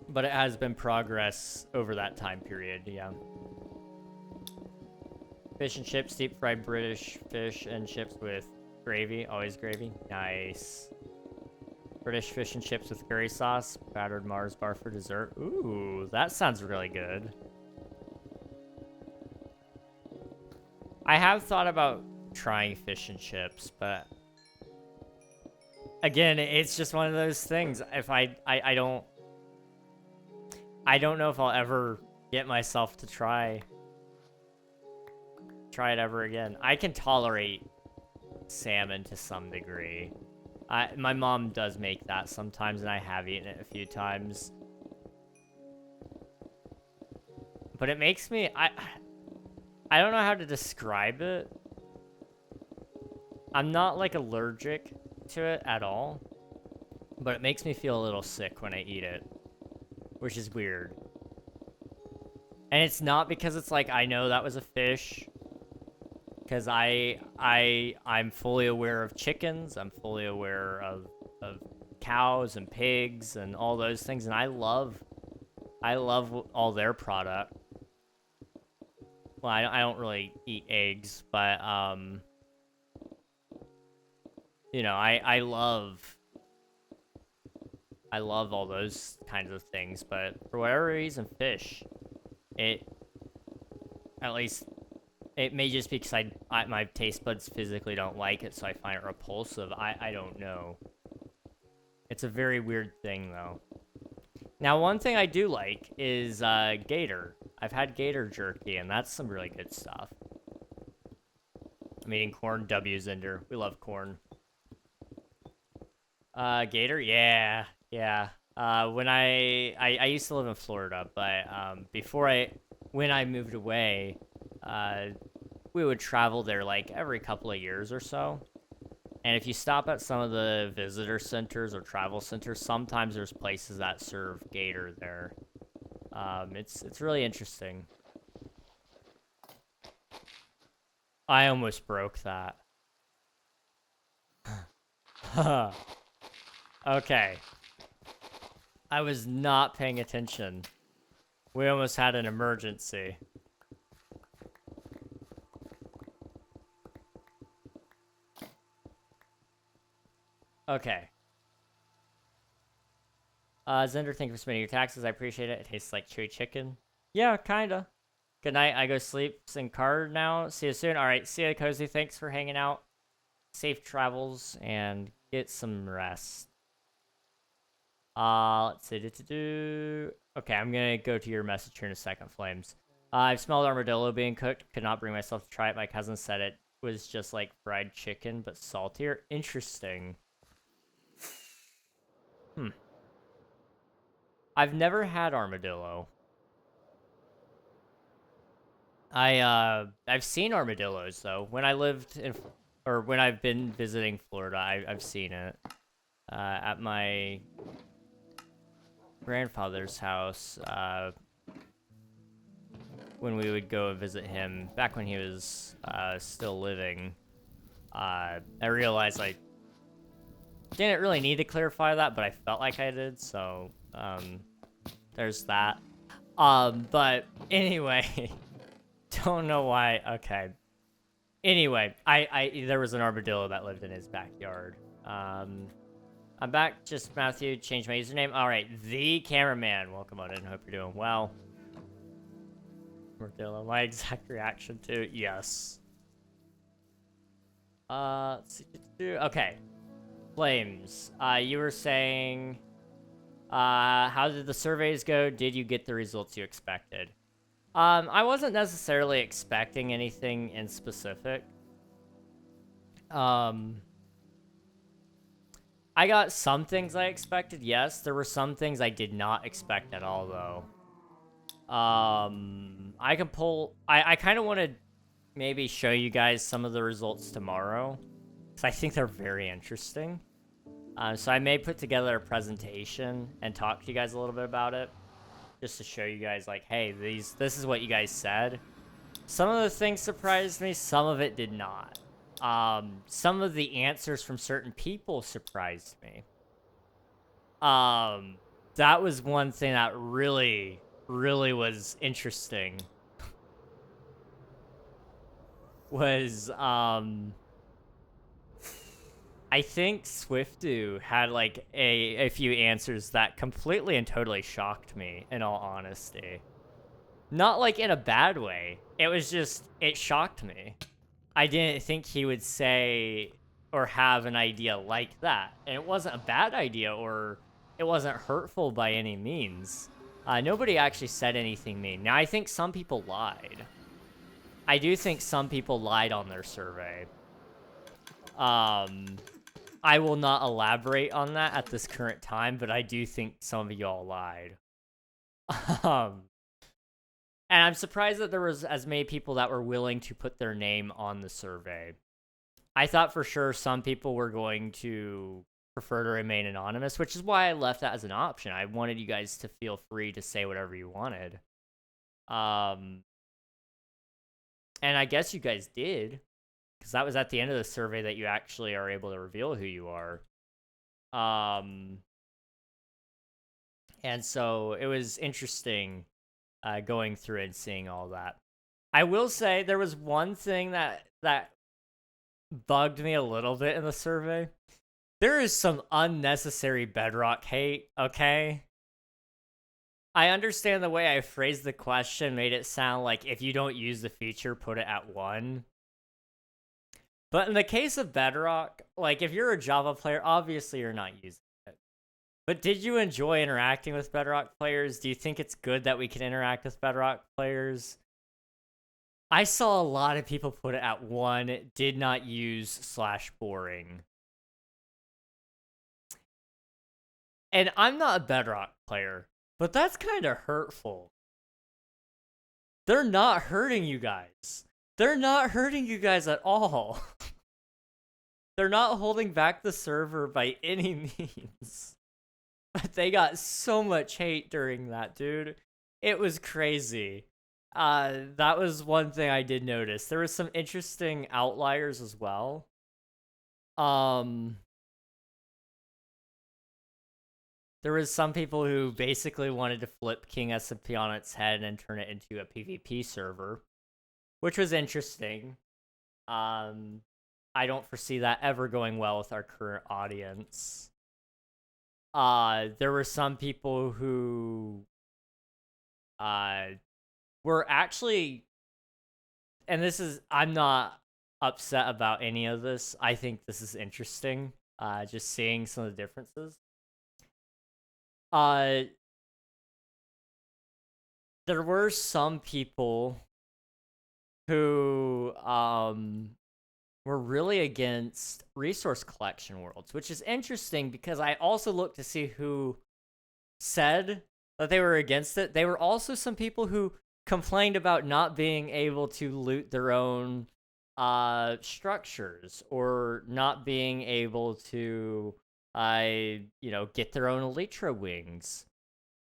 but it has been progress over that time period, yeah. Fish and chips, deep fried British fish and chips with gravy. Always gravy. Nice. British fish and chips with curry sauce, battered Mars bar for dessert. Ooh, that sounds really good. I have thought about trying fish and chips, but again, it's just one of those things. If I don't know if I'll ever get myself to try it ever again. I can tolerate salmon to some degree. My mom does make that sometimes, and I have eaten it a few times. But it makes me... I don't know how to describe it. I'm not, like, allergic to it at all. But it makes me feel a little sick when I eat it. Which is weird. And it's not because it's like, I know that was a fish. Because I'm fully aware of chickens. I'm fully aware of cows and pigs and all those things. And I love all their product. Well, I don't really eat eggs, but, you know, I love all those kinds of things, but for whatever reason, fish, at least, it may just be because my taste buds physically don't like it, so I find it repulsive. I don't know. It's a very weird thing, though. Now, one thing I do like is gator. I've had gator jerky, and that's some really good stuff. I'm eating corn. W Zinder. We love corn. Gator? Yeah. Yeah. When I used to live in Florida, but when I moved away, we would travel there like every couple of years or so. And if you stop at some of the visitor centers or travel centers, sometimes there's places that serve gator there. It's really interesting. I almost broke that. Okay. I was not paying attention. We almost had an emergency. Okay. Zender, thank you for submitting your taxes. I appreciate it. It tastes like chewy chicken. Yeah, kinda. Good night. I go sleep. Sing card now. See you soon. All right. See you, Cozy. Thanks for hanging out. Safe travels and get some rest. Let's see. Okay, I'm gonna go to your message here in a second, Flames. I've smelled armadillo being cooked. Could not bring myself to try it. My cousin said it was just like fried chicken, but saltier. Interesting. I've never had armadillo. I've seen armadillos though. When I've been visiting Florida, I've seen it. At my grandfather's house, when we would go visit him, back when he was, still living, I realized I didn't really need to clarify that, but I felt like I did, so, there's that. But anyway, don't know why, okay. Anyway, there was an armadillo that lived in his backyard. I'm back, just Matthew, changed my username. Alright, the cameraman, welcome on in, hope you're doing well. Armadillo, my exact reaction to it, yes. Let's see, okay. Flames, you were saying, how did the surveys go? Did you get the results you expected? I wasn't necessarily expecting anything in specific. I got some things I expected, yes. There were some things I did not expect at all, though. I can pull... I kind of want to maybe show you guys some of the results tomorrow, because I think they're very interesting. So I may put together a presentation and talk to you guys a little bit about it, just to show you guys, like, hey, this is what you guys said. Some of the things surprised me, some of it did not. Some of the answers from certain people surprised me. That was one thing that really was interesting. Was, I think Swiftu had like a few answers that completely and totally shocked me, in all honesty. Not like in a bad way. It was just, it shocked me. I didn't think he would say or have an idea like that. And it wasn't a bad idea, or it wasn't hurtful by any means. Nobody actually said anything mean. Now, I think some people lied. I do think some people lied on their survey. I will not elaborate on that at this current time, but I do think some of y'all lied. And I'm surprised that there was as many people that were willing to put their name on the survey. I thought for sure some people were going to prefer to remain anonymous, which is why I left that as an option. I wanted you guys to feel free to say whatever you wanted. And I guess you guys did, because that was at the end of the survey that you actually are able to reveal who you are. And so it was interesting going through and seeing all that. I will say there was one thing that bugged me a little bit in the survey. There is some unnecessary Bedrock hate, okay? I understand the way I phrased the question made it sound like if you don't use the feature, put it at 1. But in the case of Bedrock, like if you're a Java player, obviously you're not using it. But did you enjoy interacting with Bedrock players? Do you think it's good that we can interact with Bedrock players? I saw a lot of people put it at 1, did not use /boring. And I'm not a Bedrock player, but that's kind of hurtful. They're not hurting you guys. They're not hurting you guys at all. They're not holding back the server by any means. But they got so much hate during that, dude. It was crazy. That was one thing I did notice. There was some interesting outliers as well. There was some people who basically wanted to flip King SMP on its head and turn it into a PvP server, which was interesting. I don't foresee that ever going well with our current audience. There were some people who were actually, and this is, I'm not upset about any of this. I think this is interesting, just seeing some of the differences. There were some people who were really against resource collection worlds, which is interesting because I also looked to see who said that they were against it. They were also some people who complained about not being able to loot their own structures, or not being able to get their own Elytra wings.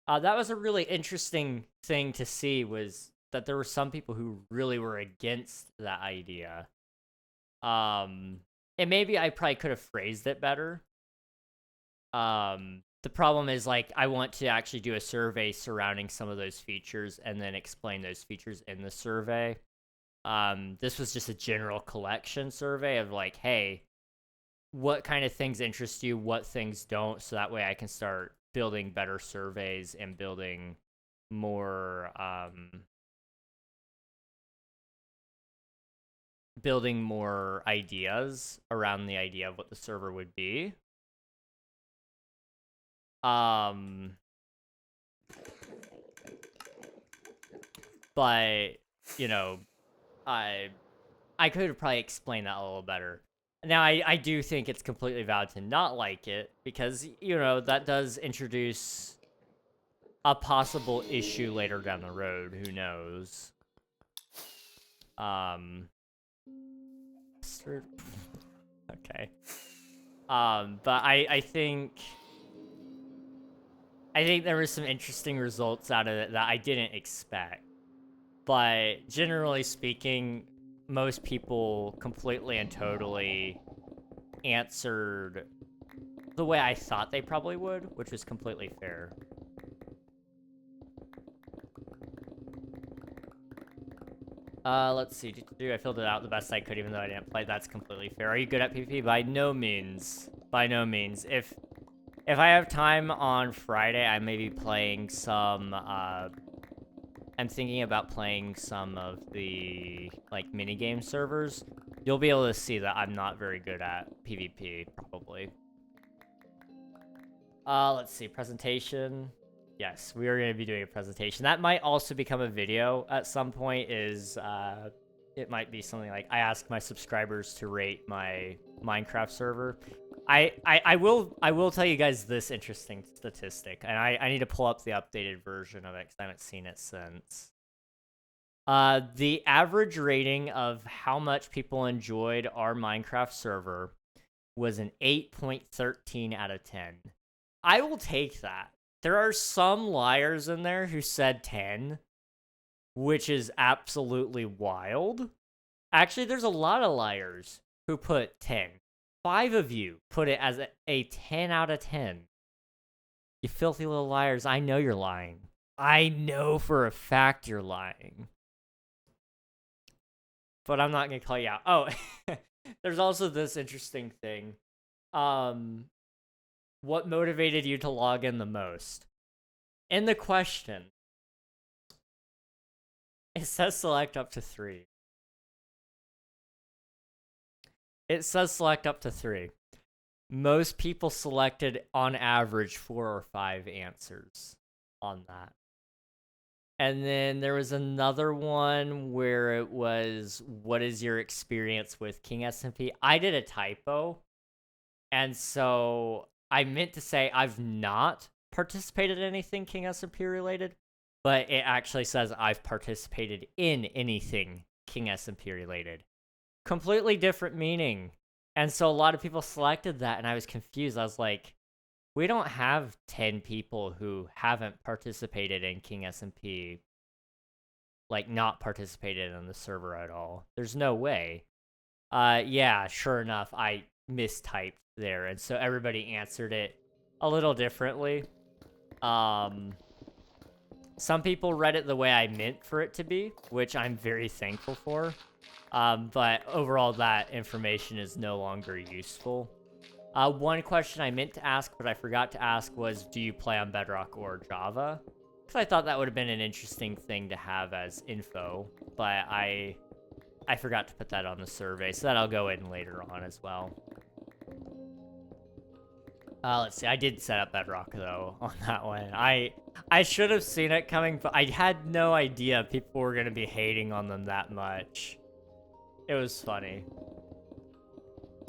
That was a really interesting thing to see, was that there were some people who really were against that idea. And maybe I probably could have phrased it better. The problem is, like, I want to actually do a survey surrounding some of those features and then explain those features in the survey. This was just a general collection survey of like, hey, what kind of things interest you, what things don't, so that way I can start building better surveys and building more ideas around the idea of what the server would be. But I could have probably explained that a little better. Now, I do think it's completely valid to not like it, because, that does introduce a possible issue later down the road. Who knows? Okay. But I think there was some interesting results out of it that I didn't expect. But generally speaking, most people completely and totally answered the way I thought they probably would, which was completely fair. Let's see. I filled it out the best I could, even though I didn't play. That's completely fair. Are you good at PvP? By no means. By no means. If I have time on Friday, I may be playing some, I'm thinking about playing some of the, like, minigame servers. You'll be able to see that I'm not very good at PvP, probably. Let's see. Presentation. Yes, we are going to be doing a presentation. That might also become a video at some point. It might be something like, I ask my subscribers to rate my Minecraft server. I will tell you guys this interesting statistic, and I need to pull up the updated version of it because I haven't seen it since. The average rating of how much people enjoyed our Minecraft server was an 8.13 out of 10. I will take that. There are some liars in there who said 10, which is absolutely wild. Actually, there's a lot of liars who put 10. 5 of you put it as a 10 out of 10. You filthy little liars. I know you're lying. I know for a fact you're lying. But I'm not going to call you out. Oh, there's also this interesting thing. What motivated you to log in the most? In the question, it says select up to 3. It says select up to 3. Most people selected, on average, 4 or 5 answers on that. And then there was another one where it was, what is your experience with King SMP? I did a typo. And so I meant to say I've not participated in anything King SMP related, but it actually says I've participated in anything King SMP related. Completely different meaning. And so a lot of people selected that, and I was confused. I was like, we don't have 10 people who haven't participated in King SMP, like not participated in the server at all. There's no way. Yeah, sure enough, I mistyped there, and so everybody answered it a little differently. Some people read it the way I meant for it to be, which I'm very thankful for. But overall, that information is no longer useful. One question I meant to ask, but I forgot to ask, was, do you play on Bedrock or Java? Because I thought that would have been an interesting thing to have as info, but I forgot to put that on the survey, so that'll go in later on as well. Let's see, I did set up Bedrock, though, on that one. I should have seen it coming, but I had no idea people were going to be hating on them that much. It was funny.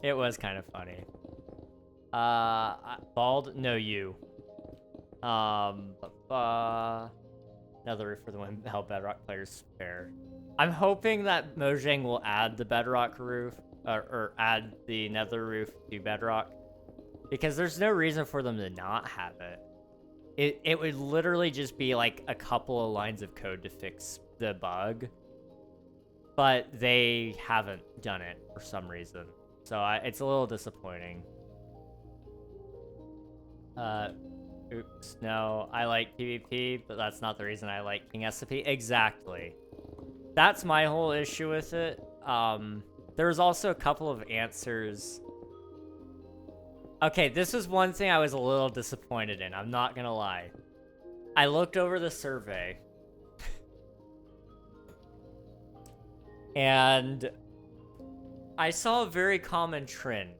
It was kind of funny. Bald? No, you. Another roof for the one how Bedrock players fare. I'm hoping that Mojang will add the Bedrock roof, or add the Nether roof to Bedrock, because there's no reason for them to not have it. It would literally just be like a couple of lines of code to fix the bug, but they haven't done it for some reason. So it's a little disappointing. Oops, no, I like PvP, but that's not the reason I like King SMP. Exactly. That's my whole issue with it. There's also a couple of answers. Okay, this is one thing I was a little disappointed in. I'm not gonna lie. I looked over the survey. And I saw a very common trend.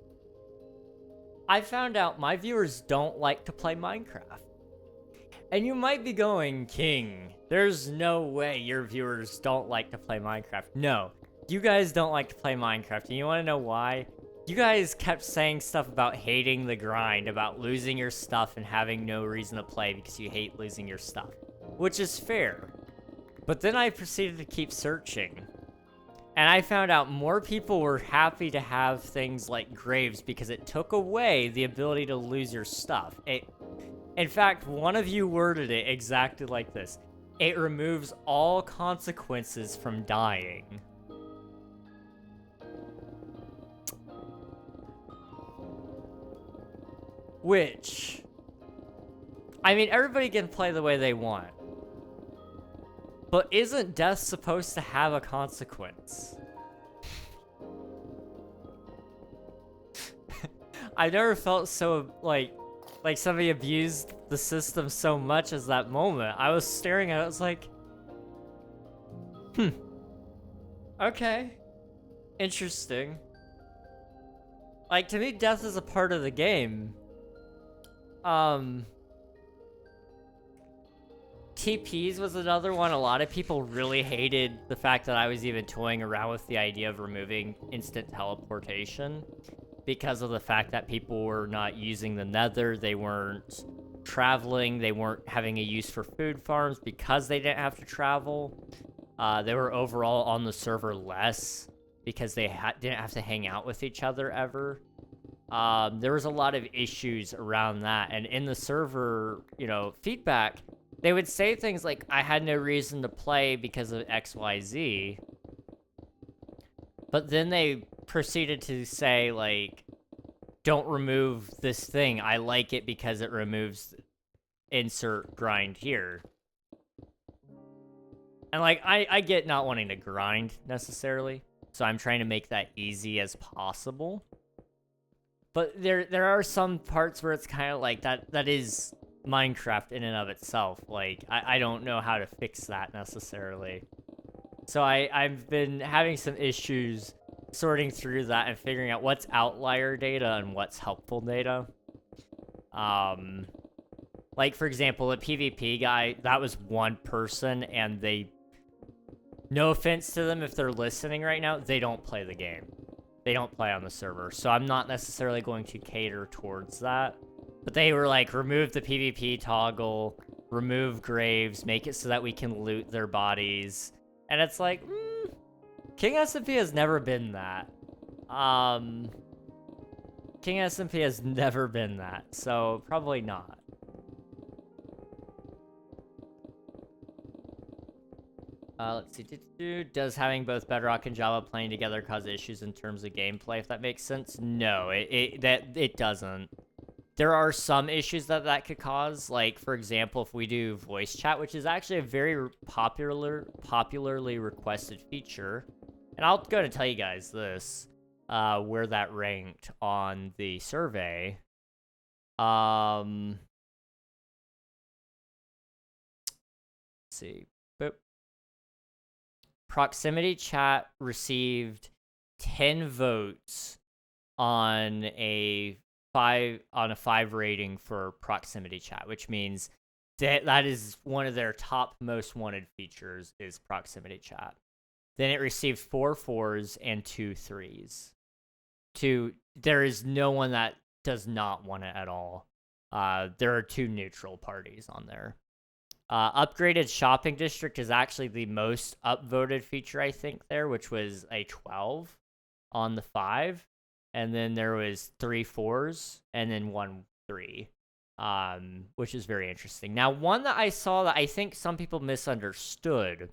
I found out my viewers don't like to play Minecraft. And you might be going, King, there's no way your viewers don't like to play Minecraft. No, you guys don't like to play Minecraft. And you want to know why? You guys kept saying stuff about hating the grind, about losing your stuff and having no reason to play because you hate losing your stuff. Which is fair. But then I proceeded to keep searching. And I found out more people were happy to have things like graves because it took away the ability to lose your stuff. In fact, one of you worded it exactly like this. It removes all consequences from dying. Which, I mean, everybody can play the way they want. But isn't death supposed to have a consequence? I never felt so, like somebody abused the system so much as that moment. I was staring at it, I was like, okay. Interesting. Like, to me, death is a part of the game. TPs was another one. A lot of people really hated the fact that I was even toying around with the idea of removing instant teleportation because of the fact that people were not using the nether, they weren't traveling, they weren't having a use for food farms because they didn't have to travel. They were overall on the server less because they didn't have to hang out with each other ever. There was a lot of issues around that, and in the server, feedback, they would say things like, I had no reason to play because of XYZ, but then they proceeded to say, like, don't remove this thing, I like it because it removes insert grind here. And, like, I get not wanting to grind, necessarily, so I'm trying to make that easy as possible. But there are some parts where it's kind of like, that is Minecraft in and of itself. Like, I don't know how to fix that, necessarily. So I've been having some issues sorting through that and figuring out what's outlier data and what's helpful data. Like, for example, the PvP guy, that was one person, and they... No offense to them if they're listening right now, they don't play the game. They don't play on the server, so I'm not necessarily going to cater towards that. But they were like, remove the PvP toggle, remove graves, make it so that we can loot their bodies. And it's like, King SMP has never been that. King SMP has never been that, so probably not. Let's see. Does having both Bedrock and Java playing together cause issues in terms of gameplay, if that makes sense? No, it doesn't. There are some issues that could cause. Like, for example, if we do voice chat, which is actually a very popularly requested feature. And I'll go and tell you guys this, where that ranked on the survey. Let's see. Boop. Proximity chat received 10 votes on a 5 rating for proximity chat, which means that is one of their top most wanted features is proximity chat. Then it received 4 4s and 2 3s. There is no one that does not want it at all. There are 2 neutral parties on there. Upgraded shopping district is actually the most upvoted feature, I think, there, which was a 12 on the 5. And then there was 3 4s and then 1 3, which is very interesting. Now, one that I saw that I think some people misunderstood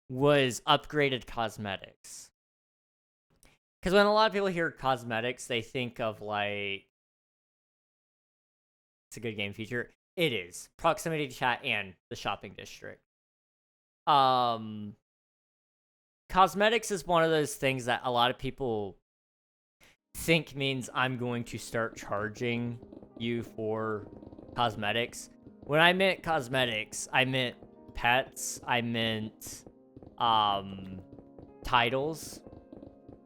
was upgraded cosmetics. Because when a lot of people hear cosmetics, they think of, like, it's a good game feature. It is. Proximity chat and the shopping district. Cosmetics is one of those things that a lot of people think means I'm going to start charging you for cosmetics. When I meant cosmetics, I meant pets, I meant titles.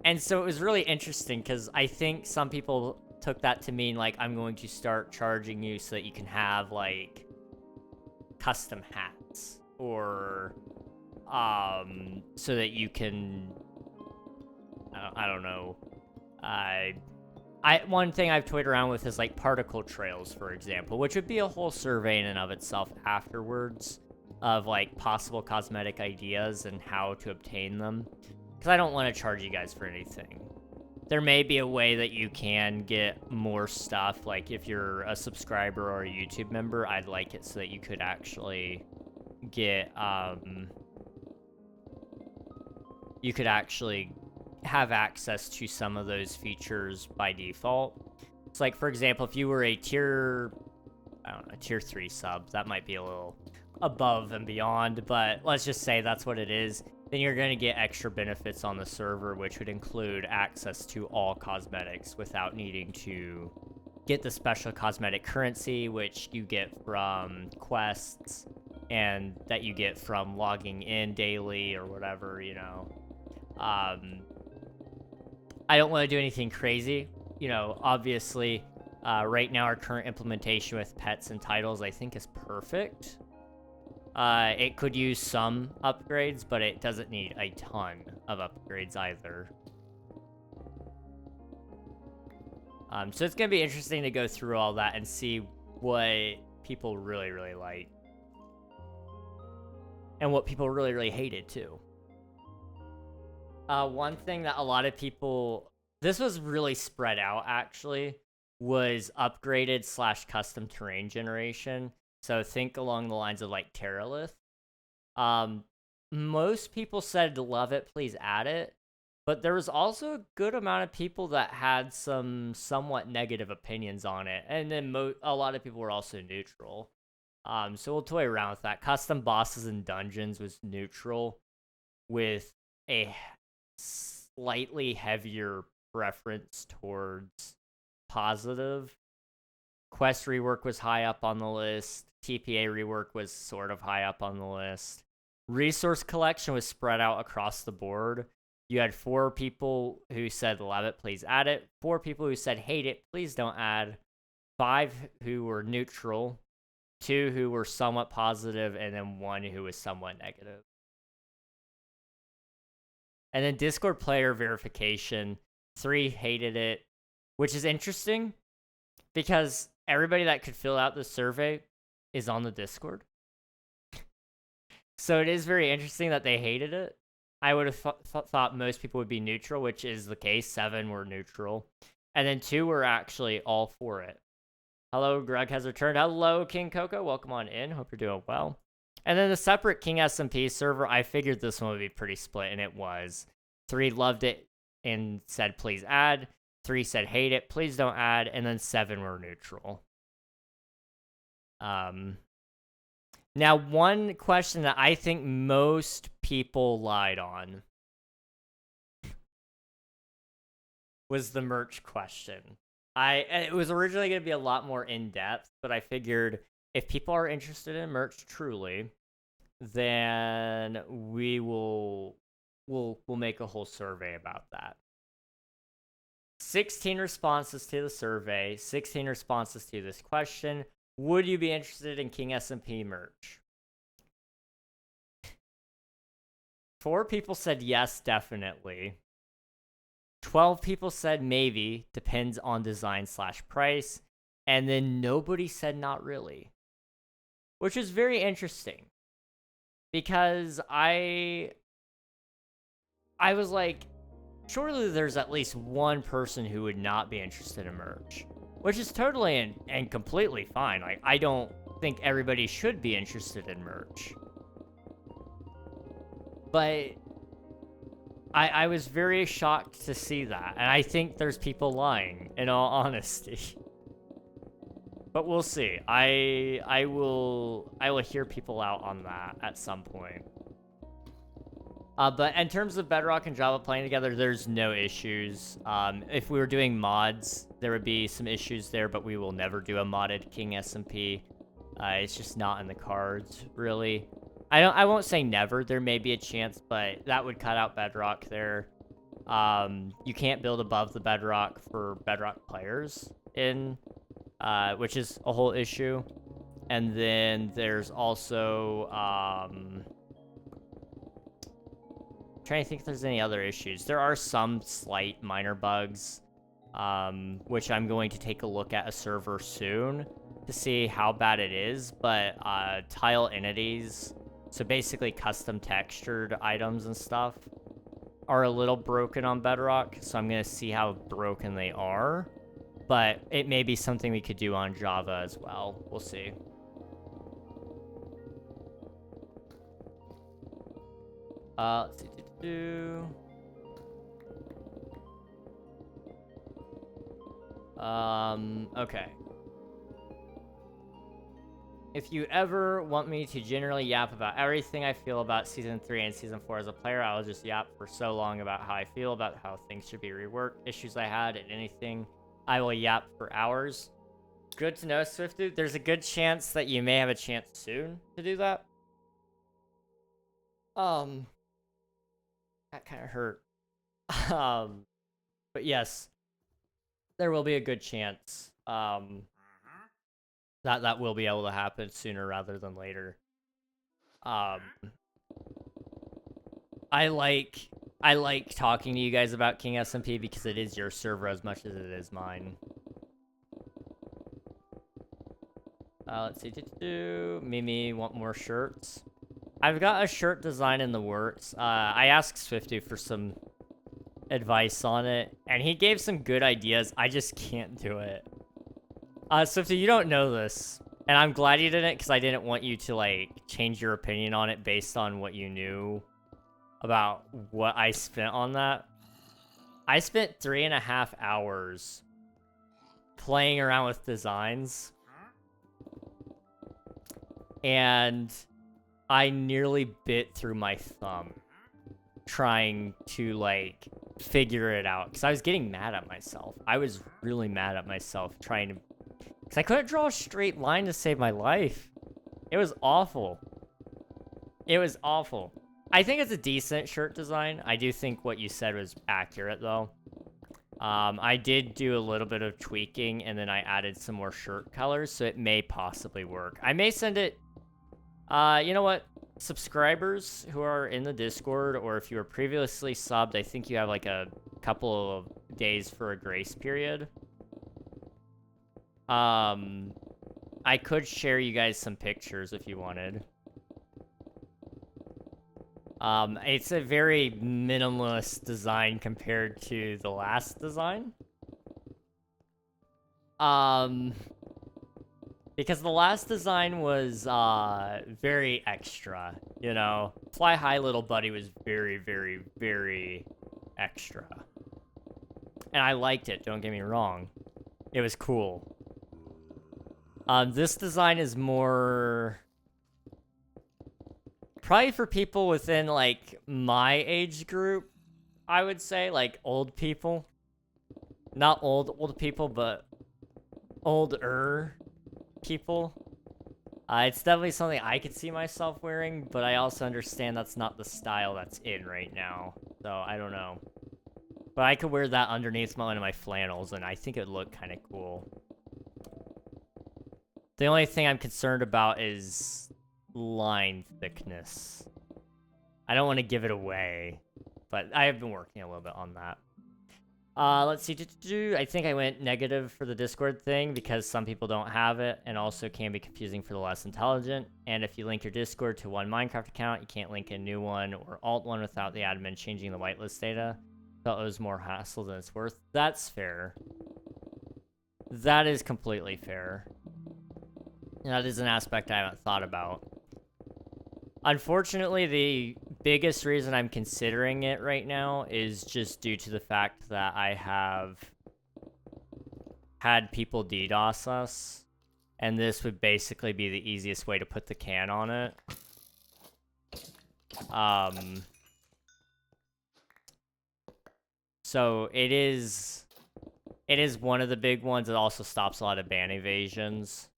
And so it was really interesting because I think some people took that to mean, like, I'm going to start charging you so that you can have, like, custom hats, or so that you can, I don't know, one thing I've toyed around with is, like, particle trails, for example, which would be a whole survey in and of itself afterwards of, like, possible cosmetic ideas and how to obtain them, because I don't want to charge you guys for anything. There may be a way that you can get more stuff, like if you're a subscriber or a YouTube member, I'd like it so that you could actually get, you could actually have access to some of those features by default. It's like, for example, if you were a tier 3 sub, that might be a little above and beyond, but let's just say that's what it is. Then you're going to get extra benefits on the server, which would include access to all cosmetics without needing to get the special cosmetic currency, which you get from quests and that you get from logging in daily or whatever, you know. I don't want to do anything crazy. You know, obviously, right now our current implementation with pets and titles, I think, is perfect. It could use some upgrades, but it doesn't need a ton of upgrades either. So it's going to be interesting to go through all that and see what people really, really like. And what people really, really hated, too. One thing that a lot of people... This was really spread out, actually, was upgraded / custom terrain generation. So think along the lines of, like, Terralith. Most people said love it, please add it. But there was also a good amount of people that had some somewhat negative opinions on it. And then a lot of people were also neutral. So we'll toy around with that. Custom bosses and dungeons was neutral with a slightly heavier preference towards positive. Quest rework was high up on the list. TPA rework was sort of high up on the list. Resource collection was spread out across the board. You had 4 people who said love it, please add it. 4 people who said hate it, please don't add. 5 who were neutral. 2 who were somewhat positive, and then 1 who was somewhat negative. And then Discord player verification, 3 hated it, which is interesting because everybody that could fill out the survey is on the Discord. So it is very interesting that they hated it. I would have thought most people would be neutral, which is the case. 7 were neutral. And then 2 were actually all for it. Hello, Greg has returned. Hello, King Coco. Welcome on in. Hope you're doing well. And then the separate King SMP server, I figured this one would be pretty split, and it was. 3 loved it and said, please add. 3 said, hate it, please don't add. And then 7 were neutral. Now, one question that I think most people lied on was the merch question. It was originally going to be a lot more in-depth, but I figured if people are interested in merch truly, then we'll make a whole survey about that. 16 responses to the survey, 16 responses to this question. Would you be interested in King SMP merch? 4 people said yes, definitely. 12 people said maybe, depends on design / price. And then nobody said not really. Which is very interesting. Because I was like, surely there's at least one person who would not be interested in merch. Which is totally and completely fine. Like, I don't think everybody should be interested in merch. But I was very shocked to see that. And I think there's people lying, in all honesty. But we'll see. I will hear people out on that at some point. But in terms of Bedrock and Java playing together, there's no issues. If we were doing mods, there would be some issues there, but we will never do a modded King SMP. It's just not in the cards, really. I won't say never. There may be a chance, but that would cut out Bedrock there. You can't build above the Bedrock for Bedrock players which is a whole issue. And then there's also trying to think if there's any other issues. There are some slight minor bugs, which I'm going to take a look at a server soon to see how bad it is. But tile entities, so basically custom textured items and stuff, are a little broken on Bedrock. So I'm going to see how broken they are. But it may be something we could do on Java as well. We'll see. Let's see. Okay. If you ever want me to generally yap about everything I feel about Season 3 and Season 4 as a player, I'll just yap for so long about how I feel, about how things should be reworked, issues I had, and anything. I will yap for hours. Good to know, Swifty. There's a good chance that you may have a chance soon to do that. That kind of hurt. But yes, there will be a good chance. That will be able to happen sooner rather than later. I like talking to you guys about King SMP because it is your server as much as it is mine. Let's see. Mimi, want more shirts? I've got a shirt design in the works. I asked Swifty for some advice on it, and he gave some good ideas. I just can't do it. Swifty, you don't know this, and I'm glad you didn't, because I didn't want you to, like, change your opinion on it based on what you knew about what I spent on that. I spent 3.5 hours playing around with designs, and I nearly bit through my thumb trying to, like, figure it out, because I was getting mad at myself. I was really mad at myself trying to... Because I couldn't draw a straight line to save my life. It was awful. It was awful. I think it's a decent shirt design. I do think what you said was accurate, though. I did do a little bit of tweaking, and then I added some more shirt colors, so it may possibly work. I may send it... you know what? Subscribers who are in the Discord, or if you were previously subbed, I think you have, like, a couple of days for a grace period. I could share you guys some pictures if you wanted. It's a very minimalist design compared to the last design. Because the last design was, very extra, you know? Fly High Little Buddy was very, very, very extra. And I liked it, don't get me wrong. It was cool. This design is more... probably for people within, like, my age group, I would say. Like, old people. Not old people, but older people. It's definitely something I could see myself wearing, but I also understand that's not the style that's in right now. So, I don't know. But I could wear that underneath one of my flannels, and I think it would look kind of cool. The only thing I'm concerned about is line thickness. I don't want to give it away, but I have been working a little bit on that. Let's see. I think I went negative for the Discord thing because some people don't have it, and also can be confusing for the less intelligent. And if you link your Discord to one Minecraft account, you can't link a new one or alt one without the admin changing the whitelist data. Felt it was more hassle than it's worth. That's fair. That is completely fair. And that is an aspect I haven't thought about. Unfortunately, the biggest reason I'm considering it right now is just due to the fact that I have had people DDoS us, and this would basically be the easiest way to put the can on it. So it is one of the big ones. It also stops a lot of ban evasions.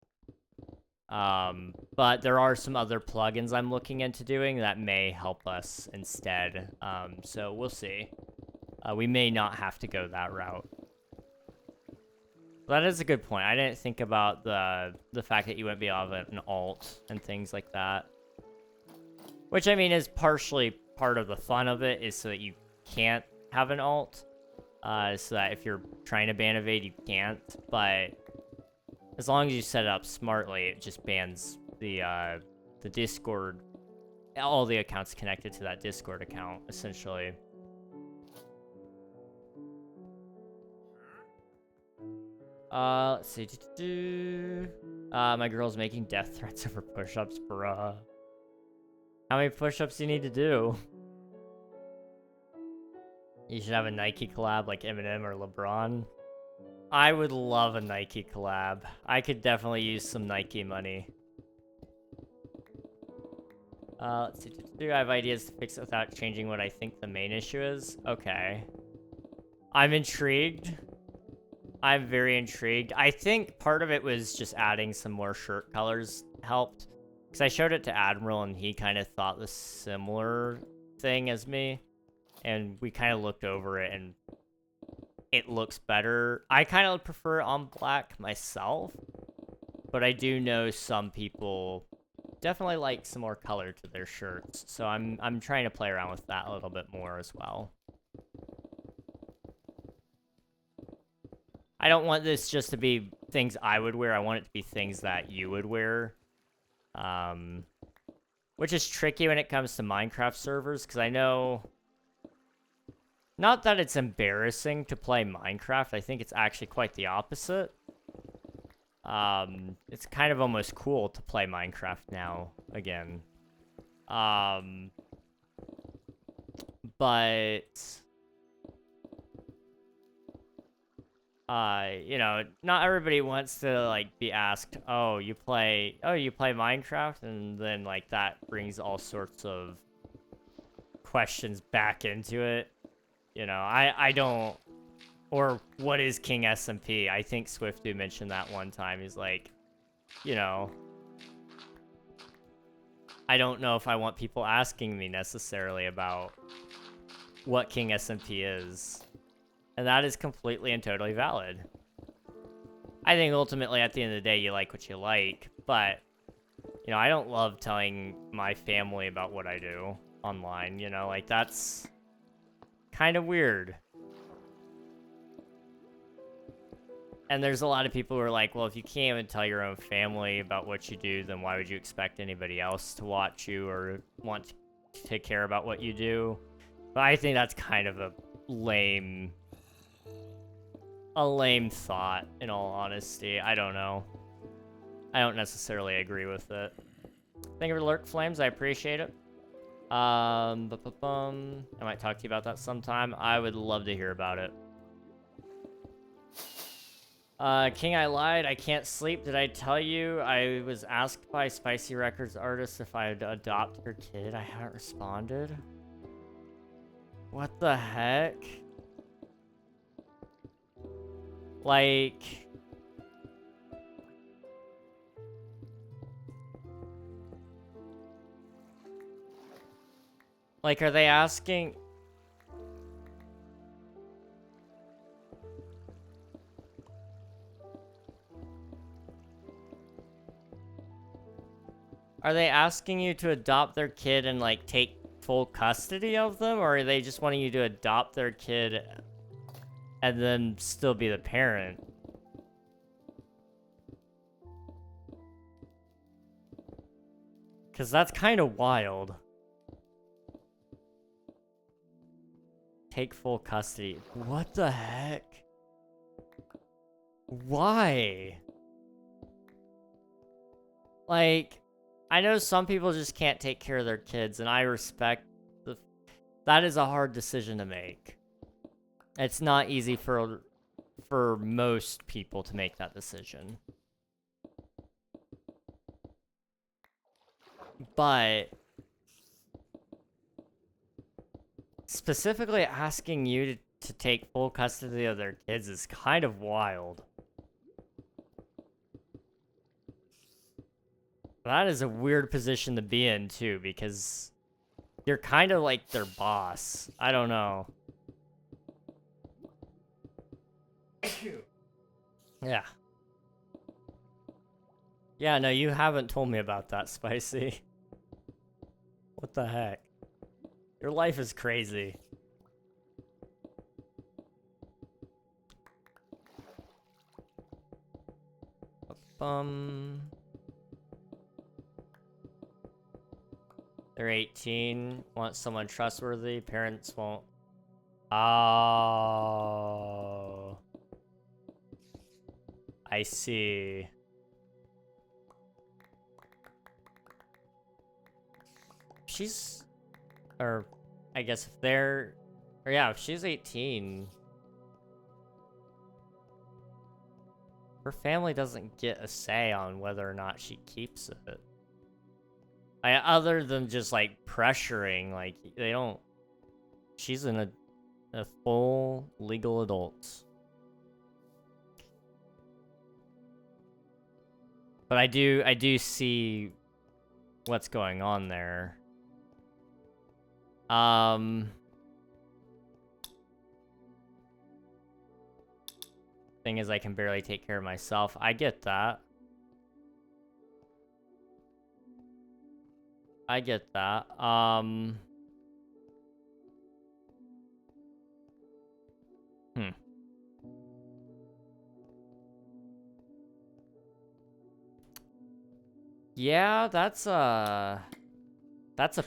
But there are some other plugins I'm looking into doing that may help us instead. So we'll see. We may not have to go that route. That is a good point. I didn't think about the fact that you wouldn't be able to have an alt and things like that. Which, I mean, is partially part of the fun of it, is so that you can't have an alt. So that if you're trying to ban evade, you can't. But as long as you set it up smartly, it just bans the Discord, all the accounts connected to that Discord account, essentially. Let's see. My girl's making death threats over push-ups, bruh. How many push-ups do you need to do? You should have a Nike collab like Eminem or LeBron. I would love a Nike collab. I could definitely use some Nike money. Let's see. Do I have ideas to fix it without changing what I think the main issue is? Okay. I'm intrigued. I'm very intrigued. I think part of it was just adding some more shirt colors helped. Because I showed it to Admiral and he kind of thought the similar thing as me. And we kind of looked over it and it looks better. I kind of prefer it on black myself. But I do know some people definitely like some more color to their shirts. So I'm trying to play around with that a little bit more as well. I don't want this just to be things I would wear. I want it to be things that you would wear. Which is tricky when it comes to Minecraft servers, because I know... Not that it's embarrassing to play Minecraft. I think it's actually quite the opposite. It's kind of almost cool to play Minecraft now, again. But... you know, not everybody wants to, like, be asked, oh, you play Minecraft? And then, like, that brings all sorts of questions back into it. You know, I don't... Or, what is King SMP? I think Swiftu mentioned that one time. He's like, you know... I don't know if I want people asking me necessarily about what King SMP is. And that is completely and totally valid. I think ultimately, at the end of the day, you like what you like. But, you know, I don't love telling my family about what I do online. You know, like, that's kind of weird. And there's a lot of people who are like, well, if you can't even tell your own family about what you do, then why would you expect anybody else to watch you or want to care about what you do? But I think that's kind of a lame thought, in all honesty. I don't know. I don't necessarily agree with it. Thank you for the lurk, Flames. I appreciate it. I might talk to you about that sometime. I would love to hear about it. King, I lied. I can't sleep. Did I tell you I was asked by Spicy Records artists if I'd adopt your kid? I haven't responded. What the heck? Like... Like, are they asking... Are they asking you to adopt their kid and, like, take full custody of them? Or are they just wanting you to adopt their kid and then still be the parent? Because that's kind of wild. Take full custody. What the heck? Why? Like... I know some people just can't take care of their kids, and I respect that is a hard decision to make. It's not easy for most people to make that decision. But specifically asking you to take full custody of their kids is kind of wild. That is a weird position to be in, too, because you're kind of like their boss. I don't know. Yeah. Yeah, no, you haven't told me about that, Spicy. What the heck? Your life is crazy. They're 18, want someone trustworthy, parents won't. Oh. I see. She's, or I guess if they're, or yeah, if she's 18, her family doesn't get a say on whether or not she keeps it. Other than just, like, pressuring, like, they don't... She's a full legal adult. But I do see what's going on there. Thing is, I can barely take care of myself. I get that. I get that. Yeah, that's a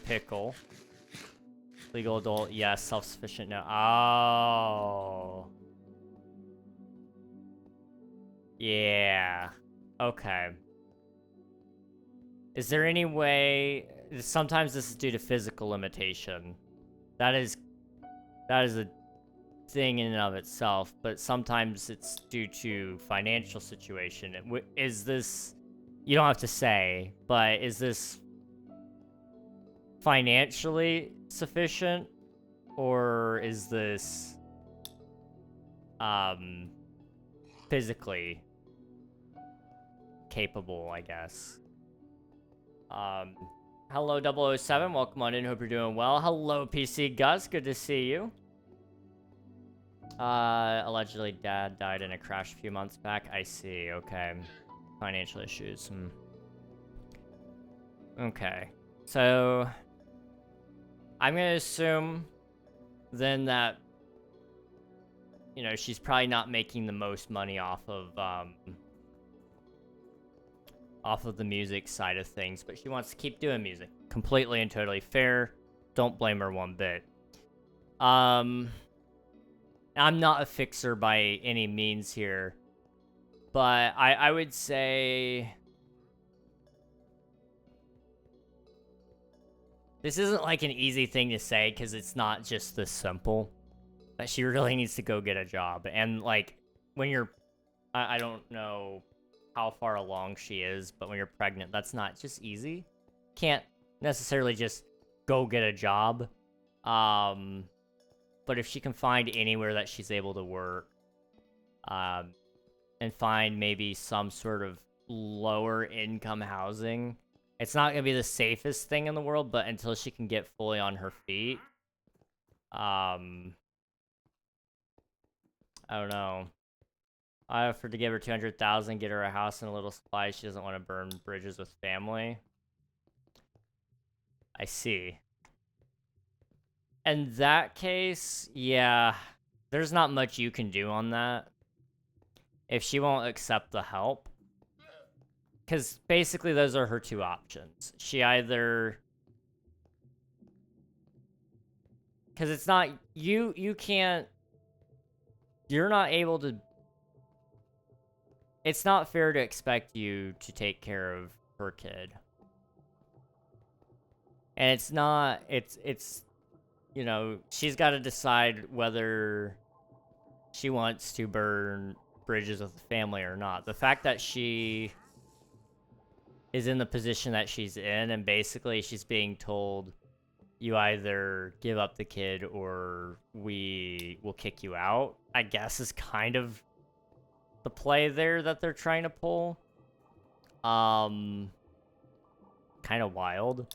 pickle. Legal adult, yes. Self-sufficient, no. Oh. Yeah. Okay. Is there any way... Sometimes this is due to physical limitation. That is a thing in and of itself, but sometimes it's due to financial situation. Is this... You don't have to say, but is this financially sufficient, or is this physically capable, I guess? Hello 007, welcome on in, hope you're doing well. Hello PC Gus, good to see you. Allegedly dad died in a crash a few months back. I see, okay. Financial issues. Okay. So I'm gonna assume then that, you know, she's probably not making the most money off of the music side of things, but she wants to keep doing music. Completely and totally fair. Don't blame her one bit. I'm not a fixer by any means here, but I would say this isn't like an easy thing to say because it's not just this simple. But she really needs to go get a job. And like when you're, I don't know how far along she is, but when you're pregnant, that's not just easy. Can't necessarily just go get a job. But if she can find anywhere that she's able to work, and find maybe some sort of lower income housing, it's not gonna be the safest thing in the world, but until she can get fully on her feet, I don't know. I offered to give her 200,000, get her a house and a little supply. She doesn't want to burn bridges with family. I see. In that case, yeah, there's not much you can do on that. If she won't accept the help. Because basically those are her two options. She either... Because it's not... You can't... You're not able to... It's not fair to expect you to take care of her kid. And it's not... It's... You know, she's got to decide whether she wants to burn bridges with the family or not. The fact that she is in the position that she's in, and basically she's being told, you either give up the kid or we will kick you out, I guess is kind of the play there that they're trying to pull. Kind of wild.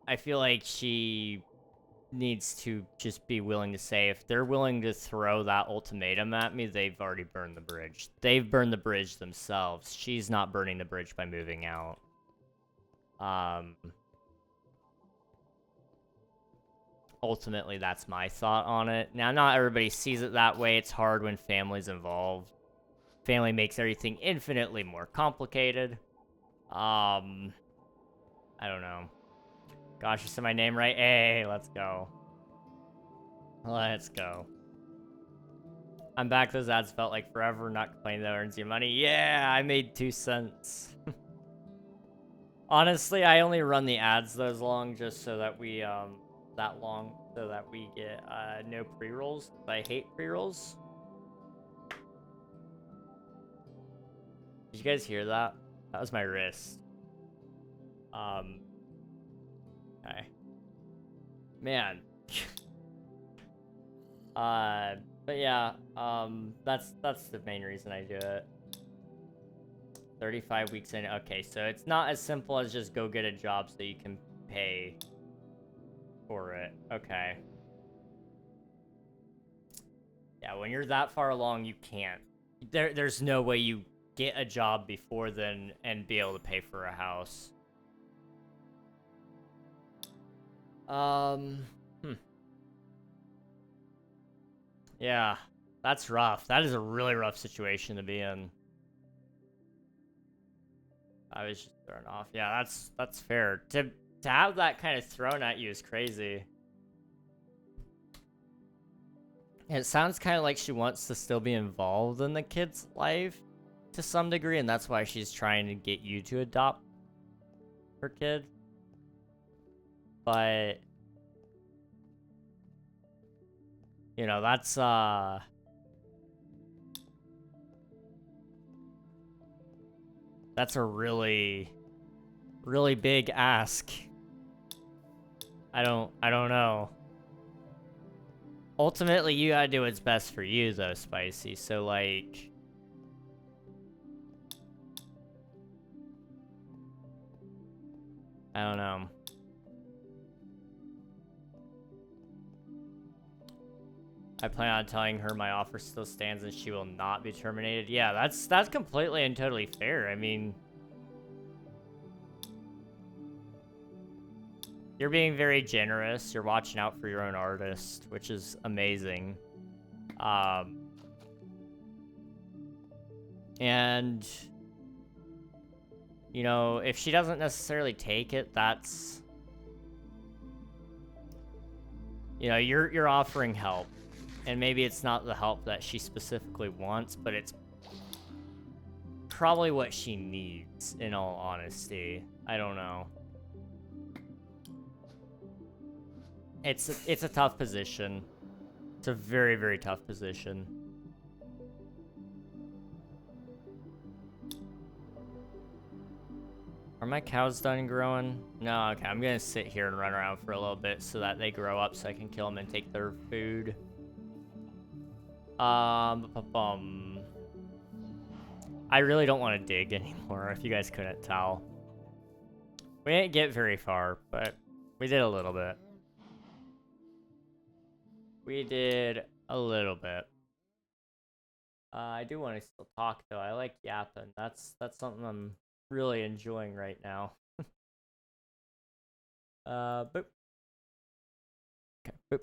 I feel like she needs to just be willing to say, if they're willing to throw that ultimatum at me, they've already burned the bridge. They've burned the bridge themselves. She's not burning the bridge by moving out. Ultimately, that's my thought on it. Now, not everybody sees it that way. It's hard when family's involved. Family makes everything infinitely more complicated. I don't know. Gosh, you said my name right? Hey, let's go. Let's go. I'm back. Those ads felt like forever. Not complaining that earns you money. Yeah, I made 2 cents. Honestly, I only run the ads those long just so that we, so that we get, no pre-rolls. I hate pre-rolls. Did you guys hear that? That was my wrist. Okay. Man. But yeah, that's the main reason I do it. 35 weeks in. Okay, so it's not as simple as just go get a job so you can pay for it. Okay. Yeah, when you're that far along, you can't. There's no way you get a job before then and be able to pay for a house. Yeah, that's rough. That is a really rough situation to be in. I was just thrown off. Yeah, that's fair. To have that kind of thrown at you is crazy. It sounds kind of like she wants to still be involved in the kid's life to some degree, and that's why she's trying to get you to adopt her kid. But you know, that's a really big ask. I don't know. Ultimately, you gotta do what's best for you, though, Spicy. So, like, I don't know. I plan on telling her my offer still stands and she will not be terminated. Yeah, that's completely and totally fair. I mean, you're being very generous. You're watching out for your own artist, which is amazing. And, you know, if she doesn't necessarily take it, that's, you know, you're offering help. And maybe it's not the help that she specifically wants, but it's probably what she needs, in all honesty. I don't know. It's a tough position. It's a very, very tough position. Are my cows done growing? No, okay. I'm gonna sit here and run around for a little bit so that they grow up so I can kill them and take their food. I really don't want to dig anymore, if you guys couldn't tell. We didn't get very far, but we did a little bit. We did a little bit. I do want to still talk, though. I like yapping. That's something I'm really enjoying right now. Boop. Okay, boop.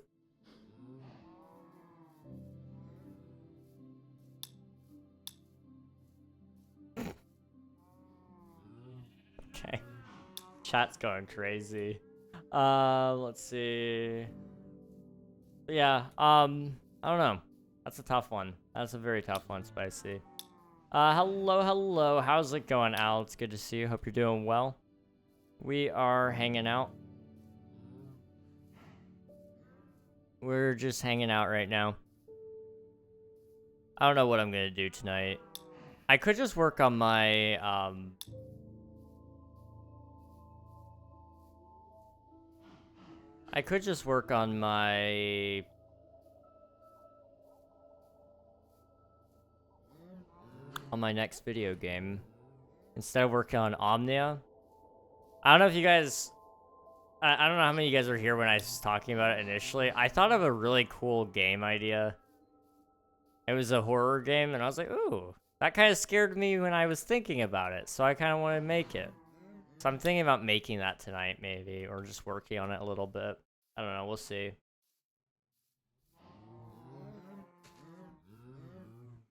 Okay. Chat's going crazy. Let's see. Yeah, I don't know. That's a tough one. That's a very tough one, Spicy. Hello. How's it going, Al? It's good to see you. Hope you're doing well. We are hanging out. We're just hanging out right now. I don't know what I'm gonna do tonight. I could just work on my, I could just work on my... on my next video game. Instead of working on Omnia. I don't know if you guys... I don't know how many of you guys were here when I was talking about it initially. I thought of a really cool game idea. It was a horror game, and I was like, ooh, that kind of scared me when I was thinking about it, so I kind of want to make it. So I'm thinking about making that tonight, maybe, or just working on it a little bit. I don't know, we'll see.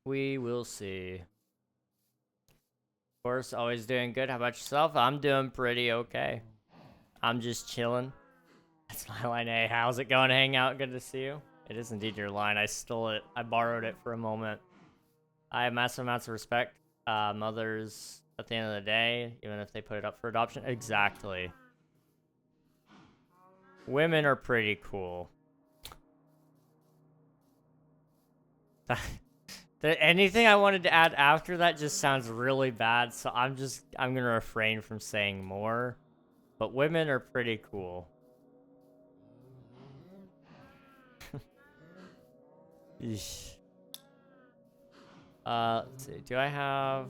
We will see. Of course, always doing good. How about yourself? I'm doing pretty okay. I'm just chilling. That's my line. Hey, how's it going? Hang out. Good to see you. It is indeed your line. I stole it. I borrowed it for a moment. I have massive amounts of respect. Mothers, at the end of the day, even if they put it up for adoption. Exactly. Women are pretty cool. Anything I wanted to add after that just sounds really bad, so I'm gonna refrain from saying more. but women are pretty cool. Eesh. Let's see. Do I have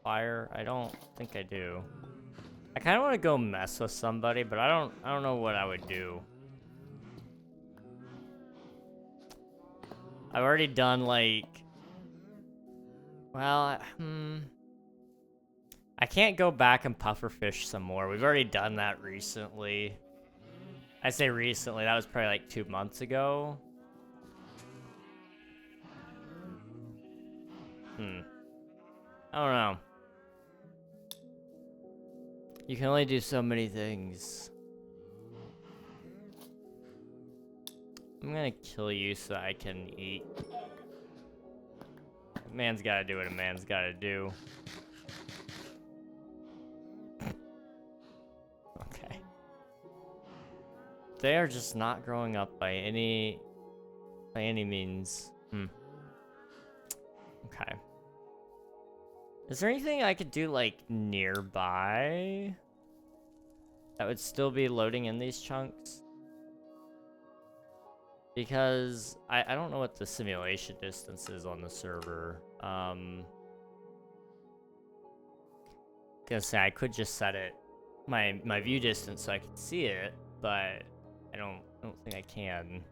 fire? I don't think I do. I kind of want to go mess with somebody, but I don't know what I would do. I've already done like, well, I can't go back and pufferfish some more. We've already done that recently. I say recently, that was probably like 2 months ago. I don't know. You can only do so many things. I'm gonna kill you so I can eat. A man's gotta do what a man's gotta do. Okay. They are just not growing up by any means. Okay. Is there anything I could do, like, nearby that would still be loading in these chunks? Because I don't know what the simulation distance is on the server. Gonna say I could just set it my view distance so I can see it, but I don't think I can.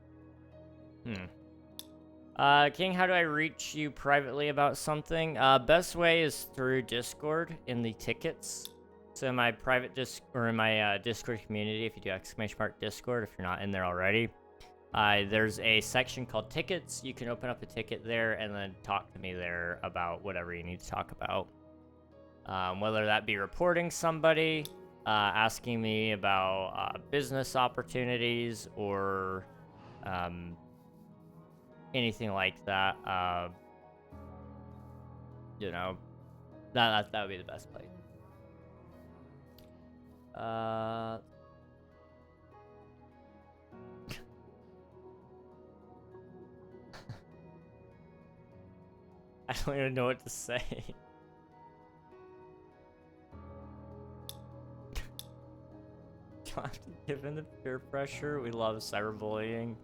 King, how do I reach you privately about something? Best way is through Discord in the tickets. So in my private Discord community, if you do !Discord, if you're not in there already, there's a section called tickets. You can open up a ticket there and then talk to me there about whatever you need to talk about. Whether that be reporting somebody, asking me about business opportunities, or anything like that. You know, that would be the best place. I don't even know what to say. Don't have to give in to peer pressure. We love cyberbullying.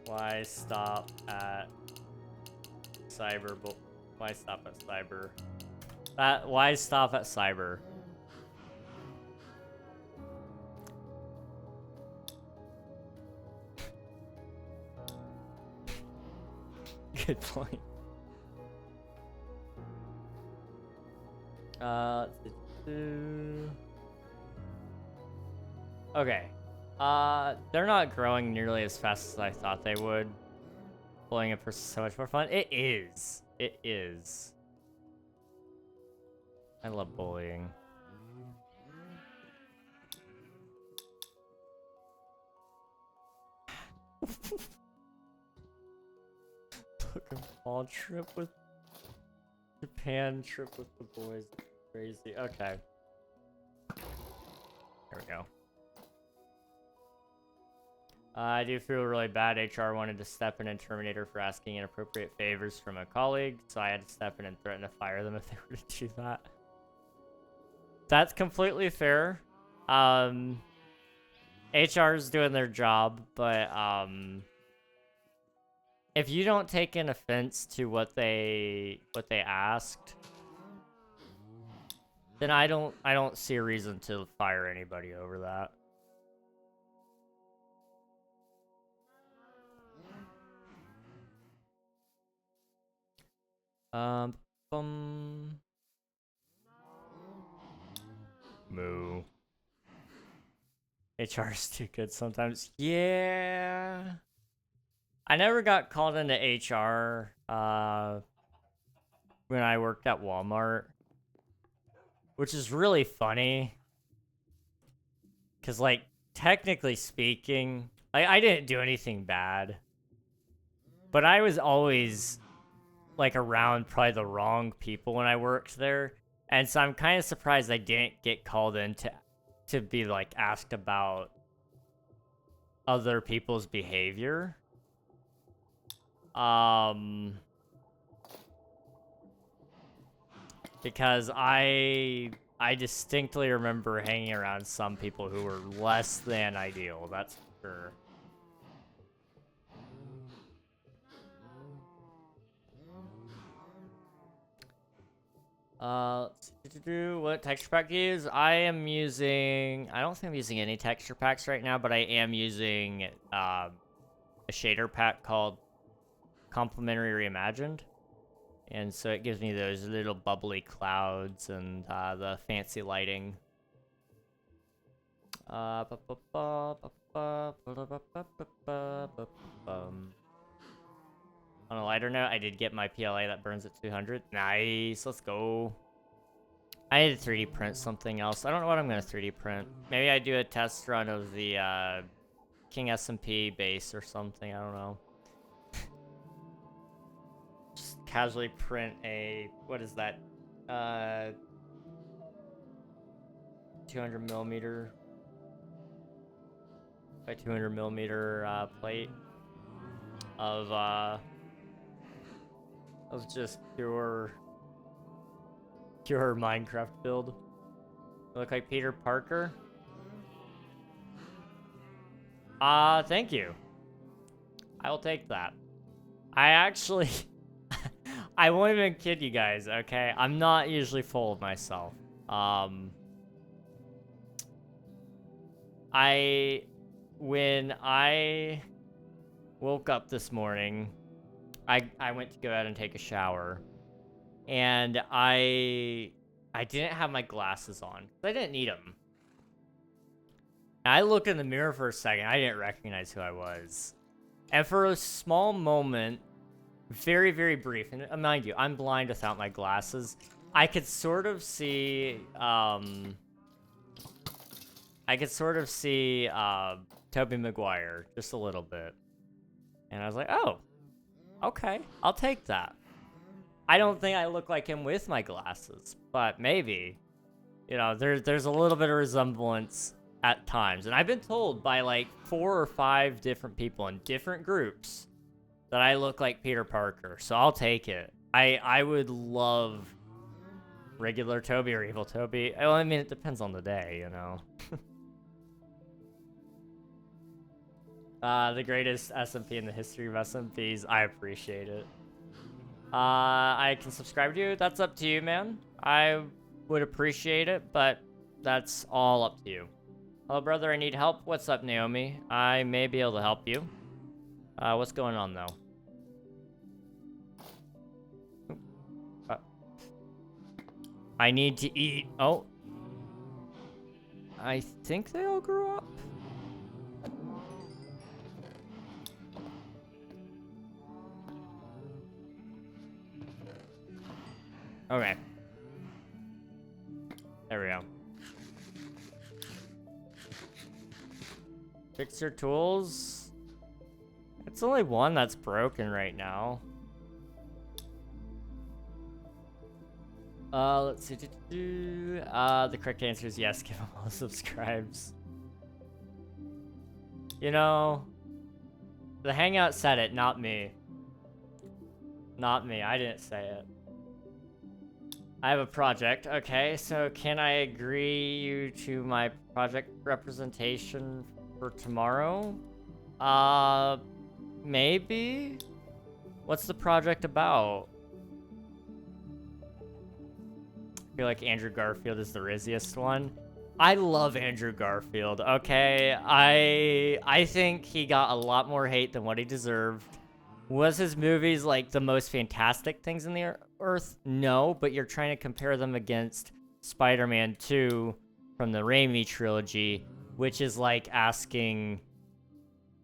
Why stop at cyber? Why stop at cyber? Why stop at cyber? Good point. Okay. They're not growing nearly as fast as I thought they would. Pulling it for so much more fun. It is. It is. I love bullying. Took a fall trip with Japan trip with the boys. Crazy. Okay. There we go. I do feel really bad. HR wanted to step in and terminate her for asking inappropriate favors from a colleague, so I had to step in and threaten to fire them if they were to do that. That's completely fair. HR is doing their job, but if you don't take an offense to what they asked, then I don't see a reason to fire anybody over that. Moo. HR is too good sometimes. Yeah. I never got called into HR when I worked at Walmart, which is really funny. Because, like, technically speaking, I didn't do anything bad. But I was always, like, around probably the wrong people when I worked there. And so I'm kind of surprised I didn't get called in to be, like, asked about other people's behavior. Because I distinctly remember hanging around some people who were less than ideal, that's for sure. What texture pack to use? I am using, I don't think I'm using any texture packs right now, but I am using a shader pack called Complementary Reimagined. And so it gives me those little bubbly clouds and the fancy lighting. On a lighter note, I did get my PLA that burns at 200. Nice, let's go. I need to 3D print something else. I don't know what I'm going to 3D print. Maybe I do a test run of the King SMP base or something. I don't know. Just casually print a, what is that? 200 millimeter by 200 millimeter plate of just pure Minecraft build. You look like Peter Parker. Thank you. I will take that. I actually, I won't even kid you guys, okay? I'm not usually full of myself. When I woke up this morning, I went to go out and take a shower, and I didn't have my glasses on. I didn't need them. I looked in the mirror for a second. I didn't recognize who I was. And for a small moment, very, very brief, and mind you, I'm blind without my glasses, I could sort of see, Tobey Maguire just a little bit. And I was like, oh, okay, I'll take that. I don't think I look like him with my glasses, but maybe. You know, there's a little bit of resemblance at times. And I've been told by like 4 or 5 different people in different groups that I look like Peter Parker, so I'll take it. I would love regular Toby or evil Toby. Well, I mean, it depends on the day, you know. The greatest SMP in the history of SMPs. I appreciate it. I can subscribe to you. That's up to you, man. I would appreciate it, but that's all up to you. Hello, brother. I need help. What's up, Naomi? I may be able to help you. What's going on, though? I need to eat. Oh. I think they all grew up. Okay. There we go. Fix your tools. It's only one that's broken right now. Let's see. The correct answer is yes. Give them all subscribes. You know, the Hangout said it, not me. Not me. I didn't say it. I have a project. Okay, so can I agree you to my project representation for tomorrow? Maybe? What's the project about? I feel like Andrew Garfield is the rizziest one. I love Andrew Garfield, okay? I think he got a lot more hate than what he deserved. Was his movies like the most fantastic things in the earth? No, but you're trying to compare them against Spider-Man 2 from the Raimi trilogy, which is like asking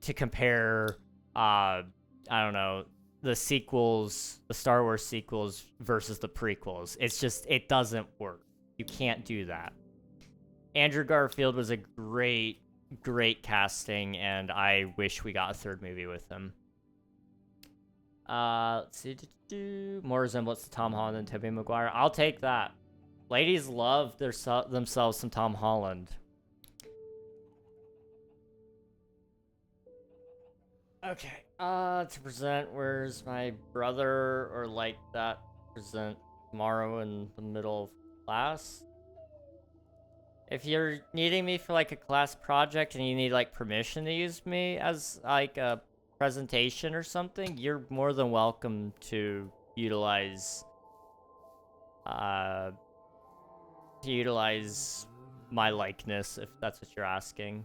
to compare, I don't know, the sequels, the Star Wars sequels versus the prequels. It's just, it doesn't work. You can't do that. Andrew Garfield was a great, great casting, and I wish we got a 3rd movie with him. Let's see. More resemblance to Tom Holland than Tobey Maguire. I'll take that. Ladies love themselves some Tom Holland. Okay. To present, where's my brother or like that? Present. tomorrow in the middle of class. If you're needing me for like a class project and you need like permission to use me as like a presentation or something, you're more than welcome to utilize my likeness if that's what you're asking.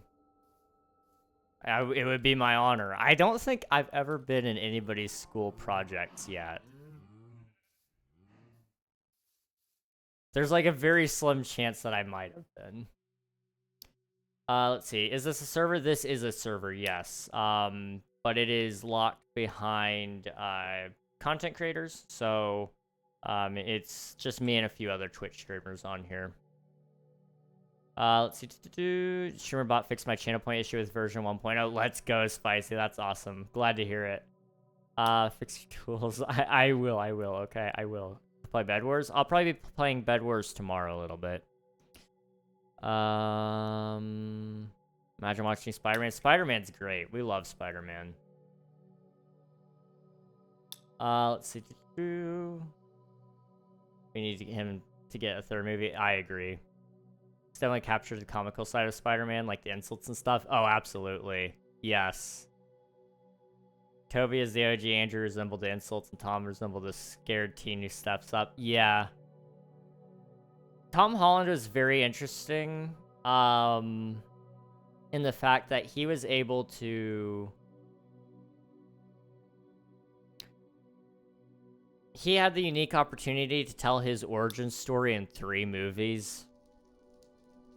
It would be my honor. I don't think I've ever been in anybody's school projects yet. There's like a very slim chance that I might have been. Let's see. Is this a server? This is a server, yes. But it is locked behind content creators, so it's just me and a few other Twitch streamers on here. Let's see. Streamer bot fixed my channel point issue with version 1.0. Let's go, Spicy. That's awesome. Glad to hear it. Fix tools. I will. Okay, I will. Play Bed Wars. I'll probably be playing Bed Wars tomorrow a little bit. Imagine watching Spider-Man. Spider-Man's great. We love Spider-Man. Let's see. We need him to get a third movie. I agree. It's definitely captured the comical side of Spider-Man, like the insults and stuff. Oh, absolutely. Yes. Toby is the OG. Andrew resembled the insults, and Tom resembled the scared teen who steps up. Yeah. Tom Holland was very interesting in the fact that he was able to... He had the unique opportunity to tell his origin story in 3 movies.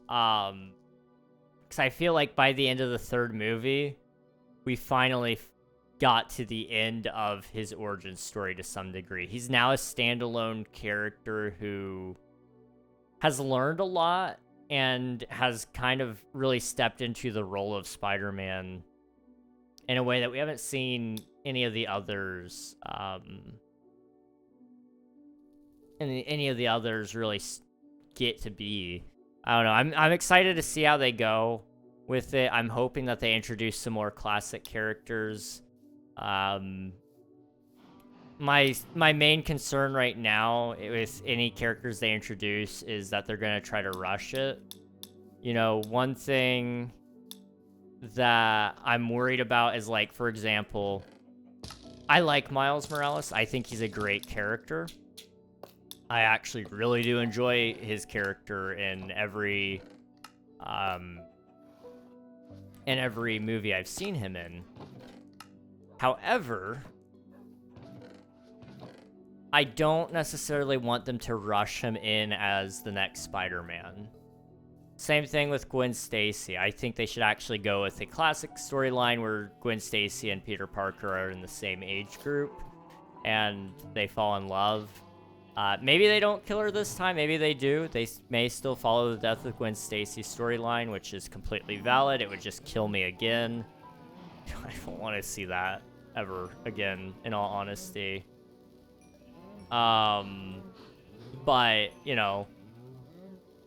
Because I feel like by the end of the 3rd movie, we finally got to the end of his origin story to some degree. He's now a standalone character who has learned a lot and has kind of really stepped into the role of Spider-Man in a way that we haven't seen any of the others really get to be. I don't know. I'm excited to see how they go with it. I'm hoping that they introduce some more classic characters. My main concern right now with any characters they introduce is that they're gonna try to rush it. You know, one thing that I'm worried about is, like, for example, I like Miles Morales. I think he's a great character. I actually really do enjoy his character in every movie I've seen him in. However, I don't necessarily want them to rush him in as the next Spider-Man. Same thing with Gwen Stacy. I think they should actually go with a classic storyline where Gwen Stacy and Peter Parker are in the same age group and they fall in love. Maybe they don't kill her this time. Maybe they do. They may still follow the death of Gwen Stacy storyline, which is completely valid. It would just kill me again. I don't want to see that ever again, in all honesty. But, you know,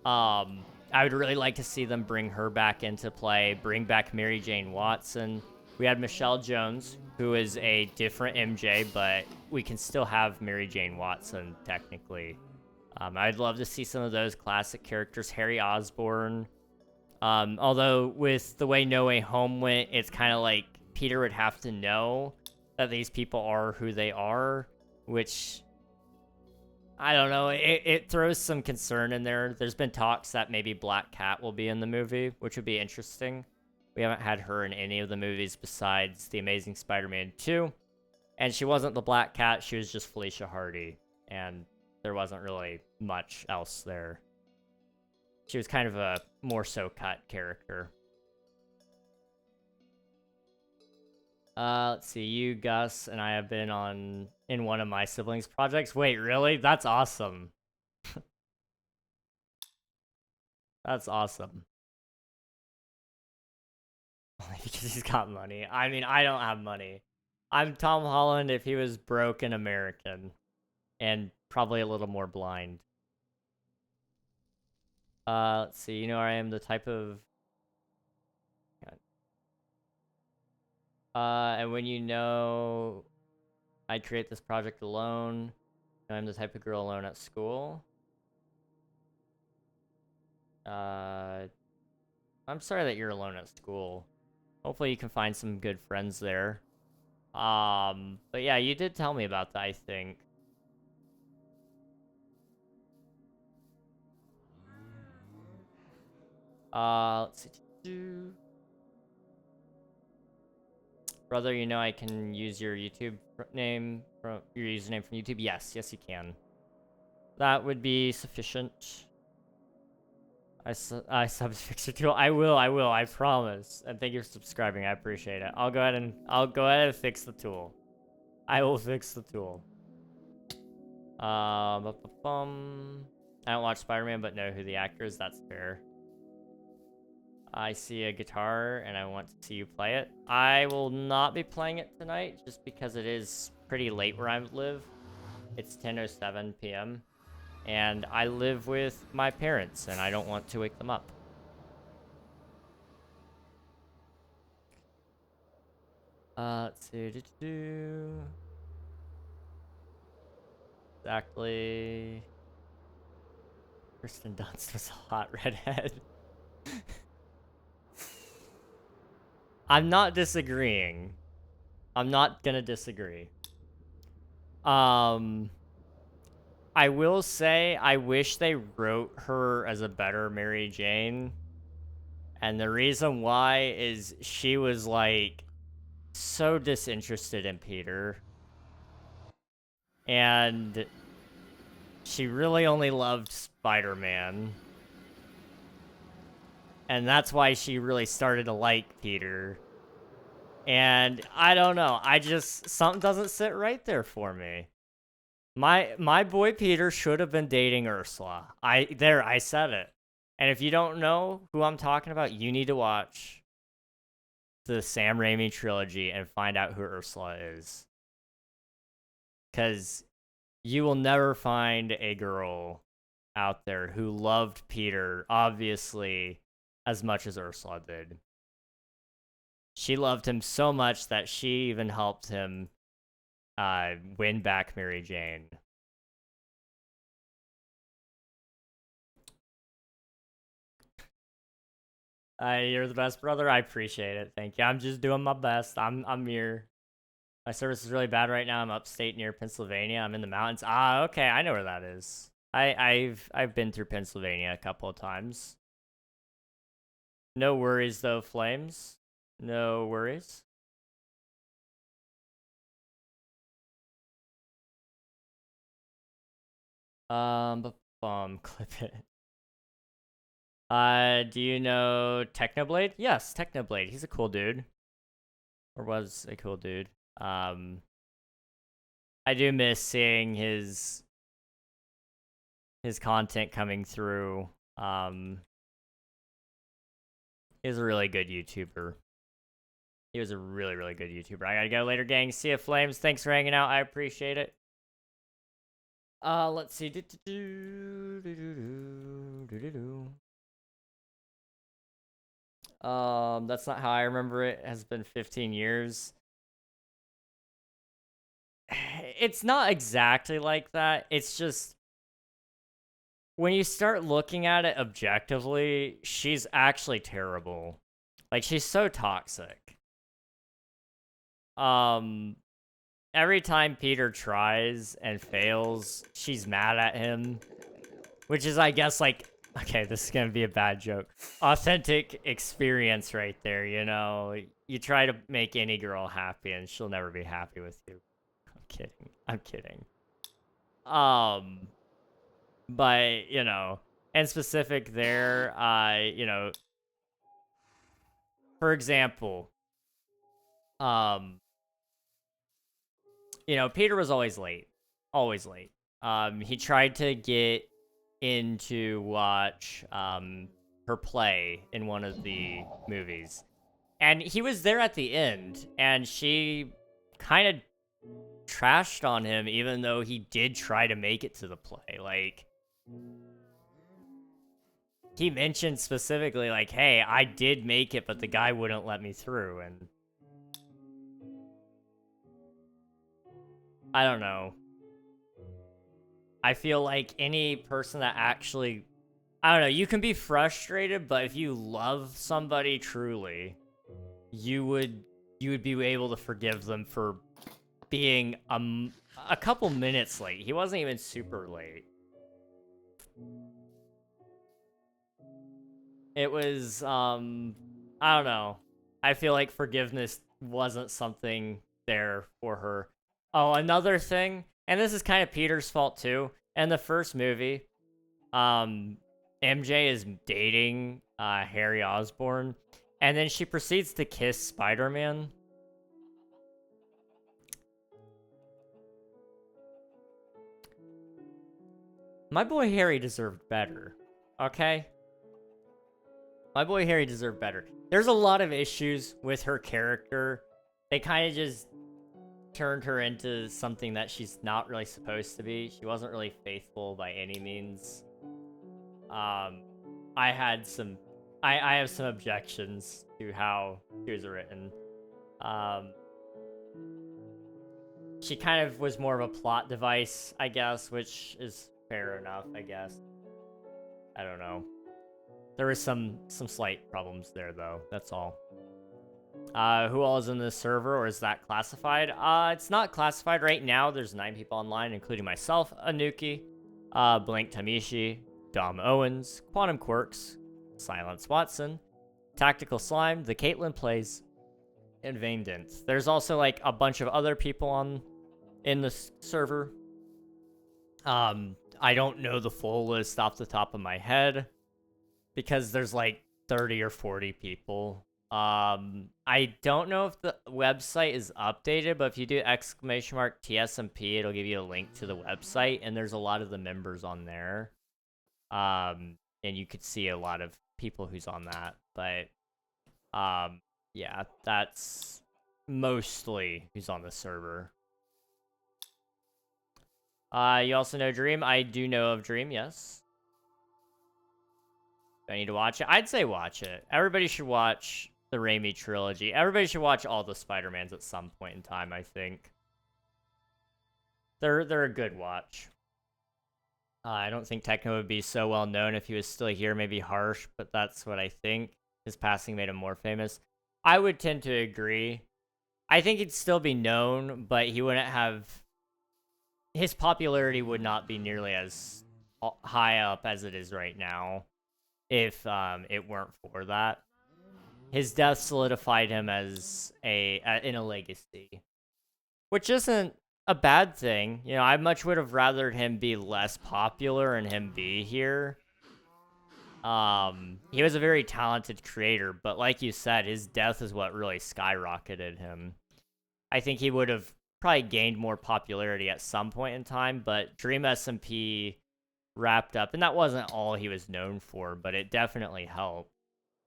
I would really like to see them bring her back into play, bring back Mary Jane Watson. We had Michelle Jones, who is a different MJ, but we can still have Mary Jane Watson, technically. I'd love to see some of those classic characters. Harry Osborn. Although, with the way No Way Home went, it's kind of like Peter would have to know that these people are who they are, which... I don't know, it throws some concern in there. There's been talks that maybe Black Cat will be in the movie, which would be interesting. We haven't had her in any of the movies besides The Amazing Spider-Man 2. And she wasn't the Black Cat, she was just Felicia Hardy. And there wasn't really much else there. She was kind of a more so cut character. Let's see, you, Gus, and I have been in one of my siblings' projects. Wait, really? That's awesome. That's awesome. Only because he's got money. I mean, I don't have money. I'm Tom Holland if he was broke and American. And probably a little more blind. Let's see, you know, I am the type of... and when you know I create this project alone, I'm the type of girl alone at school. I'm sorry that you're alone at school. Hopefully you can find some good friends there. But yeah, you did tell me about that, I think. Let's see. Brother, you know I can use your YouTube name from your username from YouTube? Yes, yes you can. That would be sufficient. I subfix your tool. I will, I promise. And thank you for subscribing. I appreciate it. I'll go ahead and fix the tool. I will fix the tool. I don't watch Spider-Man, but know who the actor is. That's fair. I see a guitar, and I want to see you play it. I will not be playing it tonight, just because it is pretty late where I live. It's 10:07 p.m. And I live with my parents, and I don't want to wake them up. Let's see. Exactly. Kirsten Dunst was a hot redhead. I'm not disagreeing. I'm not gonna disagree. I will say I wish they wrote her as a better Mary Jane. And the reason why is she was like so disinterested in Peter. And she really only loved Spider-Man. And that's why she really started to like Peter. And I don't know. Something doesn't sit right there for me. My boy Peter should have been dating Ursula. I said it. And if you don't know who I'm talking about, you need to watch the Sam Raimi trilogy and find out who Ursula is. Because you will never find a girl out there who loved Peter, obviously, as much as Ursula did. She loved him so much that she even helped him win back Mary Jane. You're the best, brother. I appreciate it. Thank you. I'm just doing my best. I'm here. My service is really bad right now. I'm upstate near Pennsylvania. I'm in the mountains. Ah, okay. I know where that is. I've been through Pennsylvania a couple of times. No worries though, Flames. No worries. Clip it. Do you know Technoblade? Yes, Technoblade. He's a cool dude. Or was a cool dude. I do miss seeing his content coming through. He's a really good YouTuber. He was a really, really good YouTuber. I gotta go later, gang. See ya, Flames. Thanks for hanging out. I appreciate it. Let's see. That's not how I remember it. It has been 15 years. It's not exactly like that. It's just when you start looking at it objectively, she's actually terrible. Like, she's so toxic. Every time Peter tries and fails, she's mad at him. Which is, I guess, like, okay, this is gonna be a bad joke. Authentic experience right there, you know? You try to make any girl happy and she'll never be happy with you. I'm kidding. But, you know, and specific there, you know, for example, you know, Peter was always late. Always late. He tried to get in to watch, her play in one of the movies. And he was there at the end, and she kind of trashed on him, even though he did try to make it to the play. Like, he mentioned specifically, like, hey, I did make it, but the guy wouldn't let me through, and I don't know. I feel like any person that actually, I don't know, you can be frustrated, but if you love somebody truly, you would be able to forgive them for being a couple minutes late. He wasn't even super late. It was, I don't know. I feel like forgiveness wasn't something there for her. Oh, another thing, and this is kind of Peter's fault too. In the first movie, MJ is dating Harry Osborn, and then she proceeds to kiss Spider-Man. My boy Harry deserved better, okay? My boy Harry deserved better. There's a lot of issues with her character. They kind of just turned her into something that she's not really supposed to be. She wasn't really faithful by any means. I have some objections to how she was written. She kind of was more of a plot device, I guess, which is fair enough, I guess. I don't know. There was some slight problems there, though. That's all. Who all is in this server, or is that classified? It's not classified right now. There's 9 people online, including myself, Anuki, Blank Tamishi, Dom Owens, Quantum Quirks, Silence Watson, Tactical Slime, The Caitlyn Plays, and Vane Dent. There's also, like, a bunch of other people in the server. I don't know the full list off the top of my head, because there's like 30 or 40 people. I don't know if the website is updated, but if you do !TSMP, it'll give you a link to the website, and there's a lot of the members on there. And you could see a lot of people who's on that, but yeah, that's mostly who's on the server. You also know Dream? I do know of Dream, yes. Do I need to watch it? I'd say watch it. Everybody should watch the Raimi trilogy. Everybody should watch all the Spider-Mans at some point in time, I think. They're a good watch. I don't think Techno would be so well known if he was still here. Maybe harsh, but that's what I think. His passing made him more famous. I would tend to agree. I think he'd still be known, but he wouldn't have... His popularity would not be nearly as high up as it is right now if it weren't for that. His death solidified him as in a legacy, which isn't a bad thing. You know, I much would have rathered him be less popular and him be here. He was a very talented creator, but like you said, his death is what really skyrocketed him. I think he would have probably gained more popularity at some point in time, but Dream SMP wrapped up, and that wasn't all he was known for, but it definitely helped.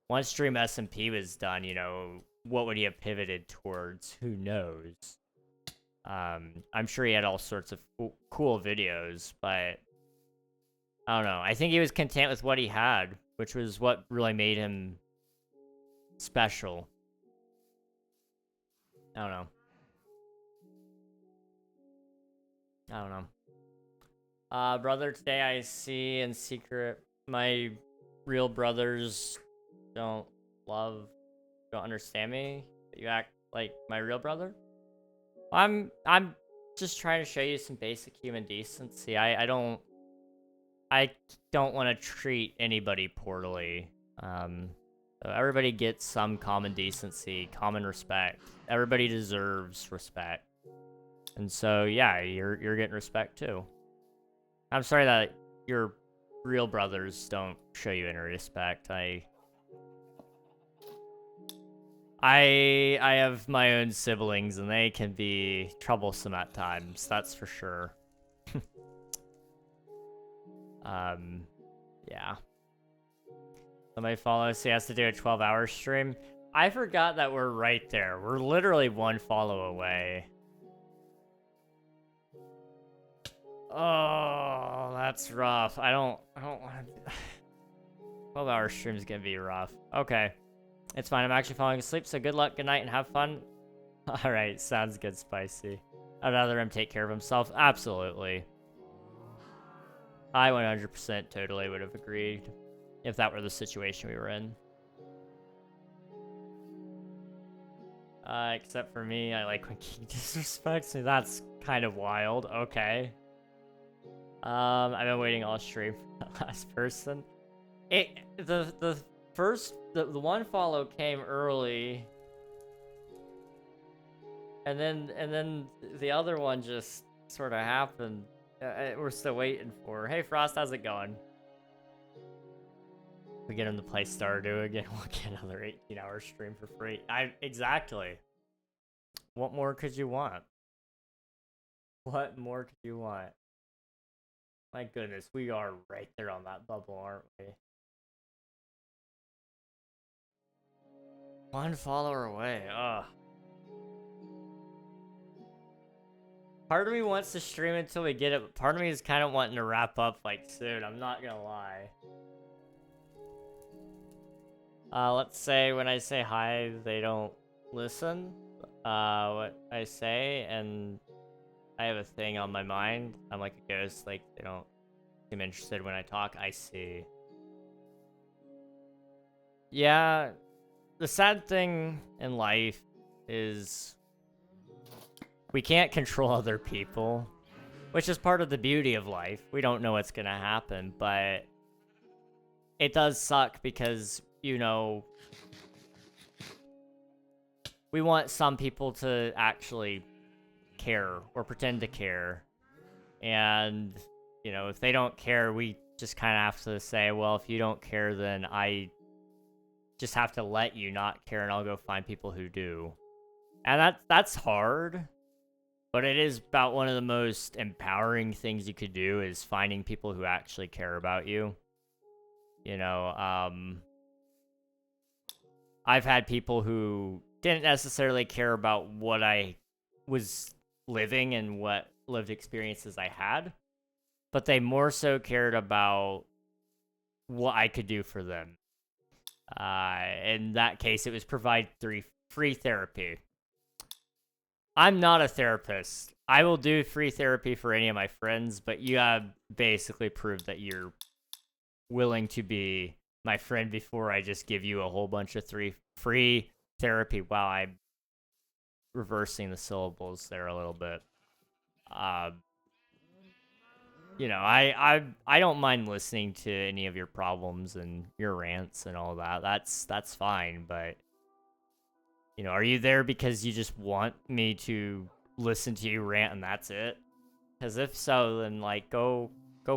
Once Dream SMP was done, you know, what would he have pivoted towards? Who knows? I'm sure he had all sorts of cool videos, but I don't know. I think he was content with what he had, which was what really made him special. I don't know. Brother, today I see in secret my real brothers don't understand me. You act like my real brother. I'm just trying to show you some basic human decency. I don't want to treat anybody poorly. So everybody gets some common decency, common respect. Everybody deserves respect. And so, yeah, you're getting respect too. I'm sorry that your real brothers don't show you any respect. I have my own siblings, and they can be troublesome at times. That's for sure. Yeah. Somebody follow us. He has to do a 12-hour stream. I forgot that we're right there. We're literally one follow away. Oh, that's rough. I don't want to... 12-hour stream's gonna be rough. Okay. It's fine. I'm actually falling asleep, so good luck, good night, and have fun. Alright, sounds good, Spicy. I'd rather him take care of himself. Absolutely. I 100% totally would have agreed if that were the situation we were in. Except for me, I like when King disrespects me. That's kind of wild. Okay. I've been waiting all stream for that last person. The one follow came early, and then the other one just sort of happened. We're still waiting for. Hey Frost, how's it going? We get him to play Stardew again. We'll get another 18-hour stream for free. Exactly. What more could you want? What more could you want? My goodness, we are right there on that bubble, aren't we? One follower away. Ugh. Part of me wants to stream until we get it, but part of me is kind of wanting to wrap up like soon. I'm not gonna lie. Let's say when I say hi, they don't listen. What I say, and I have a thing on my mind. I'm like a ghost, like they don't seem interested when I talk. I see. Yeah, the sad thing in life is we can't control other people, which is part of the beauty of life. We don't know what's gonna happen, but it does suck because, you know, we want some people to actually care or pretend to care. And, you know, if they don't care, we just kind of have to say, well, if you don't care, then I just have to let you not care and I'll go find people who do. And that's hard, but it is about one of the most empowering things you could do is finding people who actually care about you. You know, I've had people who didn't necessarily care about what I was living and what lived experiences I had, but they more so cared about what I could do for them. In that case, it was provide free therapy. I'm not a therapist. I will do free therapy for any of my friends, but you have basically proved that you're willing to be my friend before I just give you a whole bunch of free therapy. Wow, I'm reversing the syllables there a little bit. You know, I don't mind listening to any of your problems and your rants and all that. That's fine, but you know, are you there because you just want me to listen to you rant and that's it? Because if so, then like go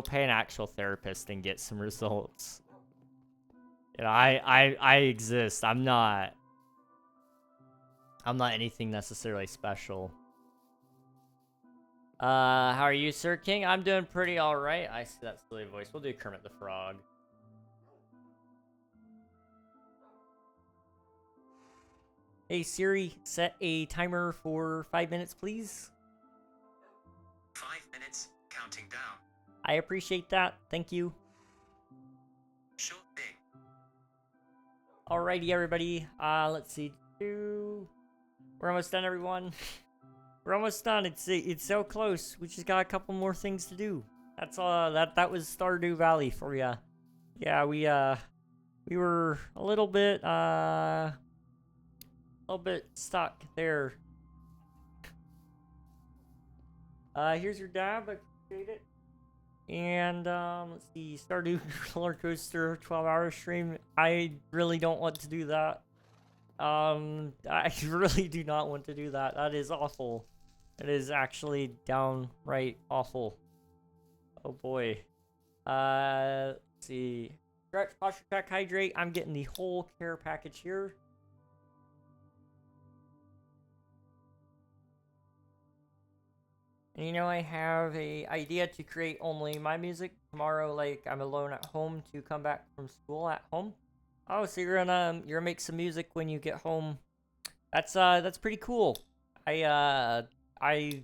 pay an actual therapist and get some results. You know, I exist. I'm not anything necessarily special. How are you, Sir King? I'm doing pretty alright. I see that silly voice. We'll do Kermit the Frog. Hey Siri, set a timer for 5 minutes, please. 5 minutes, counting down. I appreciate that. Thank you. Sure thing. Alrighty, everybody. Let's see. We're almost done, everyone. We're almost done. It's so close. We just got a couple more things to do. That's that was Stardew Valley for ya. Yeah, we were a little bit stuck there. Here's your dab. I appreciate it. And let's see, Stardew roller coaster 12-hour stream. I really don't want to do that. I really do not want to do that. That is awful. It is actually downright awful. Oh boy. Let's see. Stretch, posture check, hydrate. I'm getting the whole care package here. And you know, I have a idea to create only my music tomorrow. Like I'm alone at home to come back from school at home. Oh, so you're gonna make some music when you get home. That's pretty cool. I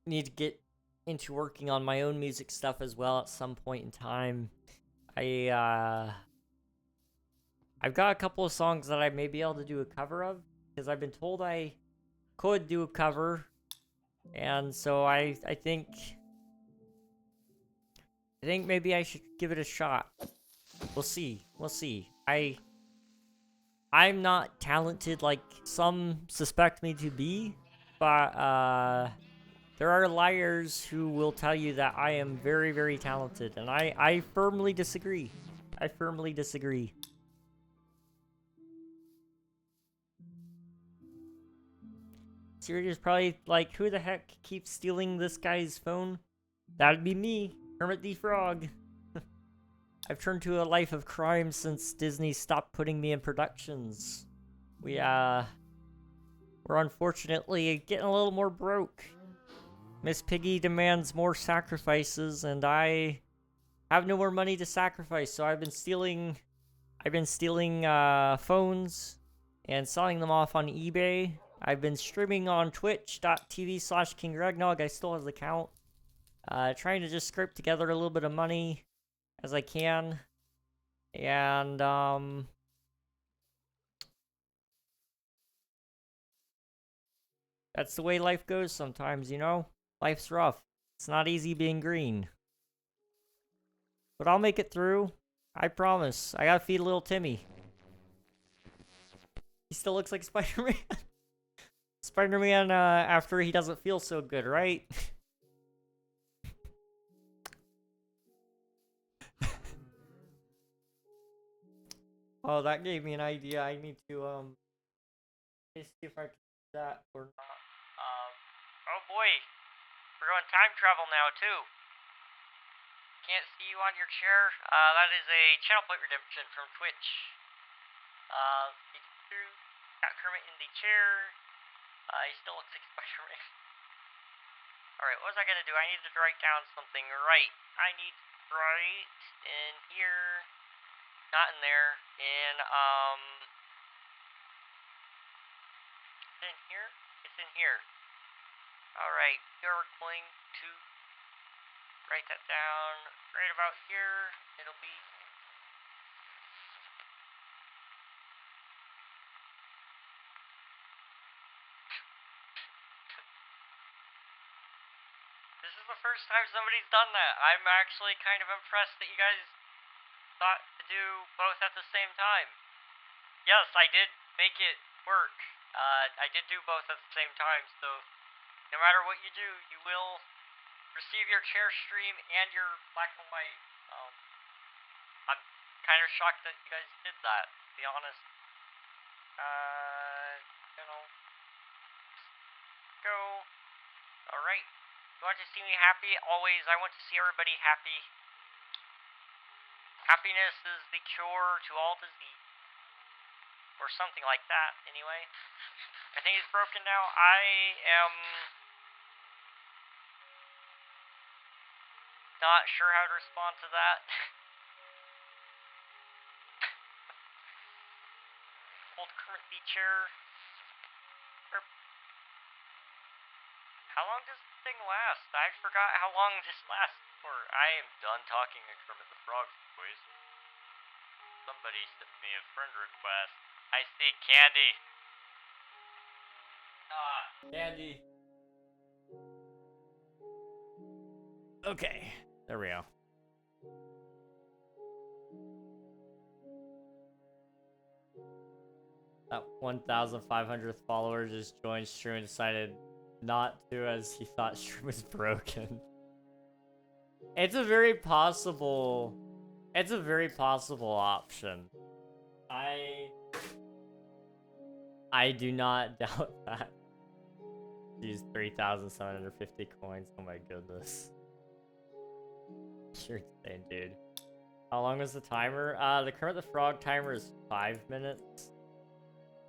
need to get into working on my own music stuff as well at some point in time. I've got a couple of songs that I may be able to do a cover of because I've been told I could do a cover, and so I think I think maybe I should give it a shot. We'll see. We'll see. I'm not talented like some suspect me to be, but there are liars who will tell you that I am very, very talented, and I firmly disagree. I firmly disagree. Siri is probably like, who the heck keeps stealing this guy's phone? That'd be me, Kermit the Frog. I've turned to a life of crime since Disney stopped putting me in productions. We're unfortunately getting a little more broke. Miss Piggy demands more sacrifices, and I have no more money to sacrifice, so I've been stealing phones and selling them off on eBay. I've been streaming on twitch.tv/KingRagnog. I still have the account. Trying to just scrape together a little bit of money as I can. And, that's the way life goes sometimes, you know? Life's rough. It's not easy being green. But I'll make it through. I promise. I gotta feed little Timmy. He still looks like Spider-Man. Spider-Man, after he doesn't feel so good, right? Oh, that gave me an idea. I need to, see if I can do that or not. Oh boy. We're going time travel now, too. Can't see you on your chair. That is a channel point redemption from Twitch. Got Kermit in the chair. He still looks like Spider-Man. Alright, what was I gonna do? I needed to write down something. Right. I need to write in here. Not in there. It's in here? It's in here. Alright, you're going to write that down right about here. It'll be... This is the first time somebody's done that. I'm actually kind of impressed that you guys thought to do both at the same time. Yes, I did make it work. I did do both at the same time, so no matter what you do, you will receive your chair stream and your black and white. I'm kind of shocked that you guys did that, to be honest. You know, go. Alright. You want to see me happy? Always, I want to see everybody happy. Happiness is the cure to all disease. Or something like that, anyway. I think it's broken now. I am not sure how to respond to that. Hold Kermit the chair. How long does this thing last? I forgot how long this lasts for. I am done talking to Kermit the Frog, boys. Somebody sent me a friend request. I see Candy. Candy. Okay, there we go. That 1,500th follower just joined stream and decided not to as he thought stream was broken. It's a very possible option. I do not doubt that. Use 3,750 coins. Oh my goodness. You're insane, dude. How long is the timer? The Kermit the Frog timer is 5 minutes.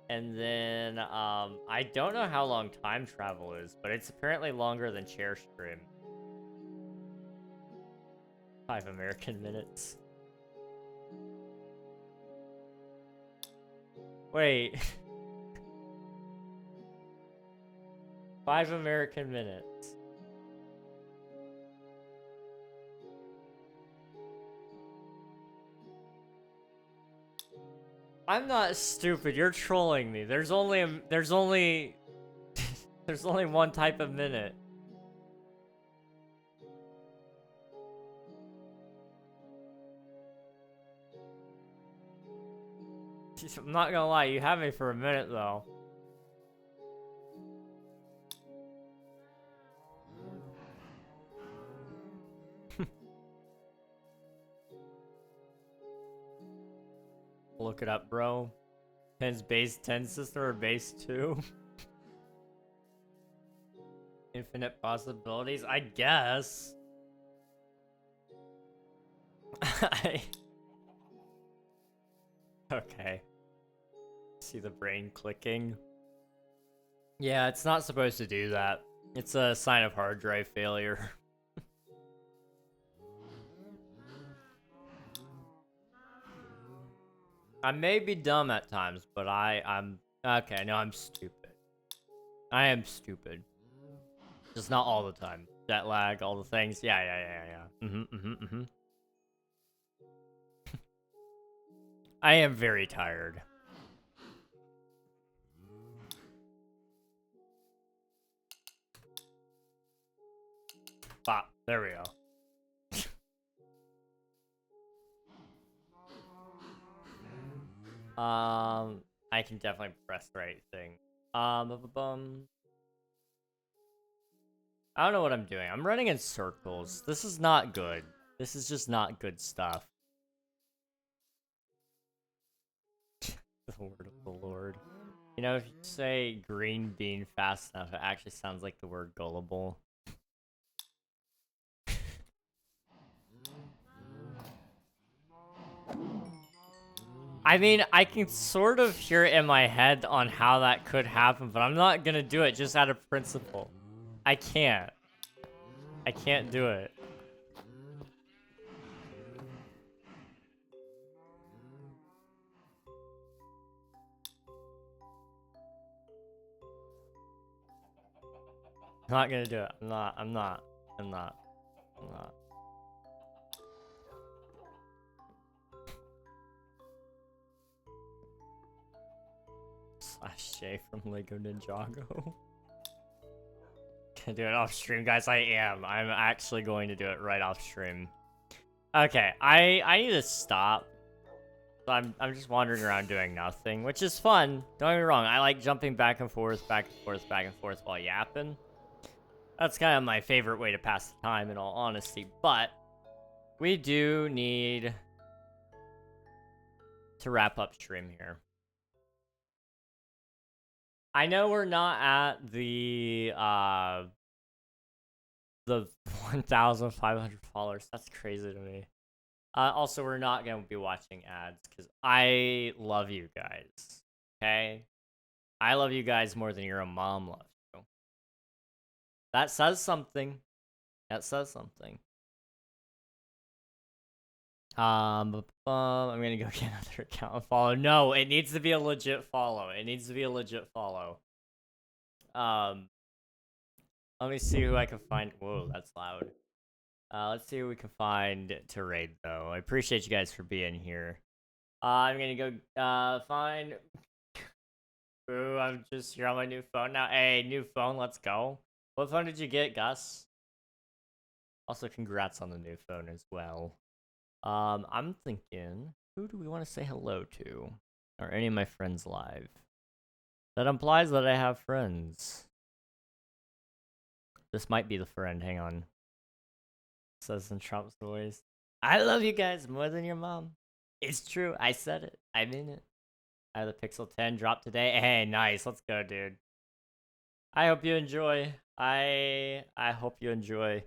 And then, I don't know how long time travel is, but it's apparently longer than chair stream. 5 American minutes. Wait. 5 American minutes. I'm not stupid. You're trolling me. There's only there's only one type of minute. I'm not gonna lie, you had me for a minute though. Look it up, bro. 10's base 10 system or base 2? Infinite possibilities? I guess. Okay. See the brain clicking. Yeah, it's not supposed to do that. It's a sign of hard drive failure. I may be dumb at times, but I'm okay. No, I'm stupid. I am stupid. Just not all the time. Jet lag, all the things. Yeah. I am very tired. Ah, there we go. I can definitely press the right thing. I don't know what I'm doing. I'm running in circles. This is not good. This is just not good stuff. The word of the Lord. You know, if you say green bean fast enough, it actually sounds like the word gullible. I mean, I can sort of hear it in my head on how that could happen, but I'm not gonna do it just out of principle. I can't. I can't do it. I'm not gonna do it. I'm not. Slash J from Lego Ninjago. Gonna do it off stream, guys. I am. I'm actually going to do it right off stream. Okay, I need to stop. I'm just wandering around doing nothing, which is fun. Don't get me wrong. I like jumping back and forth while yapping. That's kind of my favorite way to pass the time, in all honesty. But we do need to wrap up stream here. I know we're not at the 1,500 followers. That's crazy to me. Also, we're not going to be watching ads because I love you guys. Okay? I love you guys more than your own mom loves you. That says something. That says something. I'm gonna go get another account and follow. No, it needs to be a legit follow. It needs to be a legit follow. Let me see who I can find. Whoa, that's loud. Let's see who we can find to raid, though. I appreciate you guys for being here. I'm gonna go find. Ooh, I'm just here on my new phone now. Hey, new phone, let's go. What phone did you get, Gus? Also, congrats on the new phone as well. I'm thinking, who do we want to say hello to? Are any of my friends live? That implies that I have friends. This might be the friend, hang on. Says in Trump's voice. I love you guys more than your mom. It's true, I said it. I mean it. I have the Pixel 10 drop today. Hey, nice, let's go, dude. I hope you enjoy. I hope you enjoy.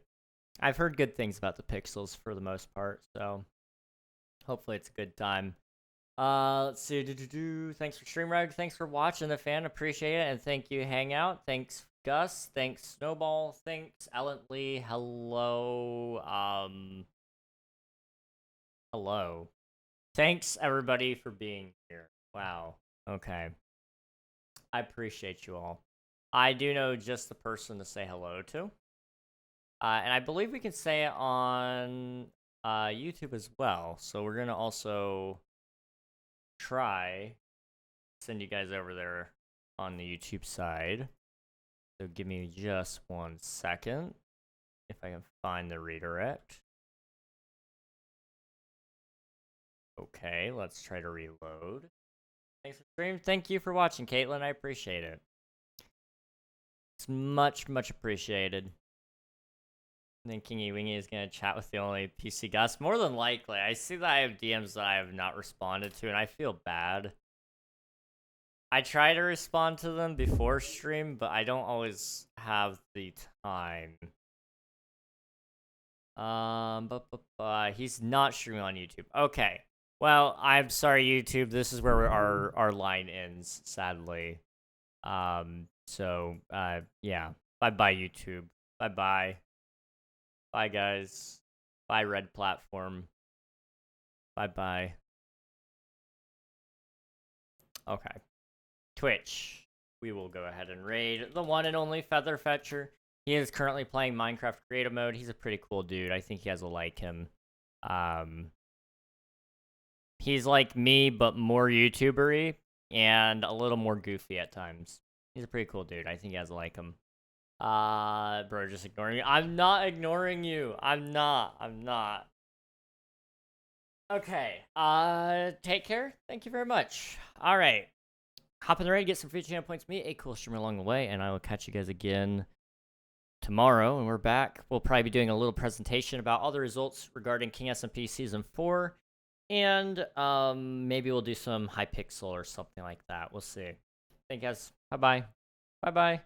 I've heard good things about the Pixels for the most part, so hopefully it's a good time. Let's see. Thanks for StreamRag. Thanks for watching, the fan. Appreciate it. And thank you, Hangout. Thanks, Gus. Thanks, Snowball. Thanks, Ellently. Hello. Hello. Thanks, everybody, for being here. Wow. Okay. I appreciate you all. I do know just the person to say hello to. And I believe we can say it on YouTube as well. So we're going to also try send you guys over there on the YouTube side. So give me just 1 second if I can find the redirect. Okay, let's try to reload. Thanks for stream. Thank you for watching, Caitlin. I appreciate it. It's much, much appreciated. And then Kingy Wingy is going to chat with the only PC guest. More than likely. I see that I have DMs that I have not responded to, and I feel bad. I try to respond to them before stream, but I don't always have the time. He's not streaming on YouTube. Okay. Well, I'm sorry, YouTube. This is where our line ends, sadly. Yeah. Bye-bye, YouTube. Bye-bye. Bye, guys. Bye, Red Platform. Bye-bye. Okay. Twitch. We will go ahead and raid the one and only Featherfetcher. He is currently playing Minecraft Creative Mode. He's a pretty cool dude. I think you guys will like him. He's like me, but more YouTuber-y and a little more goofy at times. He's a pretty cool dude. I think you guys will like him. Bro, just ignoring me. I'm not ignoring you. I'm not. Okay. Take care. Thank you very much. All right. Hop in the raid, get some free channel points, meet a cool streamer along the way, and I will catch you guys again tomorrow. And we're back. We'll probably be doing a little presentation about all the results regarding King SMP Season 4. And maybe we'll do some Hypixel or something like that. We'll see. Thank you guys. Bye-bye. Bye-bye.